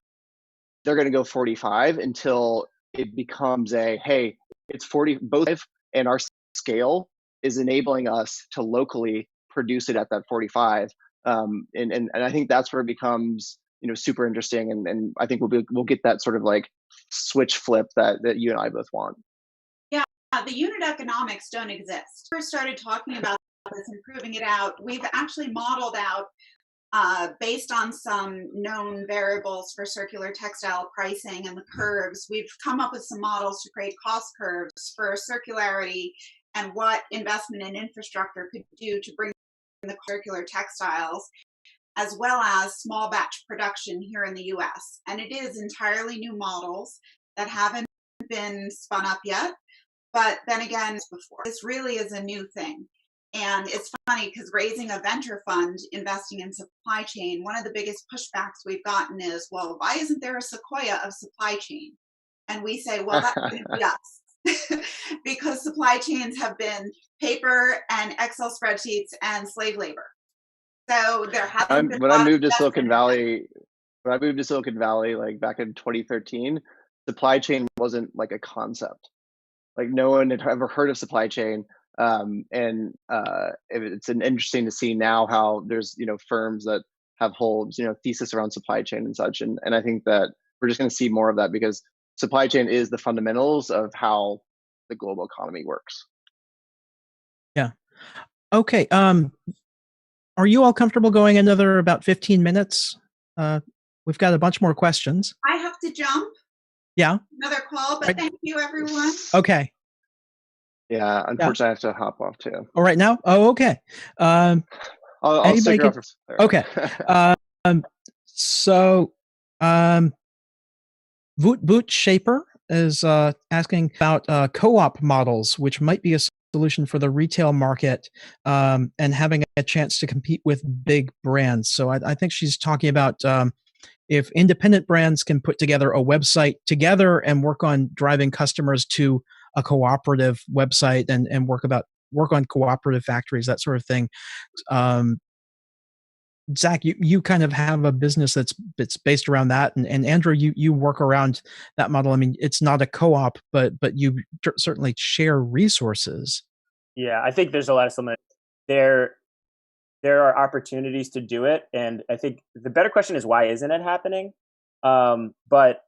they're going to go 45 until it becomes hey, it's 40 both, and our scale is enabling us to locally produce it at that 45. And I think that's where it becomes, super interesting. And I think we'll get that sort of like switch flip that you and I both want. Yeah, the unit economics don't exist. We started talking about this and proving it out. We've actually modeled out based on some known variables for circular textile pricing and the curves, we've come up with some models to create cost curves for circularity and what investment in infrastructure could do to bring the circular textiles, as well as small batch production here in the US. And it is entirely new models that haven't been spun up yet. But then again, before, this really is a new thing. And it's funny because raising a venture fund, investing in supply chain, one of the biggest pushbacks we've gotten is, well, why isn't there a Sequoia of supply chain? And we say, well, that's going to be us. Because supply chains have been paper and Excel spreadsheets and slave labor. So there hasn't been when I moved to Silicon Valley, like back in 2013, supply chain wasn't like a concept. Like no one had ever heard of supply chain. It's interesting to see now how there's, firms that have whole, thesis around supply chain and such. And I think that we're just going to see more of that because supply chain is the fundamentals of how the global economy works. Yeah. Okay. Are you all comfortable going another about 15 minutes? We've got a bunch more questions. I have to jump. Yeah. Another call, but thank you, everyone. Okay. Yeah, unfortunately, I have to hop off too. Oh, right now? Oh, okay. I'll stick around for there. Okay. Voot Shaper is asking about co-op models, which might be a solution for the retail market and having a chance to compete with big brands. So I think she's talking about if independent brands can put together a website together and work on driving customers to a cooperative website and work on cooperative factories, that sort of thing. Zack, you kind of have a business that's based around that, and Andrew, you work around that model. I mean, it's not a co-op, but you certainly share resources. Yeah, I think there's a lot of similarities. There are opportunities to do it, and I think the better question is why isn't it happening? But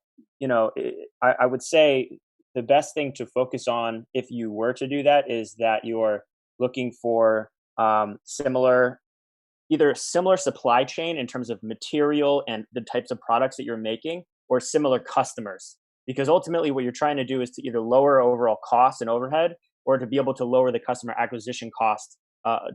I would say the best thing to focus on if you were to do that is that you're looking for either similar supply chain in terms of material and the types of products that you're making, or similar customers. Because ultimately what you're trying to do is to either lower overall costs and overhead, or to be able to lower the customer acquisition cost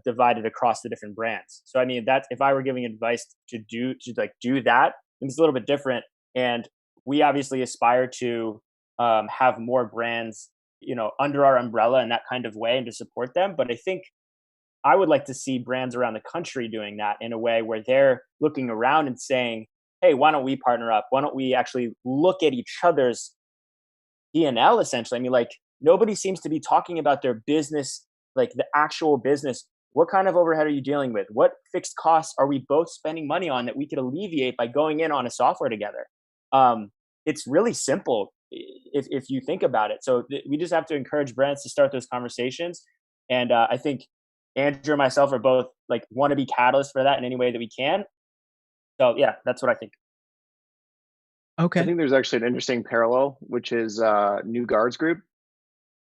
divided across the different brands. So I mean, that's if I were giving advice to do that, it's a little bit different. And we obviously aspire to have more brands, under our umbrella in that kind of way and to support them. But I think I would like to see brands around the country doing that in a way where they're looking around and saying, hey, why don't we partner up? Why don't we actually look at each other's P&L essentially? I mean, like nobody seems to be talking about their business, like the actual business. What kind of overhead are you dealing with? What fixed costs are we both spending money on that we could alleviate by going in on a software together? It's really simple if you think about it. So we just have to encourage brands to start those conversations. And I think Andrew and myself are both want to be catalysts for that in any way that we can. So yeah, that's what I think. Okay. I think there's actually an interesting parallel, which is New Guards Group.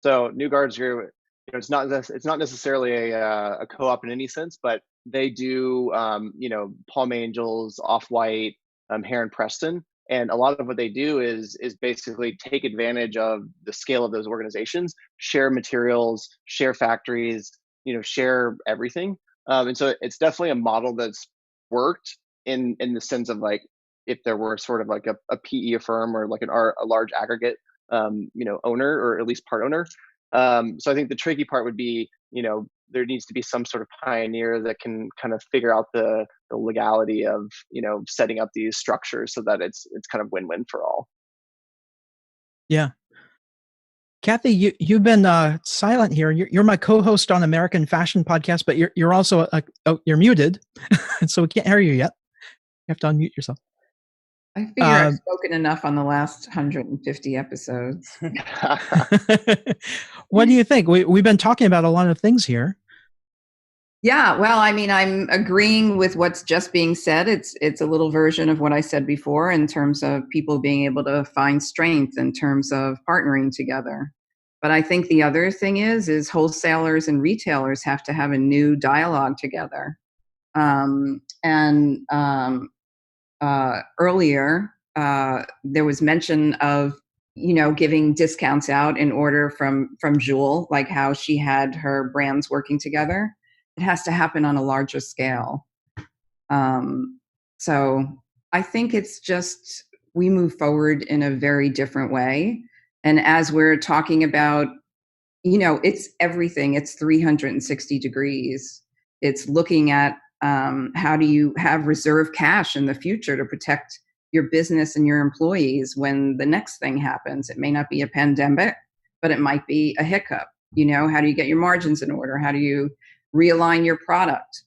So New Guards Group, it's not necessarily a co-op in any sense, but they do Palm Angels, Off-White, Heron Preston. And a lot of what they do is basically take advantage of the scale of those organizations, share materials, share factories, share everything. And so it's definitely a model that's worked in the sense of if there were sort of like a PE firm or like a large aggregate, owner or at least part owner. So I think the tricky part would be, there needs to be some sort of pioneer that can kind of figure out the legality of, setting up these structures so that it's kind of win-win for all. Yeah. Kathy, you've been silent here. You're my co-host on American Fashion Podcast, but you're also you're muted, so we can't hear you yet. You have to unmute yourself. I figure I've spoken enough on the last 150 episodes. What do you think? We've been talking about a lot of things here. Yeah, well, I mean, I'm agreeing with what's just being said. It's a little version of what I said before in terms of people being able to find strength in terms of partnering together. But I think the other thing is wholesalers and retailers have to have a new dialogue together. Earlier, there was mention of, giving discounts out in order from Joor, like how she had her brands working together. It has to happen on a larger scale. So I think it's just, we move forward in a very different way. And as we're talking about, it's everything. It's 360 degrees. It's looking at how do you have reserve cash in the future to protect your business and your employees when the next thing happens. It may not be a pandemic, but it might be a hiccup. How do you get your margins in order? How do you realign your product?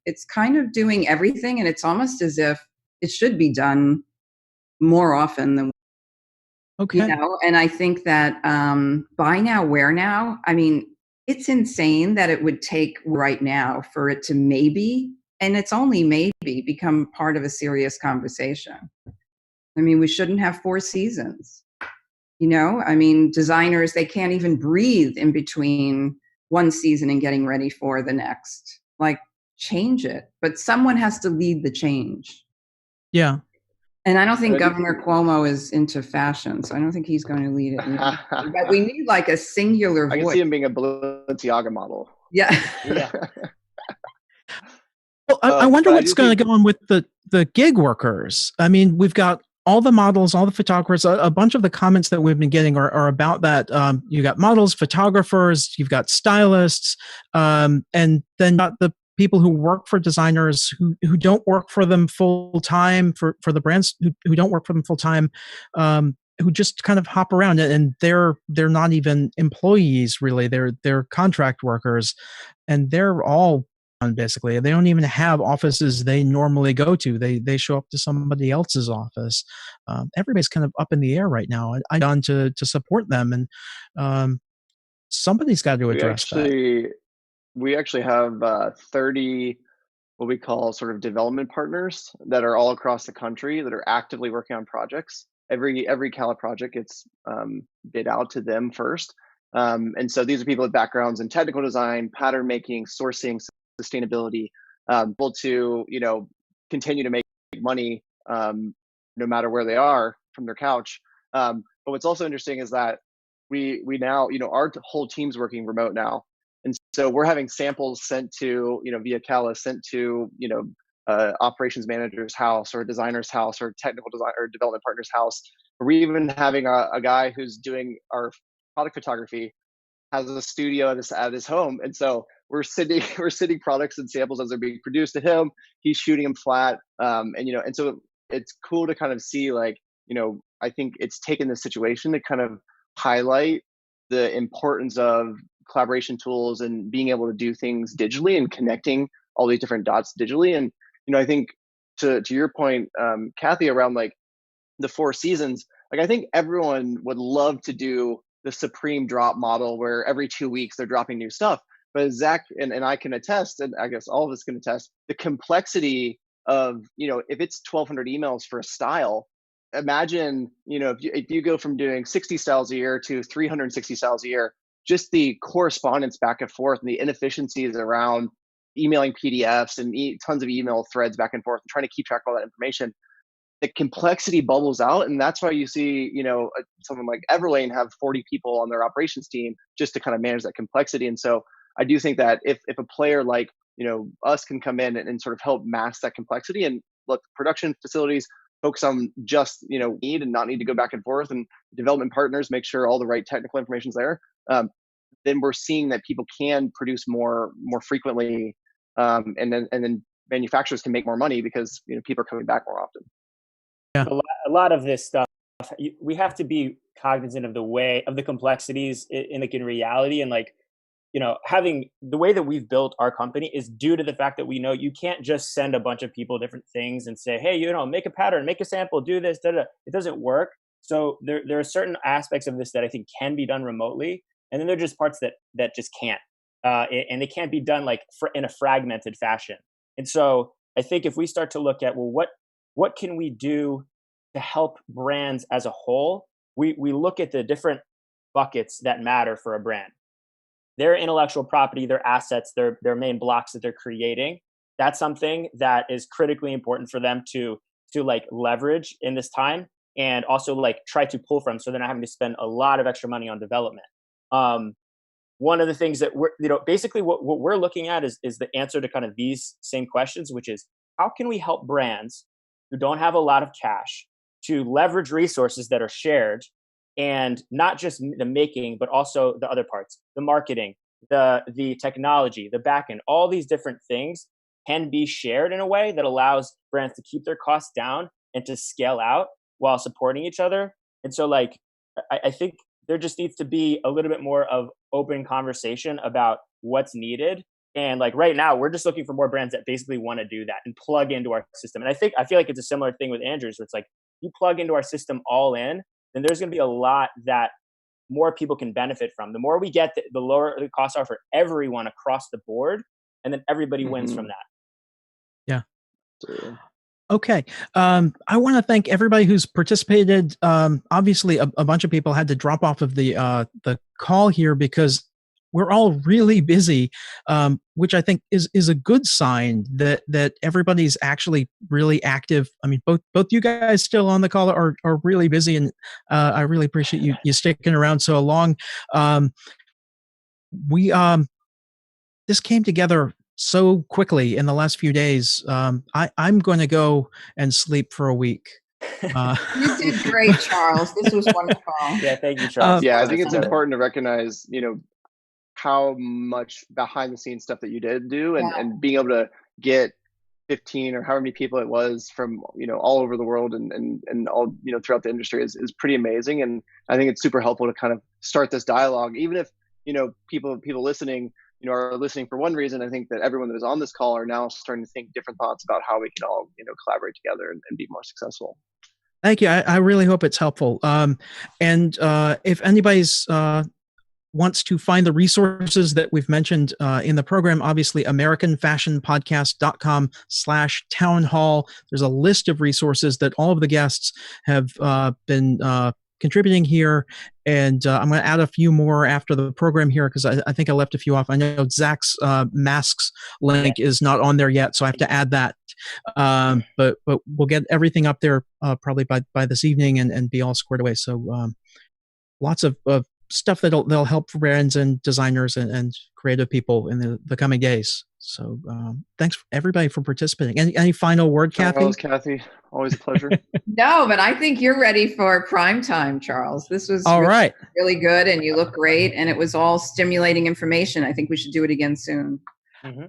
It's kind of doing everything, and it's almost as if it should be done more often than Okay. And I think that buy now, wear now, I mean, it's insane that it would take right now for it to maybe, and it's only maybe, become part of a serious conversation. I mean, we shouldn't have 4 seasons. I mean, designers, they can't even breathe in between one season and getting ready for the next. Like, change it. But someone has to lead the change. Yeah. And I don't think Governor Cuomo is into fashion, so I don't think he's going to lead it. But we need like a singular voice. I can see him being a Balenciaga model. Yeah. Well, I wonder what's going to go on with the gig workers. I mean, we've got all the models, all the photographers. A bunch of the comments that we've been getting are about that. You got models, photographers, you've got stylists, and then got the people who work for designers who don't work for them full time, for the brands who don't work for them full time, who just kind of hop around, and they're not even employees really. They're contract workers, and they're all basically. They don't even have offices they normally go to. They show up to somebody else's office. Everybody's kind of up in the air right now. I'm done to support them, and somebody's got to address that. We actually have 30 what we call sort of development partners that are all across the country that are actively working on projects. Every Cala project gets bid out to them first. And so these are people with backgrounds in technical design, pattern making, sourcing, sustainability, able to, continue to make money no matter where they are from their couch. But what's also interesting is that we now, our whole team's working remote now. And so we're having samples sent to, via Cala, sent to, operations manager's house or a designer's house or technical design or development partner's house. We're even having a guy who's doing our product photography has a studio at his home. And so we're sending products and samples as they're being produced to him. He's shooting them flat. And so it's cool to kind of see, like, I think it's taken this situation to kind of highlight the importance of collaboration tools and being able to do things digitally and connecting all these different dots digitally. And, I think to your point, Kathy, around like the 4 seasons, like I think everyone would love to do the supreme drop model where every 2 weeks they're dropping new stuff. But Zack and I can attest, and I guess all of us can attest, the complexity of, if it's 1,200 emails for a style, imagine, if you go from doing 60 styles a year to 360 styles a year, just the correspondence back and forth and the inefficiencies around emailing PDFs and tons of email threads back and forth and trying to keep track of all that information, the complexity bubbles out. And that's why you see, someone like Everlane have 40 people on their operations team just to kind of manage that complexity. And so I do think that if a player like, us can come in and sort of help mask that complexity and let the production facilities focus on just, need and not need to go back and forth, and development partners make sure all the right technical information is there, then we're seeing that people can produce more frequently, and then manufacturers can make more money because people are coming back more often. Yeah. A lot of this stuff, we have to be cognizant of the complexities in reality, and having the way that we've built our company is due to the fact that we know you can't just send a bunch of people different things and say, hey, make a pattern, make a sample, do this, da, da. It doesn't work. So there are certain aspects of this that I think can be done remotely, and then there are just parts that just can't, and they can't be done in a fragmented fashion. And so I think if we start to look at, what can we do to help brands as a whole, we look at the different buckets that matter for a brand. Their intellectual property, their assets, their main blocks that they're creating, that's something that is critically important for them to like leverage in this time, and also like try to pull from, so they're not having to spend a lot of extra money on development. One of the things that we're, basically what we're looking at is the answer to kind of these same questions, which is how can we help brands who don't have a lot of cash to leverage resources that are shared, and not just the making, but also the other parts, the marketing, the technology, the backend, all these different things can be shared in a way that allows brands to keep their costs down and to scale out while supporting each other. And so like, I think there just needs to be a little bit more of open conversation about what's needed. And like right now, we're just looking for more brands that basically want to do that and plug into our system. And I feel like it's a similar thing with Andrew's, where it's like, you plug into our system all in, then there's going to be a lot that more people can benefit from. The more we get, the lower the costs are for everyone across the board. And then everybody wins from that. Yeah. Okay. I want to thank everybody who's participated. Obviously, a bunch of people had to drop off of the call here because we're all really busy, which I think is a good sign that everybody's actually really active. I mean, both you guys still on the call are really busy, and I really appreciate you sticking around so long. This came together so quickly in the last few days. I'm going to go and sleep for a week. You did great, Charles. This was wonderful. Yeah, thank you, Charles. Yeah, I think it's important to recognize, how much behind the scenes stuff that you did do, and being able to get 15 or however many people it was from, all over the world and all, throughout the industry is pretty amazing. And I think it's super helpful to kind of start this dialogue, even if, people listening, are listening for one reason. I think that everyone that was on this call are now starting to think different thoughts about how we can all, collaborate together and be more successful. Thank you. I really hope it's helpful. And if anybody's wants to find the resources that we've mentioned in the program, obviously AmericanFashionPodcast.com/townhall. There's a list of resources that all of the guests have been contributing here. And I'm going to add a few more after the program here, because I think I left a few off. I know Zack's masks link is not on there yet, so I have to add that. But we'll get everything up there probably by this evening and be all squared away. So lots of stuff that'll help brands and designers and creative people in the coming days. So thanks everybody for participating. Any final word, Kathy? Kathy, always a pleasure. No, but I think you're ready for prime time, Charles. This was really good, and you look great, and it was all stimulating information. I think we should do it again soon.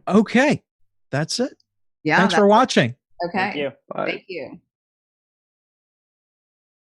Okay, that's it. Yeah. Thanks for watching. Okay. Thank you. Bye. Thank you.